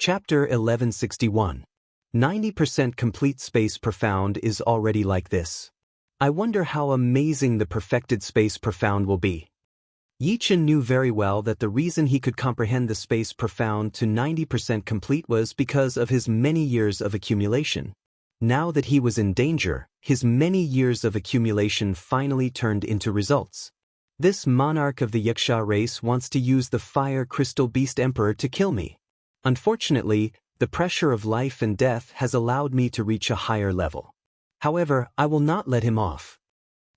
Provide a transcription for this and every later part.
Chapter 1161. 90% complete space profound is already like this. I wonder how amazing the perfected space profound will be. Yi Chen knew very well that the reason he could comprehend the space profound to 90% complete was because of his many years of accumulation. Now that he was in danger, his many years of accumulation finally turned into results. This monarch of the Yaksha race wants to use the Fire Crystal Beast Emperor to kill me. Unfortunately, the pressure of life and death has allowed me to reach a higher level. However, I will not let him off.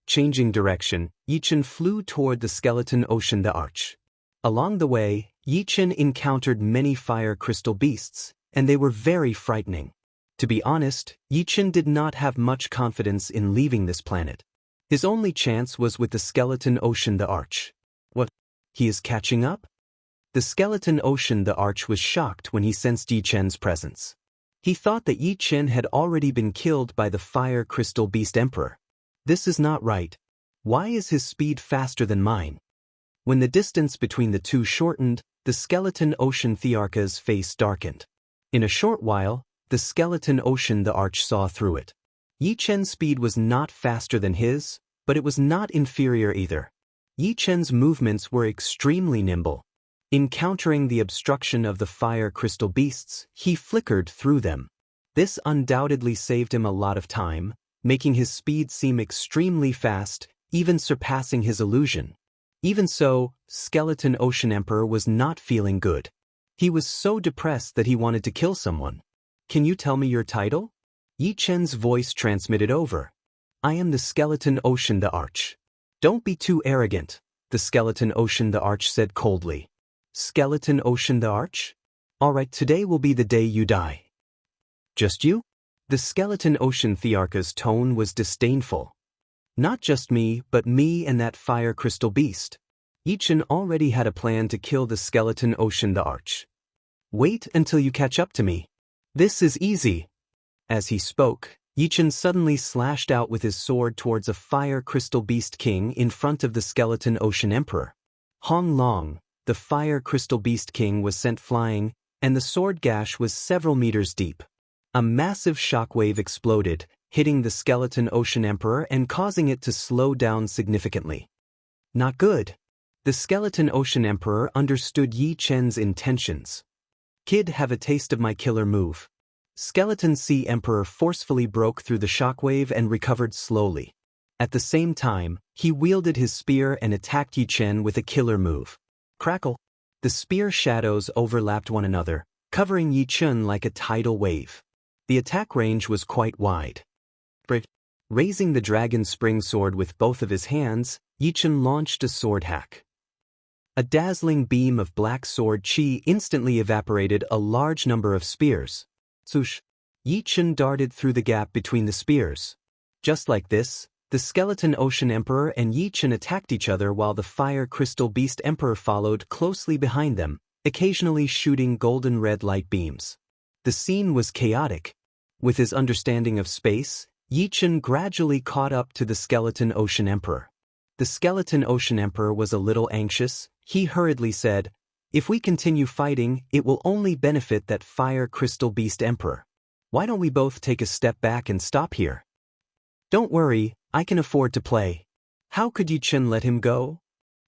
Changing direction, Yi Chen flew toward the skeleton ocean, the arch. Along the way, Yi Chen encountered many fire crystal beasts, and they were very frightening. To be honest, Yi Chen did not have much confidence in leaving this planet. His only chance was with the skeleton ocean, the arch. What? He is catching up? The skeleton ocean, the arch, was shocked when he sensed Yi Chen's presence. He thought that Yi Chen had already been killed by the Fire Crystal Beast Emperor. This is not right. Why is his speed faster than mine? When the distance between the two shortened, the skeleton ocean Thearcha's face darkened. In a short while, the skeleton ocean, the arch, saw through it. Yi Chen's speed was not faster than his, but it was not inferior either. Yi Chen's movements were extremely nimble. Encountering the obstruction of the fire crystal beasts, he flickered through them. This undoubtedly saved him a lot of time, making his speed seem extremely fast, even surpassing his illusion. Even so, Skeleton Ocean Emperor was not feeling good. He was so depressed that he wanted to kill someone. Can you tell me your title? Yi Chen's voice transmitted over. I am the Skeleton Ocean, the Arch. Don't be too arrogant, the Skeleton Ocean, the Arch said coldly. Skeleton Ocean, the Arch? Alright, today will be the day you die. Just you? The Skeleton Ocean Thearcha's tone was disdainful. Not just me, but me and that fire crystal beast. Yi Chen already had a plan to kill the Skeleton Ocean, the Arch. Wait until you catch up to me. This is easy. As he spoke, Yi Chen suddenly slashed out with his sword towards a fire crystal beast king in front of the Skeleton Ocean Emperor. Hong Long, the Fire Crystal Beast King, was sent flying, and the sword gash was several meters deep. A massive shockwave exploded, hitting the Skeleton Ocean Emperor and causing it to slow down significantly. Not good. The Skeleton Ocean Emperor understood Yi Chen's intentions. Kid, have a taste of my killer move. Skeleton Sea Emperor forcefully broke through the shockwave and recovered slowly. At the same time, he wielded his spear and attacked Yi Chen with a killer move. Crackle! The spear shadows overlapped one another, covering Yi Chen like a tidal wave. The attack range was quite wide. Raising the dragon spring sword with both of his hands, Yi Chen launched a sword hack. A dazzling beam of black sword chi instantly evaporated a large number of spears. Swoosh! Yi Chen darted through the gap between the spears. Just like this, the Skeleton Ocean Emperor and Yi Chen attacked each other while the Fire Crystal Beast Emperor followed closely behind them, occasionally shooting golden red light beams. The scene was chaotic. With his understanding of space, Yi Chen gradually caught up to the Skeleton Ocean Emperor. The Skeleton Ocean Emperor was a little anxious. He hurriedly said, "If we continue fighting, it will only benefit that Fire Crystal Beast Emperor. Why don't we both take a step back and stop here? Don't worry, I can afford to play." How could Yi Chen let him go?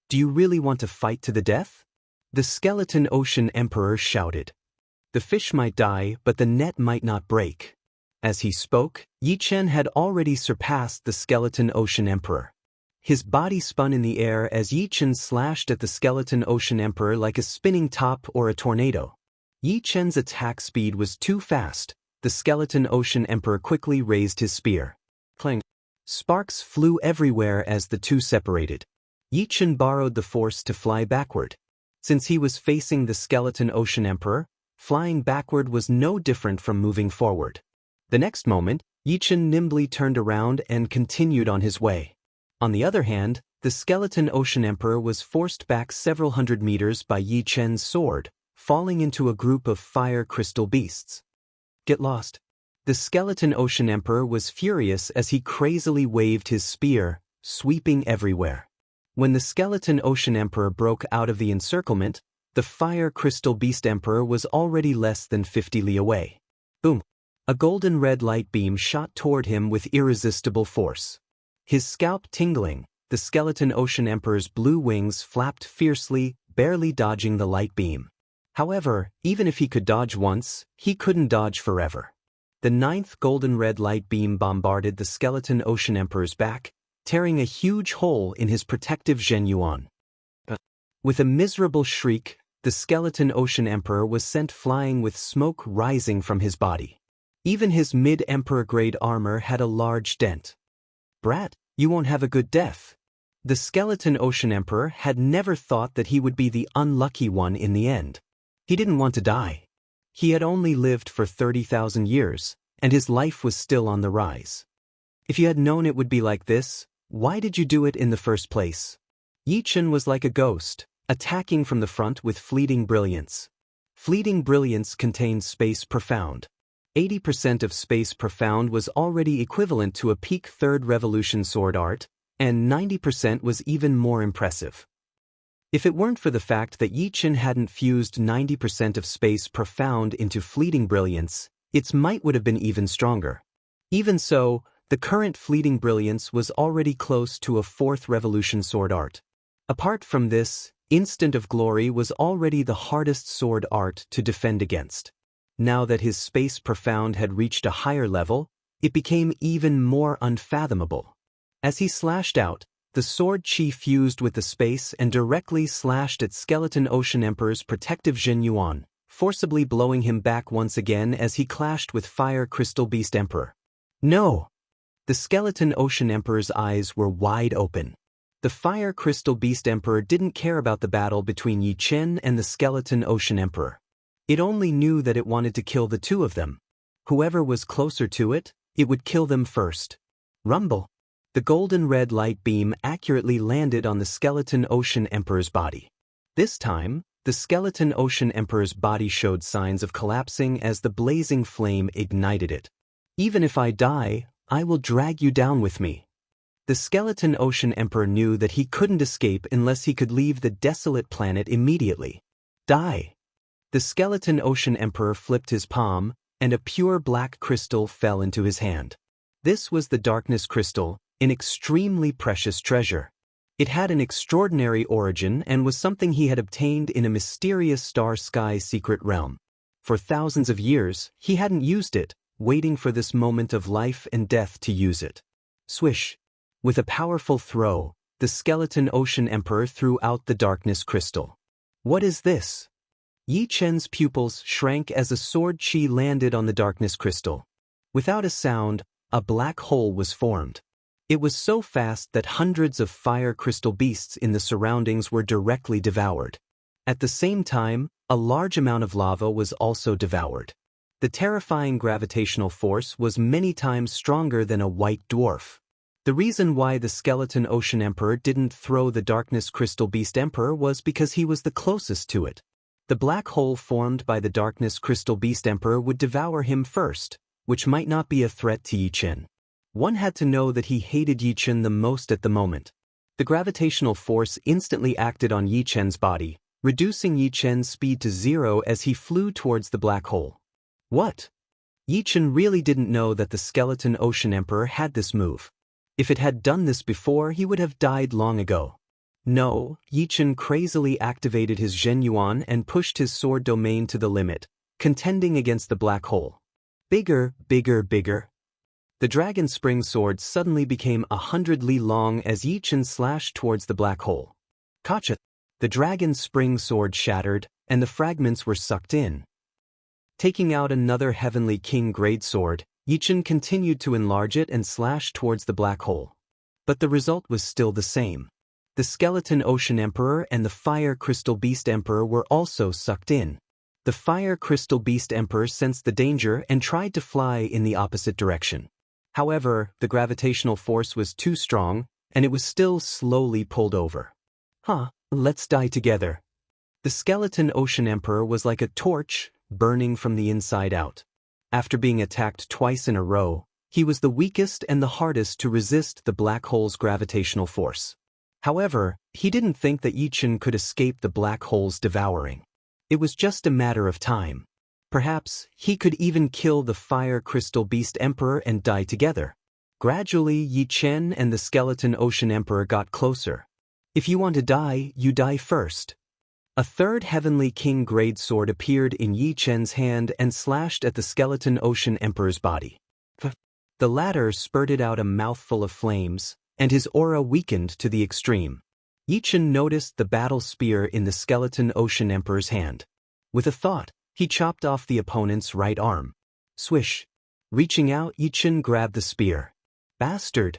Do you really want to fight to the death? The Skeleton Ocean Emperor shouted. The fish might die, but the net might not break. As he spoke, Yi Chen had already surpassed the Skeleton Ocean Emperor. His body spun in the air as Yi Chen slashed at the Skeleton Ocean Emperor like a spinning top or a tornado. Yi Chen's attack speed was too fast. The Skeleton Ocean Emperor quickly raised his spear. Clang! Sparks flew everywhere as the two separated. Yi Chen borrowed the force to fly backward. Since he was facing the Skeleton Ocean Emperor, flying backward was no different from moving forward. The next moment, Yi Chen nimbly turned around and continued on his way. On the other hand, the Skeleton Ocean Emperor was forced back several hundred meters by Yi Chen's sword, falling into a group of fire crystal beasts. Get lost. The Skeleton Ocean Emperor was furious as he crazily waved his spear, sweeping everywhere. When the Skeleton Ocean Emperor broke out of the encirclement, The Fire Crystal Beast Emperor was already less than 50 li away. Boom! A golden red light beam shot toward him with irresistible force. His scalp tingling, the Skeleton Ocean Emperor's blue wings flapped fiercely, barely dodging the light beam. However, even if he could dodge once, he couldn't dodge forever. The ninth golden red light beam bombarded the Skeleton Ocean Emperor's back, tearing a huge hole in his protective Zhenyuan. With a miserable shriek, the Skeleton Ocean Emperor was sent flying with smoke rising from his body. Even his mid-Emperor-grade armor had a large dent. "Brat, you won't have a good death." The Skeleton Ocean Emperor had never thought that he would be the unlucky one in the end. He didn't want to die. He had only lived for 30,000 years, and his life was still on the rise. If you had known it would be like this, why did you do it in the first place? Yi Chen was like a ghost, attacking from the front with fleeting brilliance. Fleeting brilliance contained space profound. 80% of space profound was already equivalent to a peak third revolution sword art, and 90% was even more impressive. If it weren't for the fact that Yi Chen hadn't fused 90% of space profound into fleeting brilliance, its might would have been even stronger. Even so, the current fleeting brilliance was already close to a fourth revolution sword art. Apart from this, Instant of Glory was already the hardest sword art to defend against. Now that his space profound had reached a higher level, it became even more unfathomable. As he slashed out, the sword chi fused with the space and directly slashed at Skeleton Ocean Emperor's protective Zhenyuan, forcibly blowing him back once again as he clashed with Fire Crystal Beast Emperor. No! The Skeleton Ocean Emperor's eyes were wide open. The Fire Crystal Beast Emperor didn't care about the battle between Yi Chen and the Skeleton Ocean Emperor. It only knew that it wanted to kill the two of them. Whoever was closer to it, it would kill them first. Rumble! The golden red light beam accurately landed on the Skeleton Ocean Emperor's body. This time, the Skeleton Ocean Emperor's body showed signs of collapsing as the blazing flame ignited it. "Even if I die, I will drag you down with me." The Skeleton Ocean Emperor knew that he couldn't escape unless he could leave the desolate planet immediately. Die! The Skeleton Ocean Emperor flipped his palm, and a pure black crystal fell into his hand. This was the Darkness Crystal, an extremely precious treasure. It had an extraordinary origin and was something he had obtained in a mysterious star sky secret realm. For thousands of years, he hadn't used it, waiting for this moment of life and death to use it. Swish! With a powerful throw, the Skeleton Ocean Emperor threw out the Darkness Crystal. "What is this?" Yi Chen's pupils shrank as a sword chi landed on the Darkness Crystal. Without a sound, a black hole was formed. It was so fast that hundreds of fire crystal beasts in the surroundings were directly devoured. At the same time, a large amount of lava was also devoured. The terrifying gravitational force was many times stronger than a white dwarf. The reason why the Skeleton Ocean Emperor didn't throw the Darkness Crystal Beast Emperor was because he was the closest to it. The black hole formed by the Darkness Crystal Beast Emperor would devour him first, which might not be a threat to Yi Chen. One had to know that he hated Yi Chen the most at the moment. The gravitational force instantly acted on Yi Chen's body, reducing Yi Chen's speed to 0 as he flew towards the black hole. What? Yi Chen really didn't know that the Skeleton Ocean Emperor had this move. If it had done this before, he would have died long ago. No, Yi Chen crazily activated his Zhenyuan and pushed his sword domain to the limit, contending against the black hole. Bigger, bigger, bigger. The Dragon Spring Sword suddenly became 100 li long as Yi Chen slashed towards the black hole. Gotcha! The Dragon Spring Sword shattered, and the fragments were sucked in. Taking out another Heavenly King grade sword, Yi Chen continued to enlarge it and slash towards the black hole. But the result was still the same. The Skeleton Ocean Emperor and the Fire Crystal Beast Emperor were also sucked in. The Fire Crystal Beast Emperor sensed the danger and tried to fly in the opposite direction. However, the gravitational force was too strong, and it was still slowly pulled over. Let's die together. The Skeleton Ocean Emperor was like a torch, burning from the inside out. After being attacked twice in a row, he was the weakest and the hardest to resist the black hole's gravitational force. However, he didn't think that Yi Chen could escape the black hole's devouring. It was just a matter of time. Perhaps he could even kill the Fire Crystal Beast Emperor and die together. Gradually, Yi Chen and the Skeleton Ocean Emperor got closer. If you want to die, you die first. A third Heavenly King Grade Sword appeared in Yi Chen's hand and slashed at the Skeleton Ocean Emperor's body. The latter spurted out a mouthful of flames, and his aura weakened to the extreme. Yi Chen noticed the battle spear in the Skeleton Ocean Emperor's hand. With a thought, he chopped off the opponent's right arm. Swish! Reaching out, Yi Chen grabbed the spear. Bastard!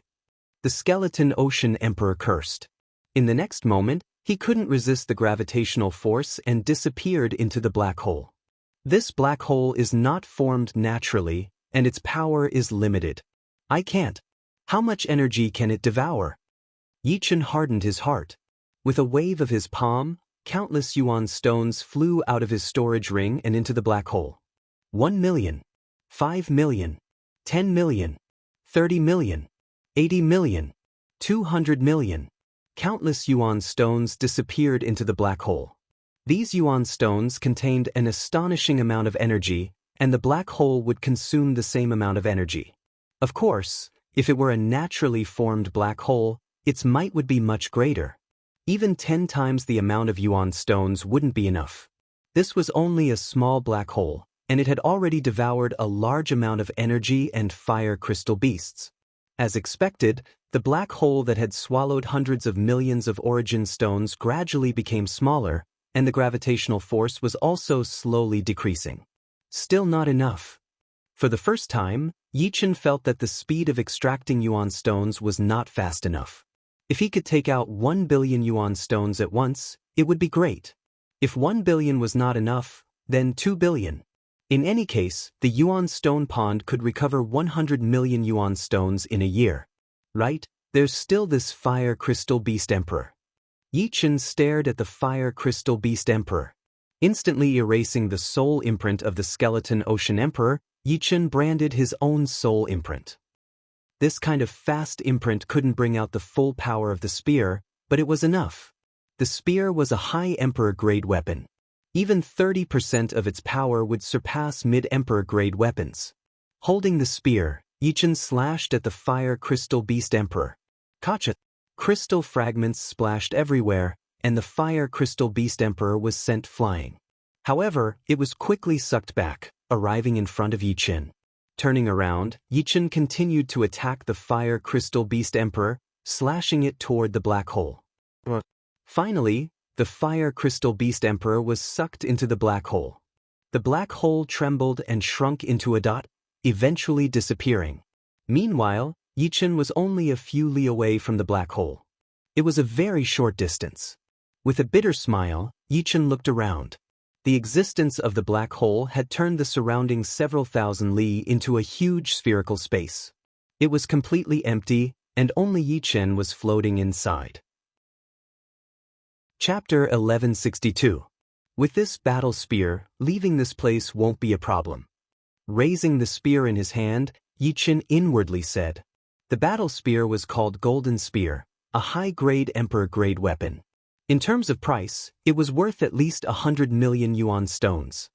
The Skeleton Ocean Emperor cursed. In the next moment, he couldn't resist the gravitational force and disappeared into the black hole. This black hole is not formed naturally, and its power is limited. I can't. How much energy can it devour? Yi Chen hardened his heart. With a wave of his palm, countless yuan stones flew out of his storage ring and into the black hole. 1 million. 5 million. 10 million. 30 million. 80 million. 200 million. Countless yuan stones disappeared into the black hole. These yuan stones contained an astonishing amount of energy, and the black hole would consume the same amount of energy. Of course, if it were a naturally formed black hole, its might would be much greater. Even 10 times the amount of yuan stones wouldn't be enough. This was only a small black hole, and it had already devoured a large amount of energy and fire crystal beasts. As expected, the black hole that had swallowed hundreds of millions of origin stones gradually became smaller, and the gravitational force was also slowly decreasing. Still not enough. For the first time, Yi Chen felt that the speed of extracting yuan stones was not fast enough. If he could take out 1 billion yuan stones at once, it would be great. If 1 billion was not enough, then 2 billion. In any case, the yuan stone pond could recover 100 million yuan stones in a year. Right? There's still this Fire Crystal Beast Emperor. Yi Chen stared at the Fire Crystal Beast Emperor. Instantly erasing the soul imprint of the Skeleton Ocean Emperor, Yi Chen branded his own soul imprint. This kind of fast imprint couldn't bring out the full power of the spear, but it was enough. The spear was a high Emperor-grade weapon. Even 30% of its power would surpass mid-Emperor-grade weapons. Holding the spear, Yi Chen slashed at the Fire Crystal Beast Emperor. Gotcha! Crystal fragments splashed everywhere, and the Fire Crystal Beast Emperor was sent flying. However, it was quickly sucked back, arriving in front of Yi Chen. Turning around, Yi Chen continued to attack the Fire Crystal Beast Emperor, slashing it toward the black hole. Finally, the Fire Crystal Beast Emperor was sucked into the black hole. The black hole trembled and shrunk into a dot, eventually disappearing. Meanwhile, Yi Chen was only a few li away from the black hole. It was a very short distance. With a bitter smile, Yi Chen looked around. The existence of the black hole had turned the surrounding several thousand li into a huge spherical space. It was completely empty, and only Yi Chen was floating inside. Chapter 1162. With this battle spear, leaving this place won't be a problem. Raising the spear in his hand, Yi Chen inwardly said. The battle spear was called Golden Spear, a high-grade Emperor-grade weapon. In terms of price, it was worth at least 100 million yuan stones.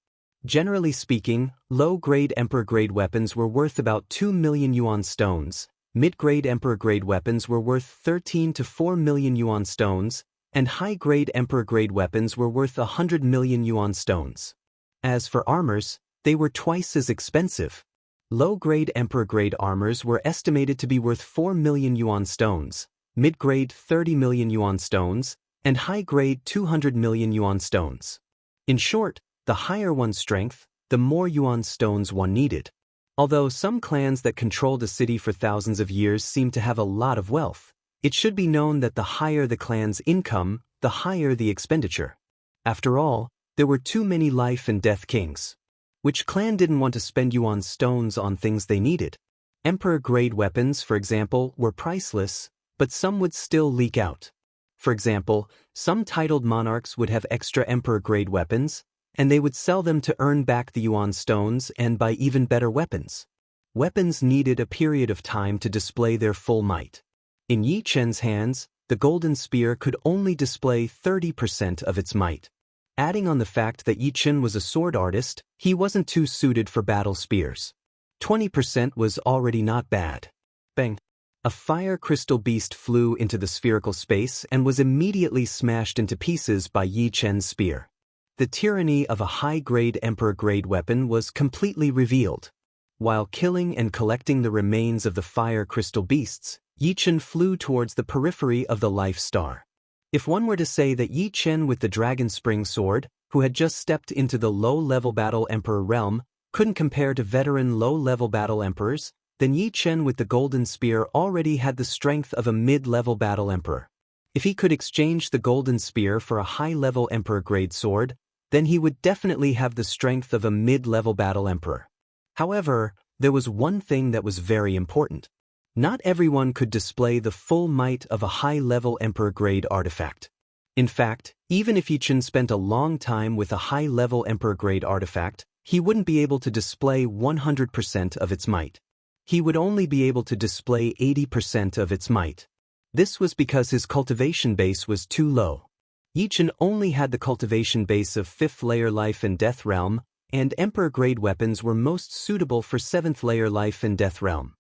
Generally speaking, low-grade Emperor-grade weapons were worth about 2 million yuan stones, mid-grade Emperor-grade weapons were worth 13 to 4 million yuan stones, and high-grade Emperor-grade weapons were worth 100 million yuan stones. As for armors, they were twice as expensive. Low-grade Emperor-grade armors were estimated to be worth 4 million yuan stones, mid-grade 30 million yuan stones, and high-grade 200 million yuan stones. In short, the higher one's strength, the more yuan stones one needed. Although some clans that controlled a city for thousands of years seemed to have a lot of wealth, it should be known that the higher the clan's income, the higher the expenditure. After all, there were too many life and death kings. Which clan didn't want to spend yuan stones on things they needed? Emperor-grade weapons, for example, were priceless, but some would still leak out. For example, some titled monarchs would have extra Emperor-grade weapons, and they would sell them to earn back the yuan stones and buy even better weapons. Weapons needed a period of time to display their full might. In Yi Chen's hands, the golden spear could only display 30% of its might. Adding on the fact that Yi Chen was a sword artist, he wasn't too suited for battle spears. 20% was already not bad. Bang! A fire crystal beast flew into the spherical space and was immediately smashed into pieces by Yi Chen's spear. The tyranny of a high-grade emperor-grade weapon was completely revealed. While killing and collecting the remains of the fire crystal beasts, Yi Chen flew towards the periphery of the life star. If one were to say that Yi Chen with the dragon spring sword, who had just stepped into the low-level battle emperor realm, couldn't compare to veteran low-level battle emperors, then Yi Chen with the golden spear already had the strength of a mid-level battle emperor. If he could exchange the golden spear for a high-level emperor-grade sword, then he would definitely have the strength of a mid-level battle emperor. However, there was one thing that was very important. Not everyone could display the full might of a high-level emperor-grade artifact. In fact, even if Yi Chen spent a long time with a high-level emperor-grade artifact, he wouldn't be able to display 100% of its might. He would only be able to display 80% of its might. This was because his cultivation base was too low. Yi Chen only had the cultivation base of 5th layer life and death realm, and emperor-grade weapons were most suitable for 7th layer life and death realm.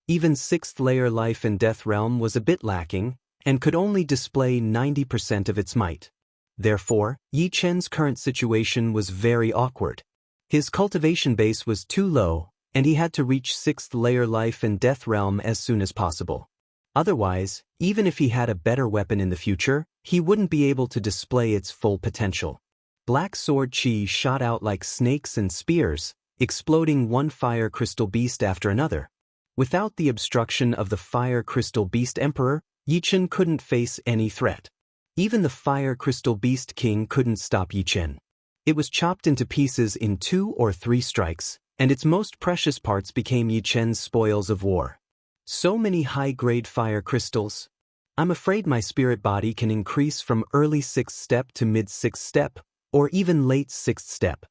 Even 6th layer life and death realm was a bit lacking, and could only display 90% of its might. Therefore, Yi Chen's current situation was very awkward. His cultivation base was too low, and he had to reach 6th layer life and death realm as soon as possible. Otherwise, even if he had a better weapon in the future, he wouldn't be able to display its full potential. Black sword chi shot out like snakes and spears, exploding one fire crystal beast after another. Without the obstruction of the fire crystal beast emperor, Yi Chen couldn't face any threat. Even the fire crystal beast king couldn't stop Yi Chen. It was chopped into pieces in 2 or 3 strikes, and its most precious parts became Yi Chen's spoils of war. So many high-grade fire crystals. I'm afraid my spirit body can increase from early 6th step to mid-6th step, or even late 6th step.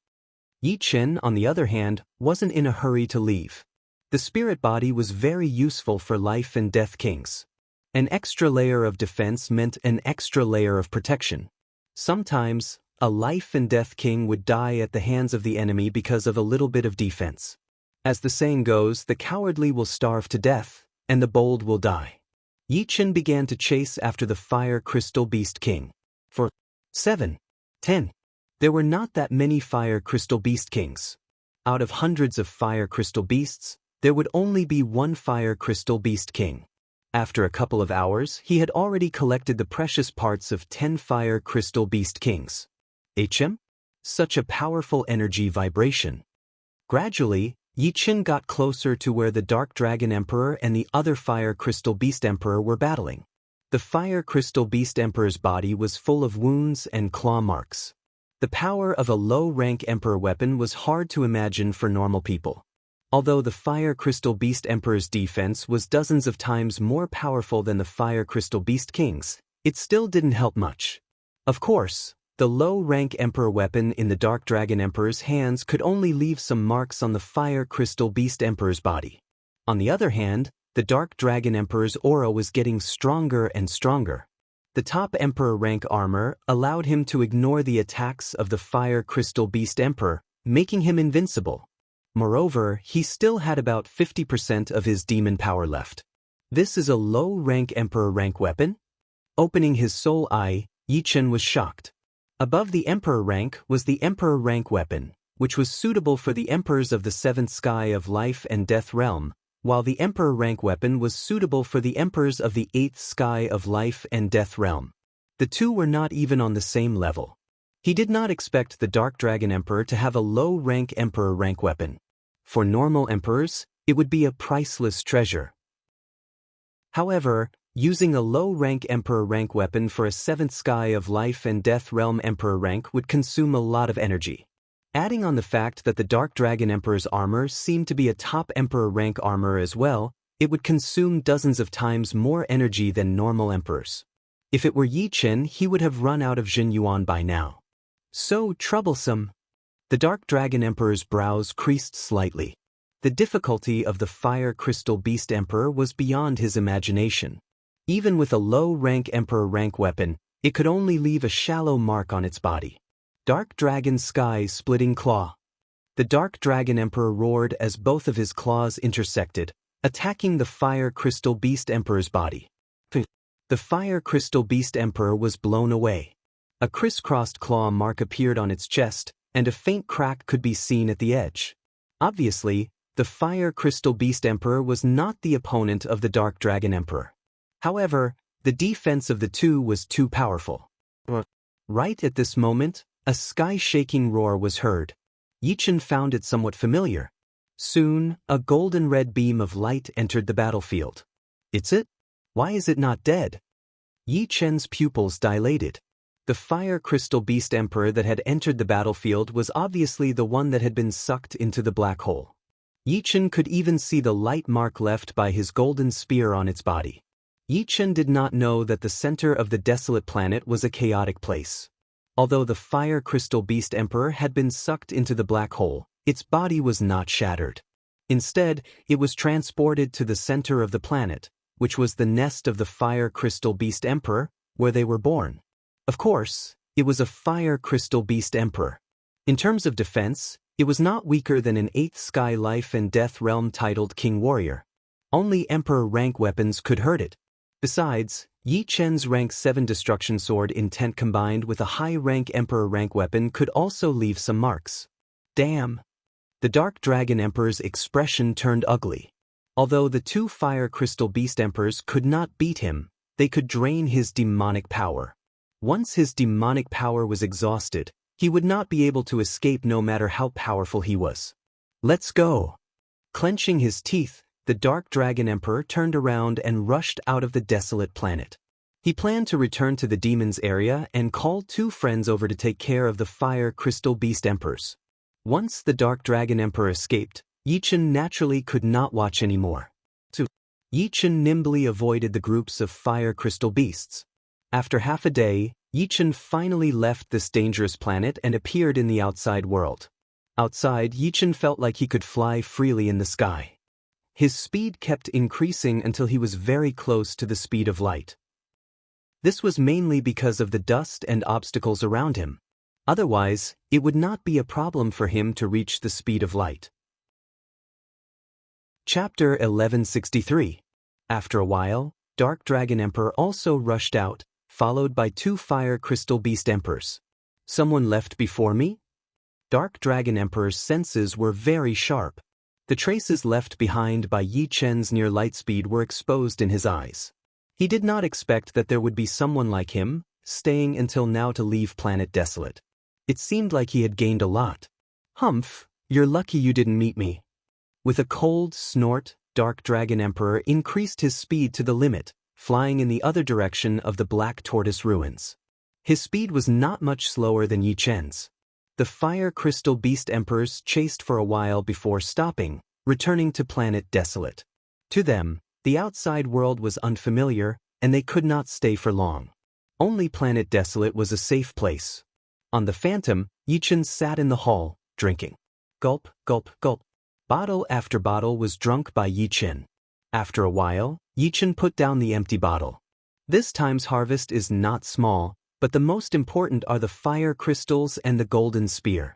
Yi Chen, on the other hand, wasn't in a hurry to leave. The spirit body was very useful for life and death kings. An extra layer of defense meant an extra layer of protection. Sometimes, a life and death king would die at the hands of the enemy because of a little bit of defense. As the saying goes, the cowardly will starve to death, and the bold will die. Yi Chen began to chase after the fire crystal beast king. For 7, 10. There were not that many fire crystal beast kings. Out of hundreds of fire crystal beasts, there would only be one fire crystal beast king. After a couple of hours, he had already collected the precious parts of 10 fire crystal beast kings. HM? Such a powerful energy vibration. Gradually, Yi Chen got closer to where the Dark Dragon Emperor and the other Fire Crystal Beast Emperor were battling. The Fire Crystal Beast Emperor's body was full of wounds and claw marks. The power of a low-rank Emperor weapon was hard to imagine for normal people. Although the Fire Crystal Beast Emperor's defense was dozens of times more powerful than the Fire Crystal Beast King's, it still didn't help much. Of course, the low-rank Emperor weapon in the Dark Dragon Emperor's hands could only leave some marks on the Fire Crystal Beast Emperor's body. On the other hand, the Dark Dragon Emperor's aura was getting stronger and stronger. The top Emperor rank armor allowed him to ignore the attacks of the Fire Crystal Beast Emperor, making him invincible. Moreover, he still had about 50% of his demon power left. This is a low-rank Emperor rank weapon? Opening his soul eye, Yi Chen was shocked. Above the Emperor rank was the Emperor rank weapon, which was suitable for the Emperors of the 7th sky of life and death realm, while the Emperor rank weapon was suitable for the Emperors of the 8th sky of life and death realm. The two were not even on the same level. He did not expect the Dark Dragon Emperor to have a low-rank Emperor rank weapon. For normal Emperors, it would be a priceless treasure. However, using a low-rank Emperor rank weapon for a 7th sky of life and death realm Emperor rank would consume a lot of energy. Adding on the fact that the Dark Dragon Emperor's armor seemed to be a top Emperor rank armor as well, it would consume dozens of times more energy than normal Emperors. If it were Yi Chen, he would have run out of Jin Yuan by now. So troublesome. The Dark Dragon Emperor's brows creased slightly. The difficulty of the Fire Crystal Beast Emperor was beyond his imagination. Even with a low-rank Emperor rank weapon, it could only leave a shallow mark on its body. Dark Dragon Sky Splitting Claw. The Dark Dragon Emperor roared as both of his claws intersected, attacking the Fire Crystal Beast Emperor's body. The Fire Crystal Beast Emperor was blown away. A crisscrossed claw mark appeared on its chest, and a faint crack could be seen at the edge. Obviously, the Fire Crystal Beast Emperor was not the opponent of the Dark Dragon Emperor. However, the defense of the two was too powerful. Right at this moment, a sky-shaking roar was heard. Yichen found it somewhat familiar. Soon, a golden red beam of light entered the battlefield. It's it? Why is it not dead? Yi Chen's pupils dilated. The Fire Crystal Beast Emperor that had entered the battlefield was obviously the one that had been sucked into the black hole. Yi Chen could even see the light mark left by his golden spear on its body. Yi Chen did not know that the center of the desolate planet was a chaotic place. Although the Fire Crystal Beast Emperor had been sucked into the black hole, its body was not shattered. Instead, it was transported to the center of the planet, which was the nest of the Fire Crystal Beast Emperor, where they were born. Of course, it was a Fire Crystal Beast Emperor. In terms of defense, it was not weaker than an 8th Sky Life and Death Realm titled King Warrior. Only Emperor rank weapons could hurt it. Besides, Yi Chen's rank 7 Destruction Sword intent combined with a high-rank Emperor rank weapon could also leave some marks. Damn! The Dark Dragon Emperor's expression turned ugly. Although the two Fire Crystal Beast Emperors could not beat him, they could drain his demonic power. Once his demonic power was exhausted, he would not be able to escape no matter how powerful he was. Let's go! Clenching his teeth, the Dark Dragon Emperor turned around and rushed out of the desolate planet. He planned to return to the Demon's area and call 2 friends over to take care of the Fire Crystal Beast Emperors. Once the Dark Dragon Emperor escaped, Yi Chen naturally could not watch anymore. Yi Chen nimbly avoided the groups of Fire Crystal Beasts. After half a day, Yi Chen finally left this dangerous planet and appeared in the outside world. Outside, Yi Chen felt like he could fly freely in the sky. His speed kept increasing until he was very close to the speed of light. This was mainly because of the dust and obstacles around him. Otherwise, it would not be a problem for him to reach the speed of light. Chapter 1163. After a while, Dark Dragon Emperor also rushed out, followed by 2 Fire Crystal Beast Emperors. Someone left before me? Dark Dragon Emperor's senses were very sharp. The traces left behind by Yi Chen's near light speed were exposed in his eyes. He did not expect that there would be someone like him, staying until now to leave Planet Desolate. It seemed like he had gained a lot. Humph, you're lucky you didn't meet me. With a cold snort, Dark Dragon Emperor increased his speed to the limit, flying in the other direction of the Black Tortoise Ruins. His speed was not much slower than Yi Chen's. The Fire Crystal Beast Emperors chased for a while before stopping, returning to Planet Desolate. To them, the outside world was unfamiliar, and they could not stay for long. Only Planet Desolate was a safe place. On the Phantom, Yi Chen sat in the hall, drinking. Gulp, gulp, gulp. Bottle after bottle was drunk by Yi Chen. After a while, Yi Chen put down the empty bottle. This time's harvest is not small, but the most important are the fire crystals and the golden spear.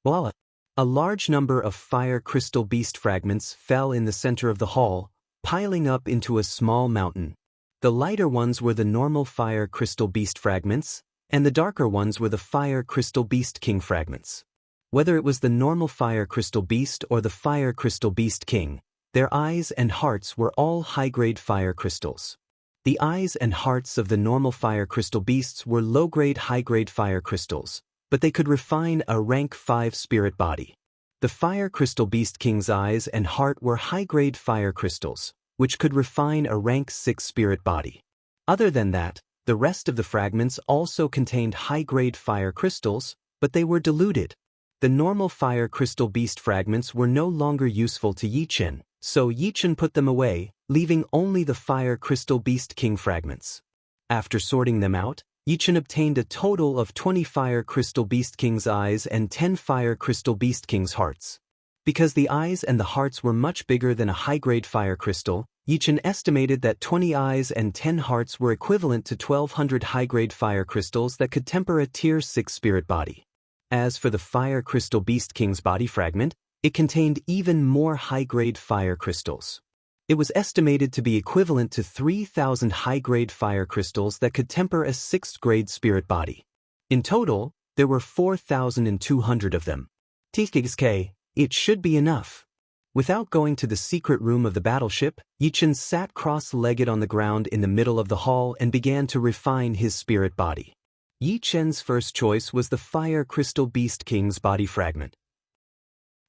Voila! A large number of Fire Crystal Beast fragments fell in the center of the hall, piling up into a small mountain. The lighter ones were the normal Fire Crystal Beast fragments, and the darker ones were the Fire Crystal Beast King fragments. Whether it was the normal Fire Crystal Beast or the Fire Crystal Beast King, their eyes and hearts were all high-grade fire crystals. The eyes and hearts of the normal Fire Crystal Beasts were low-grade high-grade fire crystals, but they could refine a rank 5 spirit body. The Fire Crystal Beast King's eyes and heart were high-grade fire crystals, which could refine a rank 6 spirit body. Other than that, the rest of the fragments also contained high-grade fire crystals, but they were diluted. The normal Fire Crystal Beast fragments were no longer useful to Yi Chen, so Yi Chen put them away, leaving only the Fire Crystal Beast King fragments. After sorting them out, Yi Chen obtained a total of 20 Fire Crystal Beast King's eyes and 10 Fire Crystal Beast King's hearts. Because the eyes and the hearts were much bigger than a high-grade fire crystal, Yi Chen estimated that 20 eyes and 10 hearts were equivalent to 1,200 high-grade fire crystals that could temper a Tier 6 spirit body. As for the Fire Crystal Beast King's body fragment, it contained even more high-grade fire crystals. It was estimated to be equivalent to 3,000 high-grade fire crystals that could temper a 6th-grade spirit body. In total, there were 4,200 of them. TKK, it should be enough. Without going to the secret room of the battleship, Yichen sat cross-legged on the ground in the middle of the hall and began to refine his spirit body. Yi Chen's first choice was the Fire Crystal Beast King's body fragment.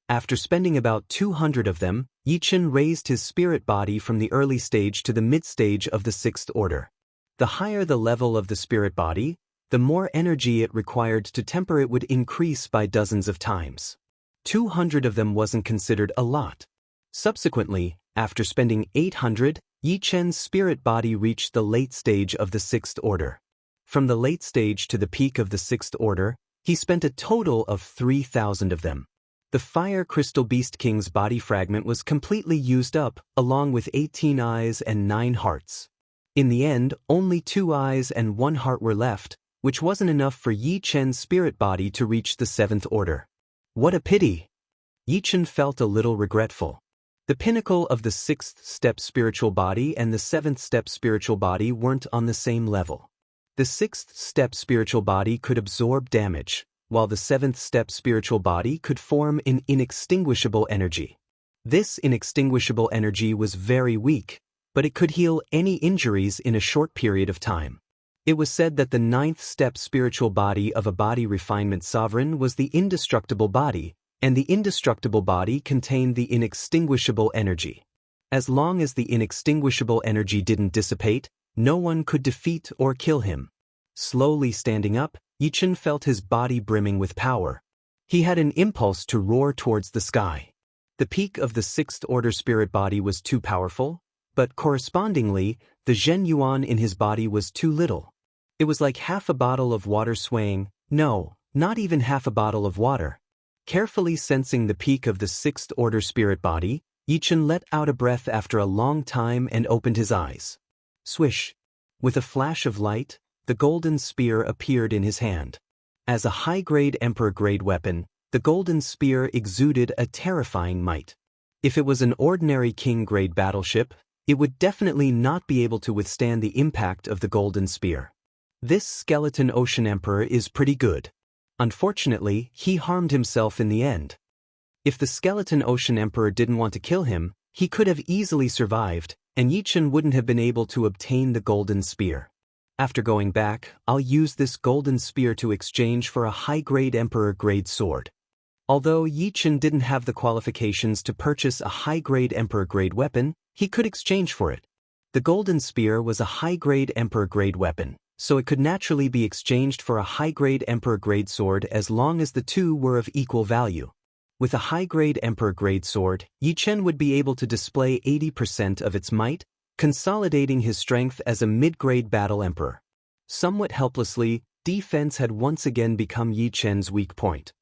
After spending about 200 of them, Yi Chen raised his spirit body from the early stage to the mid-stage of the 6th order. The higher the level of the spirit body, the more energy it required to temper it would increase by dozens of times. 200 of them wasn't considered a lot. Subsequently, after spending 800, Yi Chen's spirit body reached the late stage of the 6th order. From the late stage to the peak of the 6th order, he spent a total of 3,000 of them. The Fire Crystal Beast King's body fragment was completely used up, along with 18 eyes and 9 hearts. In the end, only 2 eyes and 1 heart were left, which wasn't enough for Yi Chen's spirit body to reach the 7th order. What a pity! Yi Chen felt a little regretful. The pinnacle of the 6th step spiritual body and the 7th step spiritual body weren't on the same level. The 6th step spiritual body could absorb damage, while the 7th step spiritual body could form an inextinguishable energy. This inextinguishable energy was very weak, but it could heal any injuries in a short period of time. It was said that the 9th step spiritual body of a body refinement sovereign was the indestructible body, and the indestructible body contained the inextinguishable energy. As long as the inextinguishable energy didn't dissipate, no one could defeat or kill him. Slowly standing up, Yi Chen felt his body brimming with power. He had an impulse to roar towards the sky. The peak of the 6th order spirit body was too powerful, but correspondingly, the Zhen Yuan in his body was too little. It was like half a bottle of water swaying, no, not even half a bottle of water. Carefully sensing the peak of the 6th order spirit body, Yi Chen let out a breath after a long time and opened his eyes. Swish! With a flash of light, the golden spear appeared in his hand. As a high-grade emperor-grade weapon, the golden spear exuded a terrifying might. If it was an ordinary king-grade battleship, it would definitely not be able to withstand the impact of the golden spear. This skeleton ocean emperor is pretty good. Unfortunately, he harmed himself in the end. If the skeleton ocean emperor didn't want to kill him, he could have easily survived, and Yi Chen wouldn't have been able to obtain the golden spear. After going back, I'll use this golden spear to exchange for a high-grade emperor-grade sword. Although Yi Chen didn't have the qualifications to purchase a high-grade emperor-grade weapon, he could exchange for it. The golden spear was a high-grade emperor-grade weapon, so it could naturally be exchanged for a high-grade emperor-grade sword as long as the two were of equal value. With a high-grade emperor-grade sword, Yi Chen would be able to display 80% of its might, consolidating his strength as a mid-grade battle emperor. Somewhat helplessly, defense had once again become Yi Chen's weak point.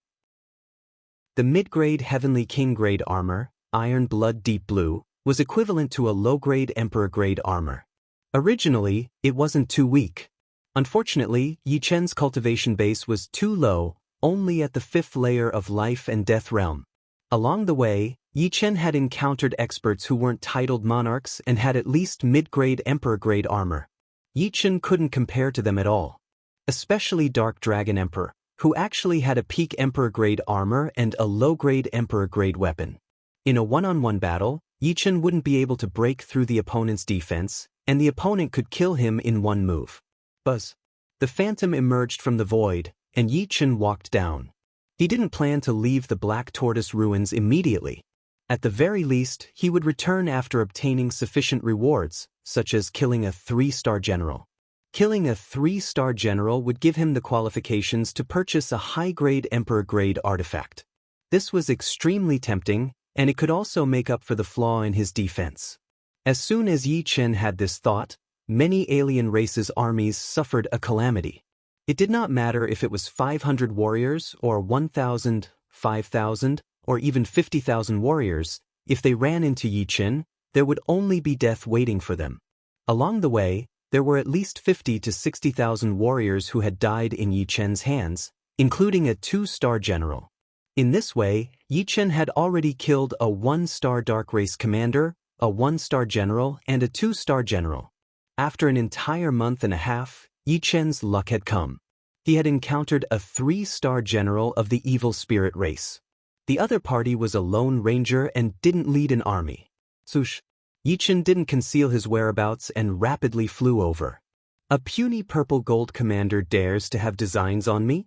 The mid-grade Heavenly King-grade armor, Iron Blood Deep Blue, was equivalent to a low-grade Emperor-grade armor. Originally, it wasn't too weak. Unfortunately, Yi Chen's cultivation base was too low, only at the 5th layer of life and death realm. Along the way, Yi Chen had encountered experts who weren't titled monarchs and had at least mid-grade emperor-grade armor. Yi Chen couldn't compare to them at all. Especially Dark Dragon Emperor, who actually had a peak emperor-grade armor and a low-grade emperor-grade weapon. In a one-on-one battle, Yi Chen wouldn't be able to break through the opponent's defense, and the opponent could kill him in one move. Buzz. The phantom emerged from the void, and Yi Chen walked down. He didn't plan to leave the Black Tortoise ruins immediately. At the very least, he would return after obtaining sufficient rewards, such as killing a 3-star general. Killing a 3-star general would give him the qualifications to purchase a high-grade emperor-grade artifact. This was extremely tempting, and it could also make up for the flaw in his defense. As soon as Yi Chen had this thought, many alien races' armies suffered a calamity. It did not matter if it was 500 warriors or 1,000, 5,000, or even 50,000 warriors. If they ran into Yi Chen, there would only be death waiting for them. Along the way, there were at least 50 to 60,000 warriors who had died in Yi Chen's hands, including a 2-star general. In this way, Yi Chen had already killed a 1-star Dark Race commander, a 1-star general, and a 2-star general. After an entire month and a half, Yi Chen's luck had come. He had encountered a 3-star general of the evil spirit race. The other party was a lone ranger and didn't lead an army. Swoosh! Yi Chen didn't conceal his whereabouts and rapidly flew over. A puny purple gold commander dares to have designs on me?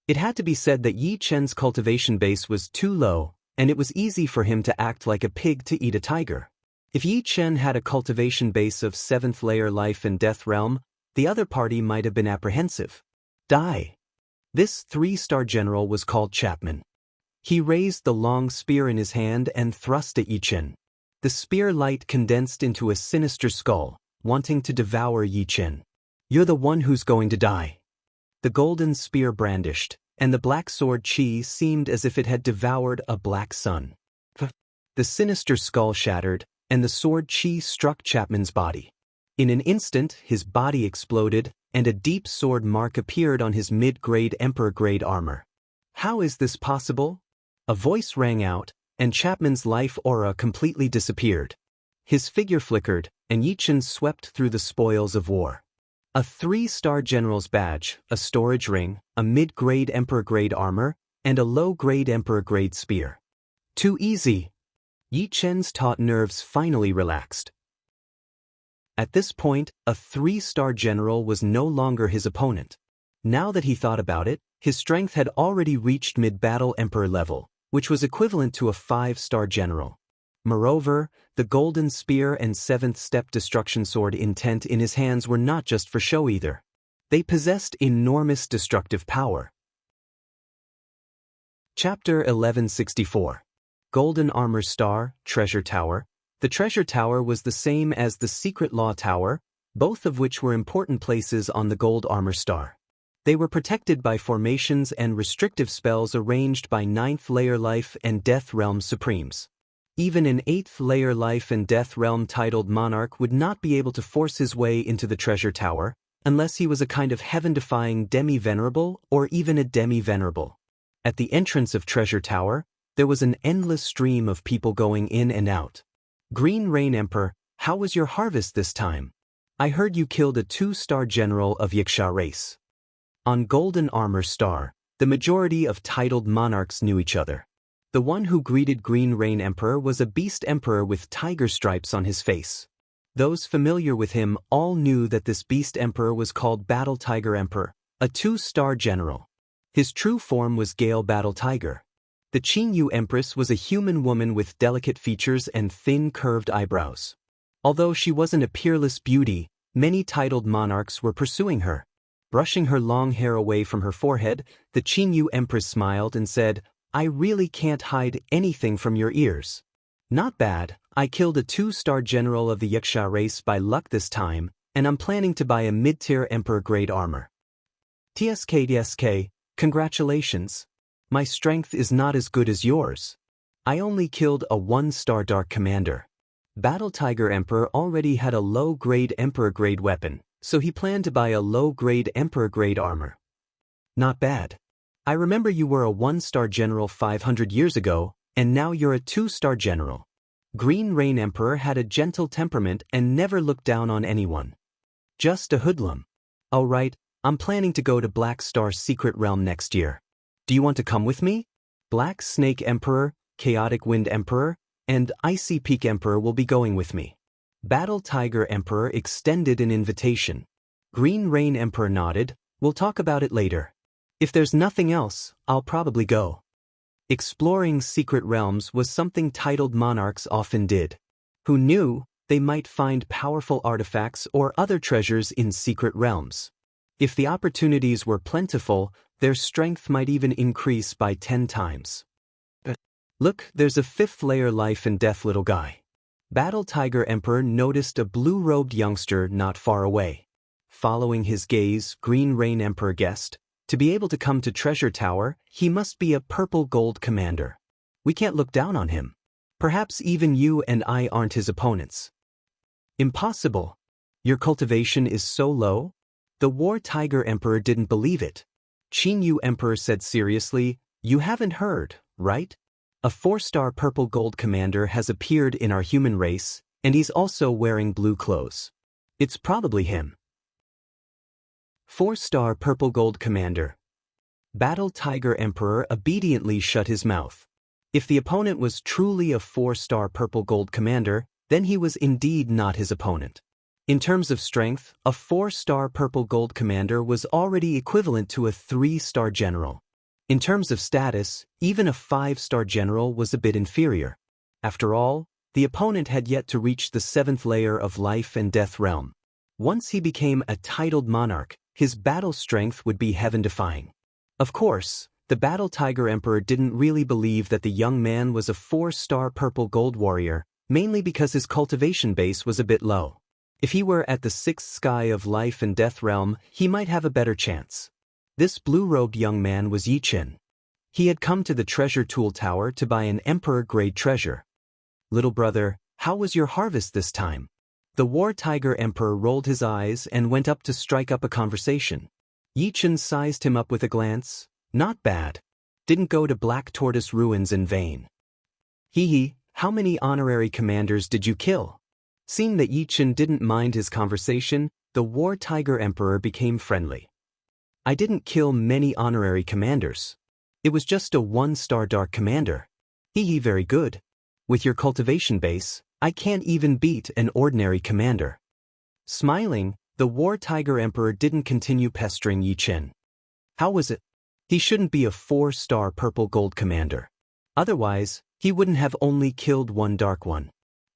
It had to be said that Yi Chen's cultivation base was too low, and it was easy for him to act like a pig to eat a tiger. If Yi Chen had a cultivation base of 7th layer life and death realm, the other party might have been apprehensive. Die. This 3-star general was called Chapman. He raised the long spear in his hand and thrust at Yi Chen. The spear light condensed into a sinister skull, wanting to devour Yi Chen. You're the one who's going to die. The golden spear brandished, and the black sword chi seemed as if it had devoured a black sun. The sinister skull shattered, and the sword chi struck Chapman's body. In an instant, his body exploded, and a deep sword mark appeared on his mid-grade Emperor-grade armor. How is this possible? A voice rang out, and Chapman's life aura completely disappeared. His figure flickered, and Yi Chen swept through the spoils of war. A 3-star general's badge, a storage ring, a mid-grade Emperor-grade armor, and a low-grade Emperor-grade spear. Too easy. Yi Chen's taut nerves finally relaxed. At this point, a 3-star general was no longer his opponent. Now that he thought about it, his strength had already reached mid-battle Emperor level, which was equivalent to a 5-star general. Moreover, the golden spear and 7th step destruction sword intent in his hands were not just for show either. They possessed enormous destructive power. Chapter 1164. Golden Armor Star, Treasure Tower. The Treasure Tower was the same as the Secret Law Tower, both of which were important places on the Gold Armor Star. They were protected by formations and restrictive spells arranged by 9th layer life and death realm supremes. Even an 8th layer life and death realm titled monarch would not be able to force his way into the treasure tower, unless he was a kind of heaven-defying demi-venerable or even a demi-venerable. At the entrance of Treasure Tower, there was an endless stream of people going in and out. Green Rain Emperor, how was your harvest this time? I heard you killed a 2-star general of Yiksha race. On Golden Armor Star, the majority of titled monarchs knew each other. The one who greeted Green Rain Emperor was a beast emperor with tiger stripes on his face. Those familiar with him all knew that this beast emperor was called Battle Tiger Emperor, a 2-star general. His true form was Gale Battle Tiger. The Qingyu Empress was a human woman with delicate features and thin curved eyebrows. Although she wasn't a peerless beauty, many titled monarchs were pursuing her. Brushing her long hair away from her forehead, the Qingyu Empress smiled and said, I really can't hide anything from your ears. Not bad, I killed a 2-star general of the Yiksha race by luck this time, and I'm planning to buy a mid-tier Emperor-grade armor. TSK, congratulations. My strength is not as good as yours. I only killed a 1-star Dark Commander. Battle Tiger Emperor already had a low-grade Emperor-grade weapon, so he planned to buy a low-grade Emperor-grade armor. Not bad. I remember you were a 1-star general 500 years ago, and now you're a 2-star general. Green Rain Emperor had a gentle temperament and never looked down on anyone. Just a hoodlum. All right, I'm planning to go to Black Star's secret realm next year. Do you want to come with me? Black Snake Emperor, Chaotic Wind Emperor, and Icy Peak Emperor will be going with me. Battle Tiger Emperor extended an invitation. Green Rain Emperor nodded, we'll talk about it later. If there's nothing else, I'll probably go. Exploring secret realms was something titled monarchs often did. Who knew, they might find powerful artifacts or other treasures in secret realms. If the opportunities were plentiful, their strength might even increase by 10 times. Look, there's a 5th layer life and death little guy. Battle Tiger Emperor noticed a blue-robed youngster not far away. Following his gaze, Green Rain Emperor guessed, to be able to come to Treasure Tower, he must be a purple gold commander. We can't look down on him. Perhaps even you and I aren't his opponents. Impossible. Your cultivation is so low? The War Tiger Emperor didn't believe it. Qingyu Emperor said seriously, "You haven't heard, right? A 4-star purple gold commander has appeared in our human race, and he's also wearing blue clothes. It's probably him." 4-star purple gold commander. Battle Tiger Emperor obediently shut his mouth. If the opponent was truly a 4-star purple gold commander, then he was indeed not his opponent. In terms of strength, a 4-star purple gold commander was already equivalent to a 3-star general. In terms of status, even a 5-star general was a bit inferior. After all, the opponent had yet to reach the 7th layer of life and death realm. Once he became a titled monarch, his battle strength would be heaven-defying. Of course, the Battle Tiger Emperor didn't really believe that the young man was a 4-star purple gold warrior, mainly because his cultivation base was a bit low. If he were at the 6th sky of life and death realm, he might have a better chance. This blue-robed young man was Yi Qin. He had come to the treasure tool tower to buy an emperor-grade treasure. "Little brother, how was your harvest this time?" The War Tiger Emperor rolled his eyes and went up to strike up a conversation. Yi Qin sized him up with a glance. "Not bad. Didn't go to Black Tortoise Ruins in vain." "Hee, how many honorary commanders did you kill?" Seeing that Yi Qin didn't mind his conversation, the War Tiger Emperor became friendly. "I didn't kill many honorary commanders. It was just a 1-star dark commander." "Hee, very good. With your cultivation base, I can't even beat an ordinary commander." Smiling, the War Tiger Emperor didn't continue pestering Yi Qin. "How was it? He shouldn't be a 4-star purple gold commander. Otherwise, he wouldn't have only killed one dark one."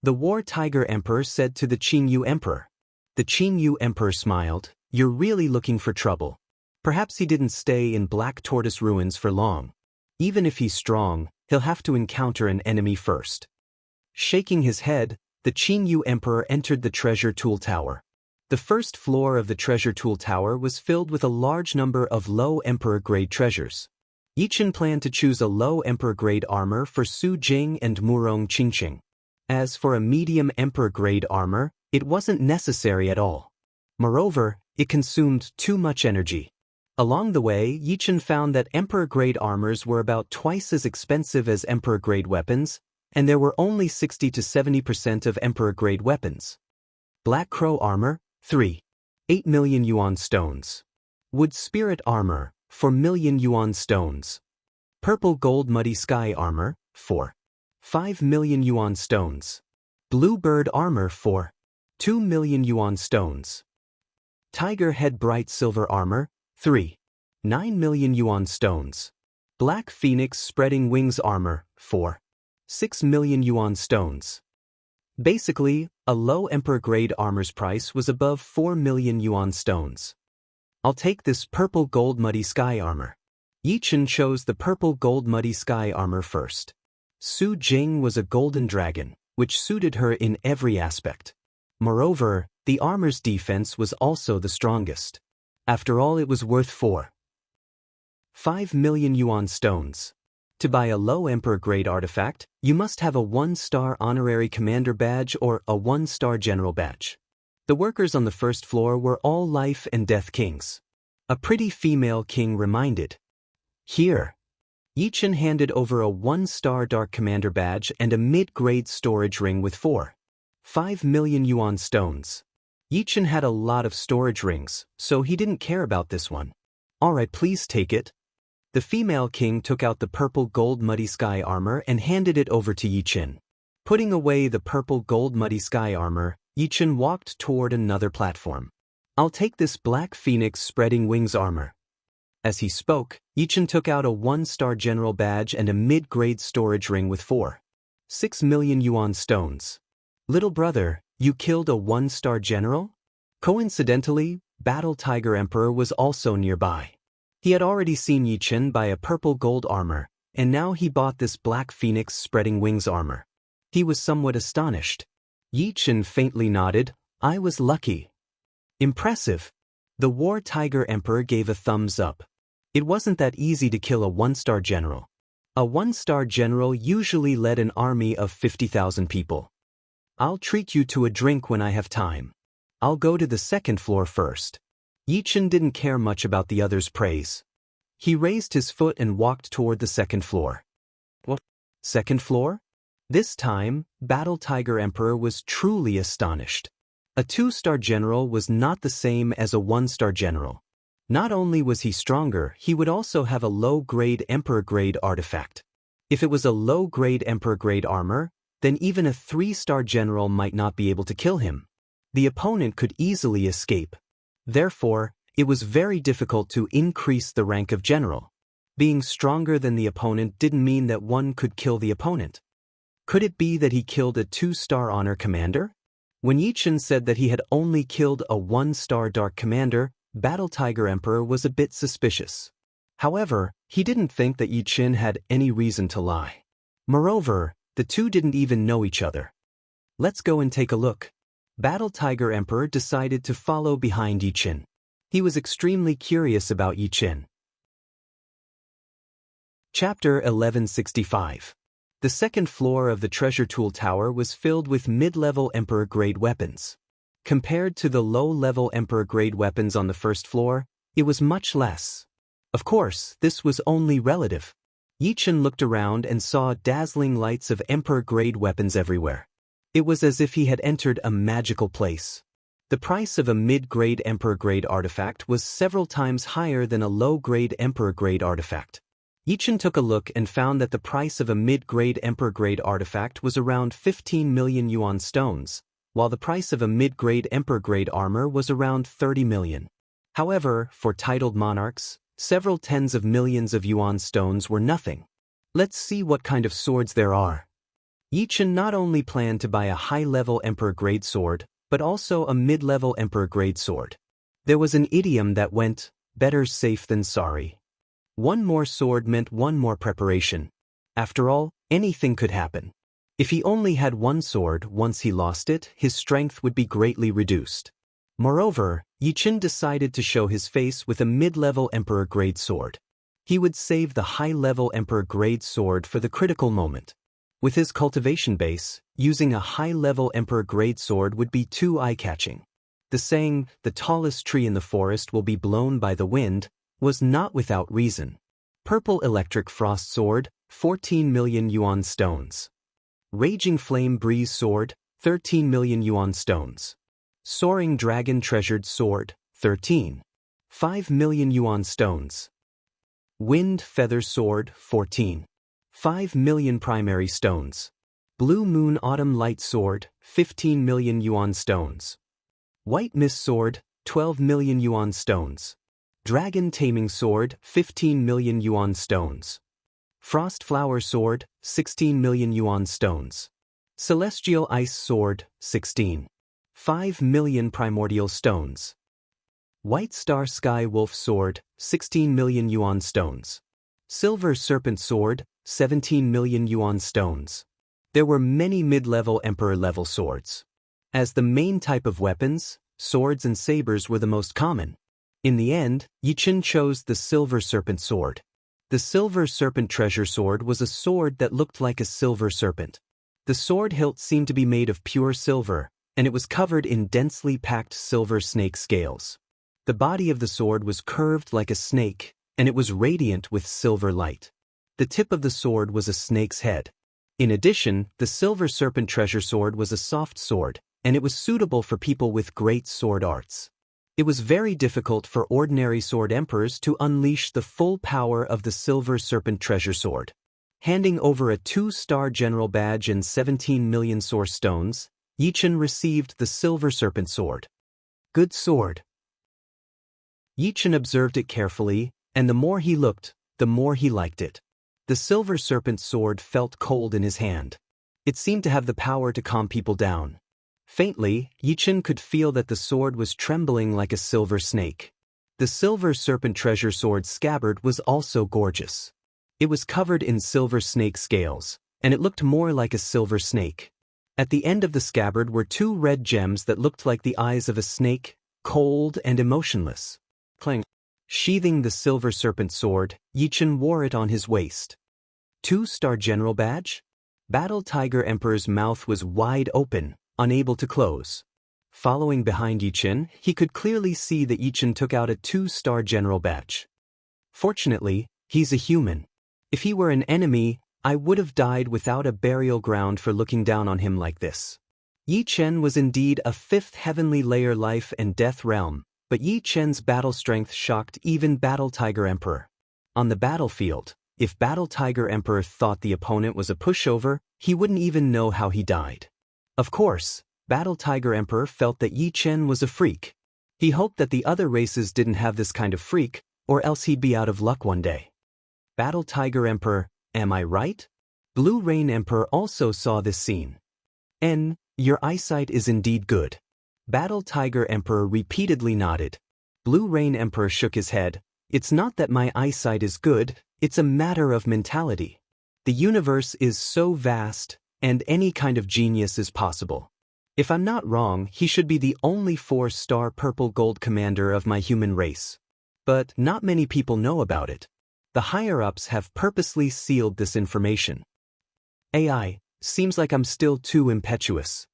The War Tiger Emperor said to the Qingyu Emperor. The Qingyu Emperor smiled. "You're really looking for trouble." Perhaps he didn't stay in Black Tortoise Ruins for long. Even if he's strong, he'll have to encounter an enemy first. Shaking his head, the Qingyu Emperor entered the treasure tool tower. The first floor of the treasure tool tower was filled with a large number of low emperor-grade treasures. Yi Qin planned to choose a low emperor-grade armor for Su Jing and Murong Qingqing. As for a medium emperor-grade armor, it wasn't necessary at all. Moreover, it consumed too much energy. Along the way, Yi Qin found that emperor-grade armors were about twice as expensive as emperor-grade weapons, and there were only 60 to 70% of emperor-grade weapons. Black Crow Armor, 3. 8 million yuan stones. Wood Spirit Armor, 4 million yuan stones. Purple Gold Muddy Sky Armor, 4. 5 million yuan stones. Blue Bird Armor, 4. 2 million yuan stones. Tiger Head Bright Silver Armor, 3. 9 million yuan stones. Black Phoenix Spreading Wings Armor, 4. 6 million yuan stones. Basically, a low emperor-grade armor's price was above 4 million yuan stones. "I'll take this Purple Gold Muddy Sky Armor." Yi Qin chose the Purple Gold Muddy Sky Armor first. Su Jing was a golden dragon, which suited her in every aspect. Moreover, the armor's defense was also the strongest. After all, it was worth 5 million yuan stones. To buy a low emperor-grade artifact, you must have a 1-star honorary commander badge or a 1-star general badge. The workers on the first floor were all life and death kings. A pretty female king reminded. "Here." Yi Qin handed over a 1-star dark commander badge and a mid-grade storage ring with 5 million yuan stones. Yi Qin had a lot of storage rings, so he didn't care about this one. "Alright, please take it." The female king took out the Purple Gold Muddy Sky Armor and handed it over to Yi Qin. Putting away the Purple Gold Muddy Sky Armor, Yi Qin walked toward another platform. "I'll take this Black Phoenix Spreading Wings Armor." As he spoke, Yi Qin took out a 1-star general badge and a mid-grade storage ring with 6 million yuan stones. "Little brother, you killed a 1-star general?" Coincidentally, Battle Tiger Emperor was also nearby. He had already seen Yi Qin buy a purple gold armor, and now he bought this Black Phoenix Spreading Wings armor. He was somewhat astonished. Yi Qin faintly nodded. "I was lucky." "Impressive." The War Tiger Emperor gave a thumbs up. It wasn't that easy to kill a 1-star general. A 1-star general usually led an army of 50,000 people. "I'll treat you to a drink when I have time. I'll go to the second floor first." Yi Qin didn't care much about the others' praise. He raised his foot and walked toward the second floor. What? Second floor? This time, Battle Tiger Emperor was truly astonished. A 2-star general was not the same as a 1-star general. Not only was he stronger, he would also have a low-grade Emperor-grade artifact. If it was a low-grade Emperor-grade armor, then even a 3-star general might not be able to kill him. The opponent could easily escape. Therefore, it was very difficult to increase the rank of general. Being stronger than the opponent didn't mean that one could kill the opponent. Could it be that he killed a 2-star honor commander? When Yichen said that he had only killed a 1-star dark commander, Battle Tiger Emperor was a bit suspicious. However, he didn't think that Yichen had any reason to lie. Moreover, the two didn't even know each other. Let's go and take a look. Battle Tiger Emperor decided to follow behind Yichen. He was extremely curious about Yichen. Chapter 1165. The second floor of the treasure tool tower was filled with mid-level Emperor-grade weapons. Compared to the low-level Emperor-grade weapons on the first floor, it was much less. Of course, this was only relative. Yichen looked around and saw dazzling lights of Emperor-grade weapons everywhere. It was as if he had entered a magical place. The price of a mid-grade Emperor-grade artifact was several times higher than a low-grade Emperor-grade artifact. Yichen took a look and found that the price of a mid-grade Emperor-grade artifact was around 15 million yuan stones, while the price of a mid-grade Emperor-grade armor was around 30 million. However, for titled monarchs, several tens of millions of yuan stones were nothing. Let's see what kind of swords there are. Yichen not only planned to buy a high-level Emperor-grade sword, but also a mid-level Emperor-grade sword. There was an idiom that went, "Better safe than sorry." One more sword meant one more preparation. After all, anything could happen. If he only had one sword, once he lost it, his strength would be greatly reduced. Moreover, Yichen decided to show his face with a mid-level Emperor-grade sword. He would save the high-level Emperor-grade sword for the critical moment. With his cultivation base, using a high-level Emperor-grade sword would be too eye-catching. The saying, "the tallest tree in the forest will be blown by the wind," was not without reason. Purple Electric Frost Sword, 14 million yuan stones. Raging Flame Breeze Sword, 13 million yuan stones. Soaring Dragon Treasured Sword, 5 million yuan stones. Wind Feather Sword, 5 million primary stones. Blue Moon Autumn Light Sword, 15 million yuan stones. White Mist Sword, 12 million yuan stones. Dragon Taming Sword, 15 million yuan stones. Frost Flower Sword, 16 million yuan stones. Celestial Ice Sword, 5 million primordial stones. White Star Sky Wolf Sword, 16 million yuan stones. Silver Serpent Sword, 17 million yuan stones. There were many mid-level Emperor-level swords. As the main type of weapons, swords and sabers were the most common. In the end, Yichen chose the Silver Serpent Sword. The Silver Serpent Treasure Sword was a sword that looked like a silver serpent. The sword hilt seemed to be made of pure silver, and it was covered in densely packed silver snake scales. The body of the sword was curved like a snake, and it was radiant with silver light. The tip of the sword was a snake's head. In addition, the Silver Serpent Treasure Sword was a soft sword, and it was suitable for people with great sword arts. It was very difficult for ordinary sword emperors to unleash the full power of the Silver Serpent Treasure Sword. Handing over a 2-star general badge and 17 million source stones, Yichen received the Silver Serpent Sword. Good sword. Yichen observed it carefully, and the more he looked, the more he liked it. The Silver Serpent Sword felt cold in his hand. It seemed to have the power to calm people down. Faintly, Yichen could feel that the sword was trembling like a silver snake. The Silver Serpent Treasure Sword scabbard was also gorgeous. It was covered in silver snake scales, and it looked more like a silver snake. At the end of the scabbard were 2 red gems that looked like the eyes of a snake, cold and emotionless. Clang. Sheathing the Silver Serpent Sword, Yichen wore it on his waist. 2-star general badge? Battle Tiger Emperor's mouth was wide open, unable to close. Following behind Yichen, he could clearly see that Yichen took out a 2-star general badge. Fortunately, he's a human. If he were an enemy, I would have died without a burial ground for looking down on him like this. Yi Chen was indeed a fifth heavenly layer life and death realm, but Yi Chen's battle strength shocked even Battle Tiger Emperor. On the battlefield, if Battle Tiger Emperor thought the opponent was a pushover, he wouldn't even know how he died. Of course, Battle Tiger Emperor felt that Yi Chen was a freak. He hoped that the other races didn't have this kind of freak, or else he'd be out of luck one day. Battle Tiger Emperor, am I right? Blue Rain Emperor also saw this scene. Your eyesight is indeed good. Battle Tiger Emperor repeatedly nodded. Blue Rain Emperor shook his head. It's not that my eyesight is good, it's a matter of mentality. The universe is so vast, and any kind of genius is possible. If I'm not wrong, he should be the only 4-star purple gold commander of my human race. But not many people know about it. The higher-ups have purposely sealed this information. AI, seems like I'm still too impetuous.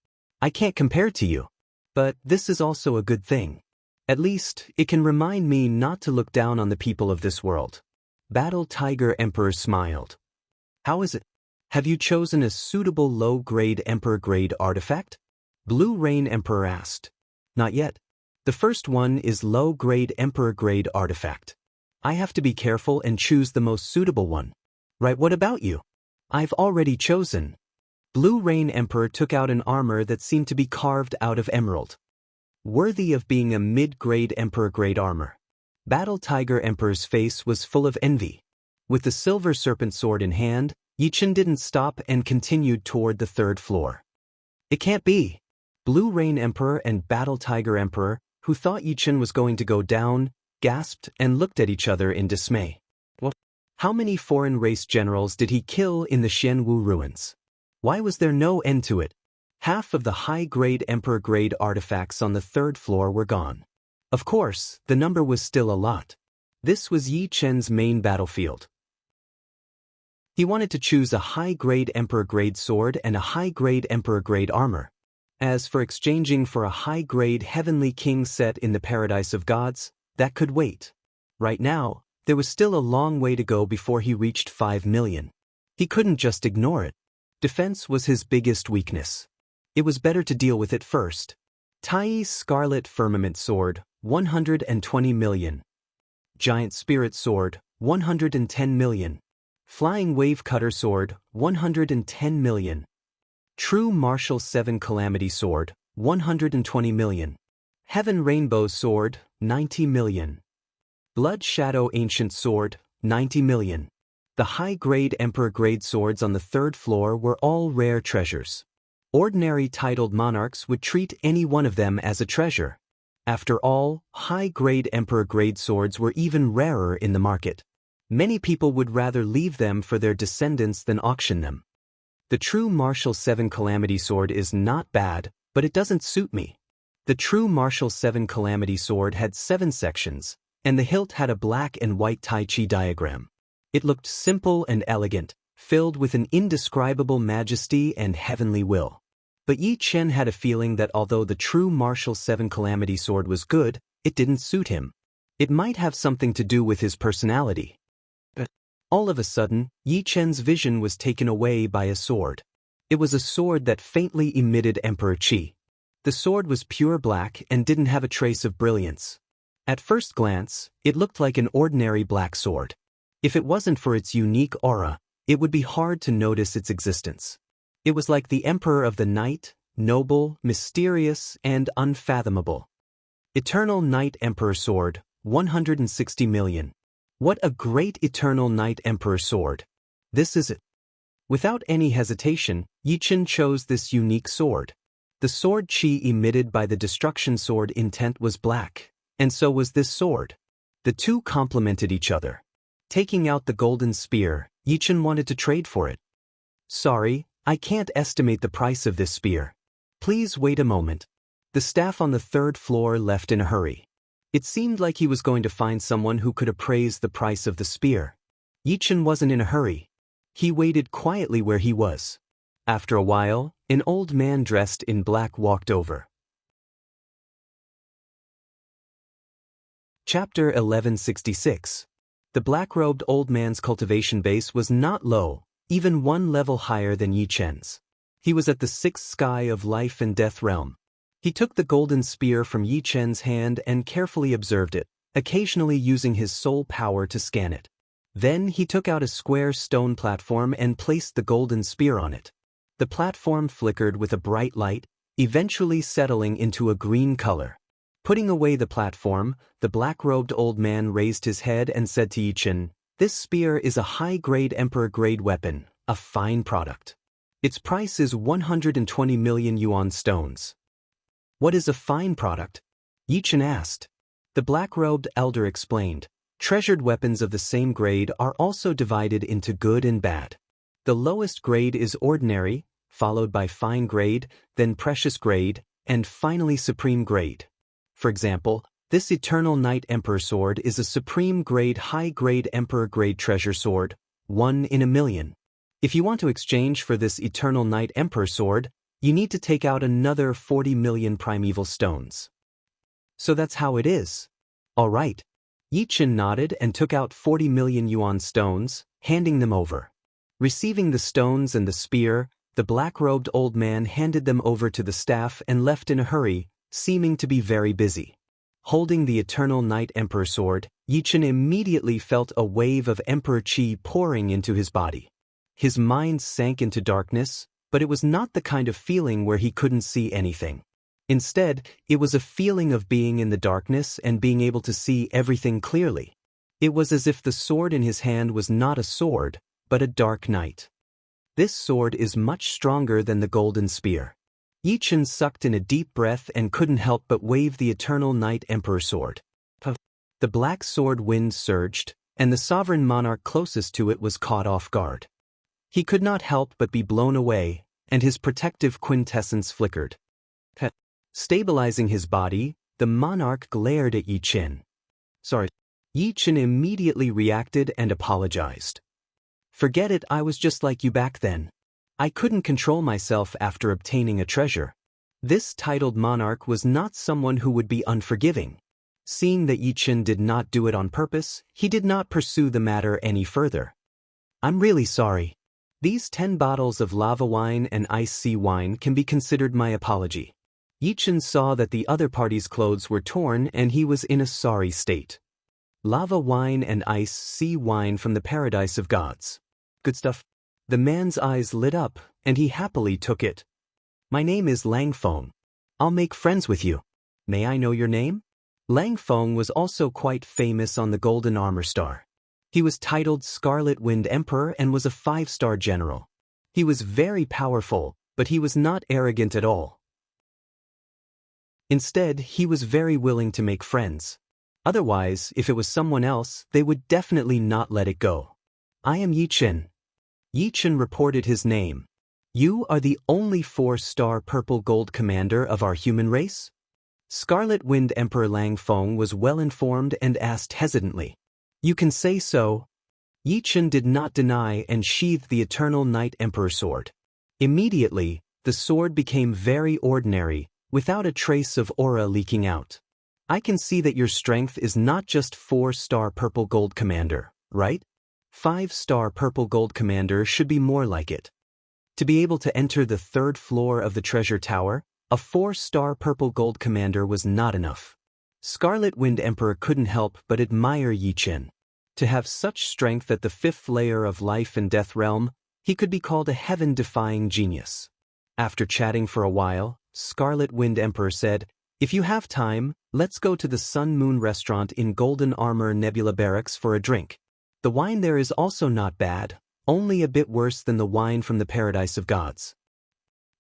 I can't compare to you. But this is also a good thing. At least, it can remind me not to look down on the people of this world. Battle Tiger Emperor smiled. How is it? Have you chosen a suitable low-grade Emperor-grade artifact? Blue Rain Emperor asked. Not yet. The first one is low-grade Emperor-grade artifact. I have to be careful and choose the most suitable one. Right, what about you? I've already chosen. Blue Rain Emperor took out an armor that seemed to be carved out of emerald. Worthy of being a mid-grade Emperor-grade armor. Battle Tiger Emperor's face was full of envy. With the silver serpent sword in hand, Yi Chen didn't stop and continued toward the 3rd floor. It can't be. Blue Rain Emperor and Battle Tiger Emperor, who thought Yi Chen was going to go down, gasped and looked at each other in dismay. What? How many foreign race generals did he kill in the Xianwu ruins? Why was there no end to it? Half of the high-grade Emperor-grade artifacts on the 3rd floor were gone. Of course, the number was still a lot. This was Yi Chen's main battlefield. He wanted to choose a high-grade Emperor-grade sword and a high-grade Emperor-grade armor. As for exchanging for a high-grade Heavenly King set in the Paradise of Gods, that could wait. Right now, there was still a long way to go before he reached 5 million. He couldn't just ignore it. Defense was his biggest weakness. It was better to deal with it first. Tai's Scarlet Firmament Sword, 120 million. Giant Spirit Sword, 110 million. Flying Wave Cutter Sword, 110 million. True Martial 7 Calamity Sword, 120 million. Heaven Rainbow Sword, 90 million. Blood Shadow Ancient Sword, 90 million. The high-grade Emperor-grade swords on the 3rd floor were all rare treasures. Ordinary titled monarchs would treat any one of them as a treasure. After all, high-grade Emperor-grade swords were even rarer in the market. Many people would rather leave them for their descendants than auction them. The true Martial 7 Calamity Sword is not bad, but it doesn't suit me. The true Martial 7 Calamity Sword had 7 sections, and the hilt had a black and white Tai Chi diagram. It looked simple and elegant, filled with an indescribable majesty and heavenly will. But Yi Chen had a feeling that although the true Martial 7 Calamity Sword was good, it didn't suit him. It might have something to do with his personality. But all of a sudden, Yi Chen's vision was taken away by a sword. It was a sword that faintly emitted Emperor Qi. The sword was pure black and didn't have a trace of brilliance. At first glance, it looked like an ordinary black sword. If it wasn't for its unique aura, it would be hard to notice its existence. It was like the Emperor of the Night, noble, mysterious, and unfathomable. Eternal Night Emperor Sword, 160 million. What a great Eternal Night Emperor Sword. This is it. Without any hesitation, Yi Chen chose this unique sword. The sword Qi emitted by the Destruction Sword intent was black, and so was this sword. The two complemented each other. Taking out the golden spear, Yi Chen wanted to trade for it. Sorry, I can't estimate the price of this spear. Please wait a moment. The staff on the 3rd floor left in a hurry. It seemed like he was going to find someone who could appraise the price of the spear. Yi Chen wasn't in a hurry. He waited quietly where he was. After a while, an old man dressed in black walked over. Chapter 1166. The black-robed old man's cultivation base was not low, even one level higher than Yi Chen's. He was at the sixth sky of life and death realm. He took the golden spear from Yi Chen's hand and carefully observed it, occasionally using his soul power to scan it. Then he took out a square stone platform and placed the golden spear on it. The platform flickered with a bright light, eventually settling into a green color. Putting away the platform, the black-robed old man raised his head and said to Yi Chen, "This spear is a high-grade emperor-grade weapon, a fine product. Its price is 120 million yuan stones." "What is a fine product?" Yi Chen asked. The black-robed elder explained, "Treasured weapons of the same grade are also divided into good and bad. The lowest grade is ordinary, followed by fine grade, then precious grade, and finally supreme grade. For example, this Eternal Night Emperor sword is a supreme grade high-grade emperor-grade treasure sword, 1 in a million. If you want to exchange for this Eternal Night Emperor sword, you need to take out another 40 million primeval stones." "So that's how it is." "All right." Yi Chen nodded and took out 40 million yuan stones, handing them over. Receiving the stones and the spear, the black-robed old man handed them over to the staff and left in a hurry, seeming to be very busy. Holding the Eternal Night Emperor sword, Yi Chen immediately felt a wave of emperor chi pouring into his body. His mind sank into darkness, but it was not the kind of feeling where he couldn't see anything. Instead, it was a feeling of being in the darkness and being able to see everything clearly. It was as if the sword in his hand was not a sword, but a dark night. "This sword is much stronger than the golden spear." Yi Chen sucked in a deep breath and couldn't help but wave the Eternal Night Emperor sword. The black sword wind surged, and the sovereign monarch closest to it was caught off guard. He could not help but be blown away, and his protective quintessence flickered. Stabilizing his body, the monarch glared at Yi Chen. "Sorry." Yi Chen immediately reacted and apologized. "Forget it, I was just like you back then. I couldn't control myself after obtaining a treasure." This titled monarch was not someone who would be unforgiving. Seeing that Yi Chen did not do it on purpose, he did not pursue the matter any further. "I'm really sorry. These 10 bottles of lava wine and ice sea wine can be considered my apology." Yi Chen saw that the other party's clothes were torn and he was in a sorry state. Lava wine and ice sea wine from the paradise of gods. Good stuff. The man's eyes lit up, and he happily took it. "My name is Lang Feng. I'll make friends with you. May I know your name?" Lang Feng was also quite famous on the Golden Armor Star. He was titled Scarlet Wind Emperor and was a 5-star general. He was very powerful, but he was not arrogant at all. Instead, he was very willing to make friends. Otherwise, if it was someone else, they would definitely not let it go. "I am Yi Chen." Yi Chen reported his name. "You are the only 4-star purple gold commander of our human race?" Scarlet Wind Emperor Lang Feng was well informed and asked hesitantly. "You can say so." Yi Chen did not deny and sheathed the Eternal Night Emperor sword. Immediately, the sword became very ordinary, without a trace of aura leaking out. "I can see that your strength is not just 4-star purple gold commander, right? 5-star purple gold commander should be more like it. To be able to enter the 3rd floor of the treasure tower, a 4-star purple gold commander was not enough." Scarlet Wind Emperor couldn't help but admire Yi Chen. To have such strength at the 5th layer of life and death realm, he could be called a heaven-defying genius. After chatting for a while, Scarlet Wind Emperor said, "If you have time, let's go to the Sun Moon restaurant in Golden Armor Nebula Barracks for a drink. The wine there is also not bad, only a bit worse than the wine from the Paradise of Gods."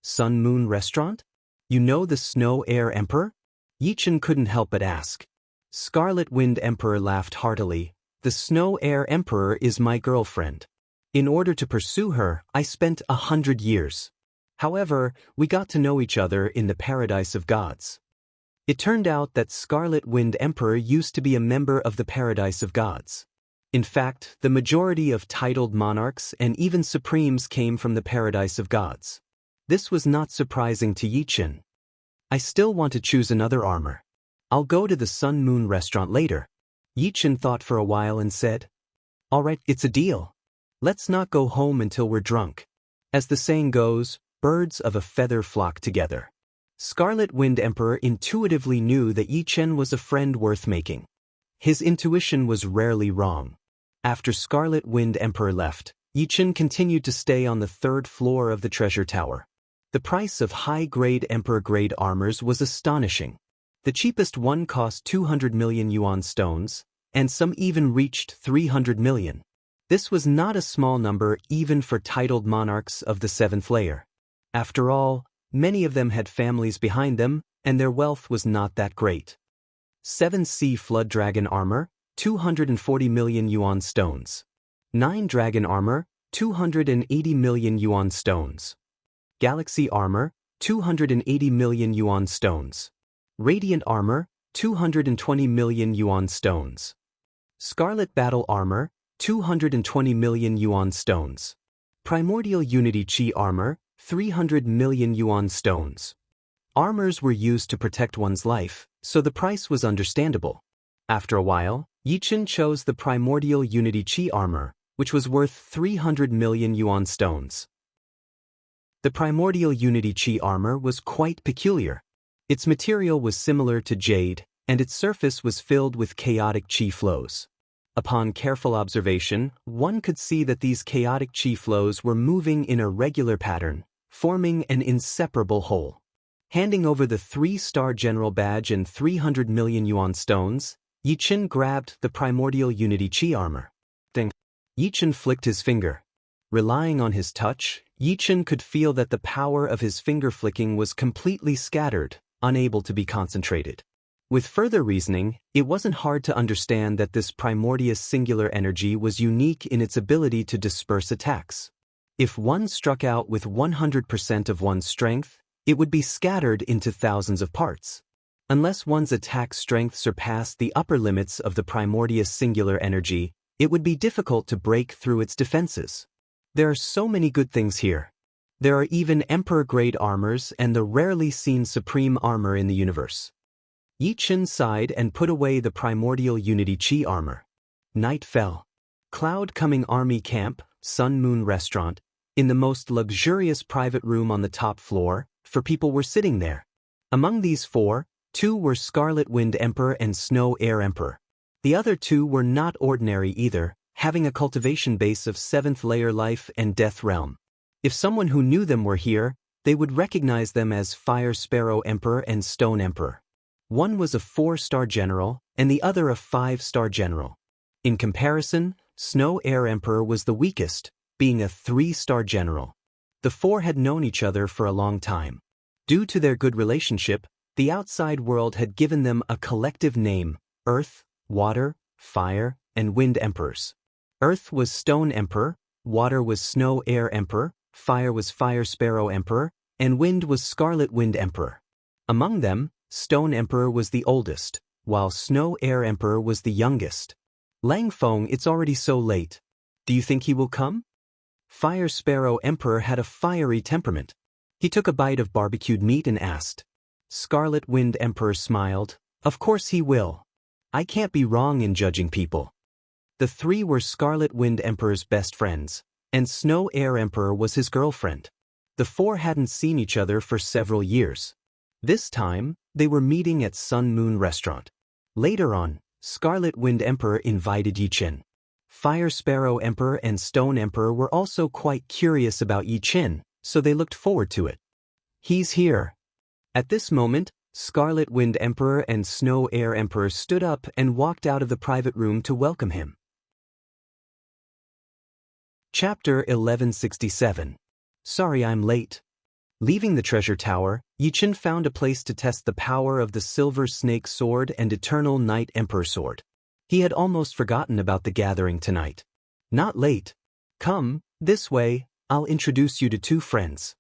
"Sun Moon Restaurant? You know the Snow Air Emperor?" Yi Chen couldn't help but ask. Scarlet Wind Emperor laughed heartily. "The Snow Air Emperor is my girlfriend. In order to pursue her, I spent 100 years. However, we got to know each other in the Paradise of Gods." It turned out that Scarlet Wind Emperor used to be a member of the Paradise of Gods. In fact, the majority of titled monarchs and even supremes came from the Paradise of Gods. This was not surprising to Yi Chen. "I still want to choose another armor. I'll go to the Sun Moon restaurant later." Yi Chen thought for a while and said, Alright, it's a deal. Let's not go home until we're drunk. As the saying goes, birds of a feather flock together. Scarlet Wind Emperor intuitively knew that Yi Chen was a friend worth making. His intuition was rarely wrong. After Scarlet Wind Emperor left, Yi Chen continued to stay on the third floor of the treasure tower. The price of high-grade Emperor-grade armors was astonishing. The cheapest one cost 200 million yuan stones, and some even reached 300 million. This was not a small number even for titled monarchs of the seventh layer. After all, many of them had families behind them, and their wealth was not that great. 7C Flood Dragon Armor, 240 million yuan stones. 9 Dragon Armor, 280 million yuan stones. Galaxy Armor, 280 million yuan stones. Radiant Armor, 220 million yuan stones. Scarlet Battle Armor, 220 million yuan stones. Primordial Unity Chi Armor, 300 million yuan stones. Armors were used to protect one's life, so the price was understandable. After a while, Yi Chen chose the Primordial Unity Chi Armor, which was worth 300 million yuan stones. The Primordial Unity Chi Armor was quite peculiar. Its material was similar to jade, and its surface was filled with chaotic chi flows. Upon careful observation, one could see that these chaotic chi flows were moving in a regular pattern, forming an inseparable whole. Handing over the 3-star general badge and 300 million yuan stones, Yi Chen grabbed the Primordial Unity Chi Armor. Ding! Yi Chen flicked his finger. Relying on his touch, Yi Chen could feel that the power of his finger flicking was completely scattered, unable to be concentrated. With further reasoning, it wasn't hard to understand that this primordious singular energy was unique in its ability to disperse attacks. If one struck out with 100% of one's strength, it would be scattered into thousands of parts. Unless one's attack strength surpassed the upper limits of the primordious singular energy, it would be difficult to break through its defenses. There are so many good things here. There are even Emperor-grade armors and the rarely seen Supreme Armor in the universe. Yi Chen sighed and put away the Primordial Unity Chi Armor. Night fell. Cloud Coming Army Camp, Sun Moon Restaurant, in the most luxurious private room on the top floor, for people were sitting there. Among these 4, 2 were Scarlet Wind Emperor and Snow Air Emperor. The other 2 were not ordinary either, having a cultivation base of 7th layer life and death realm. If someone who knew them were here, they would recognize them as Fire Sparrow Emperor and Stone Emperor. One was a 4-star general, and the other a 5-star general. In comparison, Snow Air Emperor was the weakest, being a 3-star general. The 4 had known each other for a long time. Due to their good relationship, the outside world had given them a collective name: Earth, Water, Fire, and Wind Emperors. Earth was Stone Emperor, Water was Snow Air Emperor, Fire was Fire Sparrow Emperor, and Wind was Scarlet Wind Emperor. Among them, Stone Emperor was the oldest, while Snow Air Emperor was the youngest. Lang Feng, it's already so late. Do you think he will come? Fire Sparrow Emperor had a fiery temperament. He took a bite of barbecued meat and asked. Scarlet Wind Emperor smiled. Of course he will. I can't be wrong in judging people. The 3 were Scarlet Wind Emperor's best friends, and Snow Air Emperor was his girlfriend. The 4 hadn't seen each other for several years. This time, they were meeting at Sun Moon Restaurant. Later on, Scarlet Wind Emperor invited Yi Chen. Fire Sparrow Emperor and Stone Emperor were also quite curious about Yi Chen, so they looked forward to it. He's here. At this moment, Scarlet Wind Emperor and Snow Air Emperor stood up and walked out of the private room to welcome him. Chapter 1167. Sorry I'm late. Leaving the treasure tower, Yi Chen found a place to test the power of the Silver Snake Sword and Eternal Night Emperor Sword. He had almost forgotten about the gathering tonight. Not late. Come, this way, I'll introduce you to 2 friends.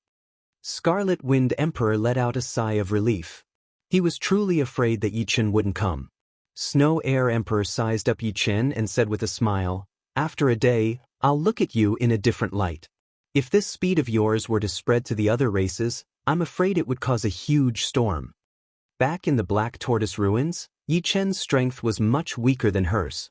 Scarlet Wind Emperor let out a sigh of relief. He was truly afraid that Yi Chen wouldn't come. Snow Air Emperor sized up Yi Chen and said with a smile, After a day, I'll look at you in a different light. If this speed of yours were to spread to the other races, I'm afraid it would cause a huge storm. Back in the Black Tortoise ruins, Yi Chen's strength was much weaker than hers.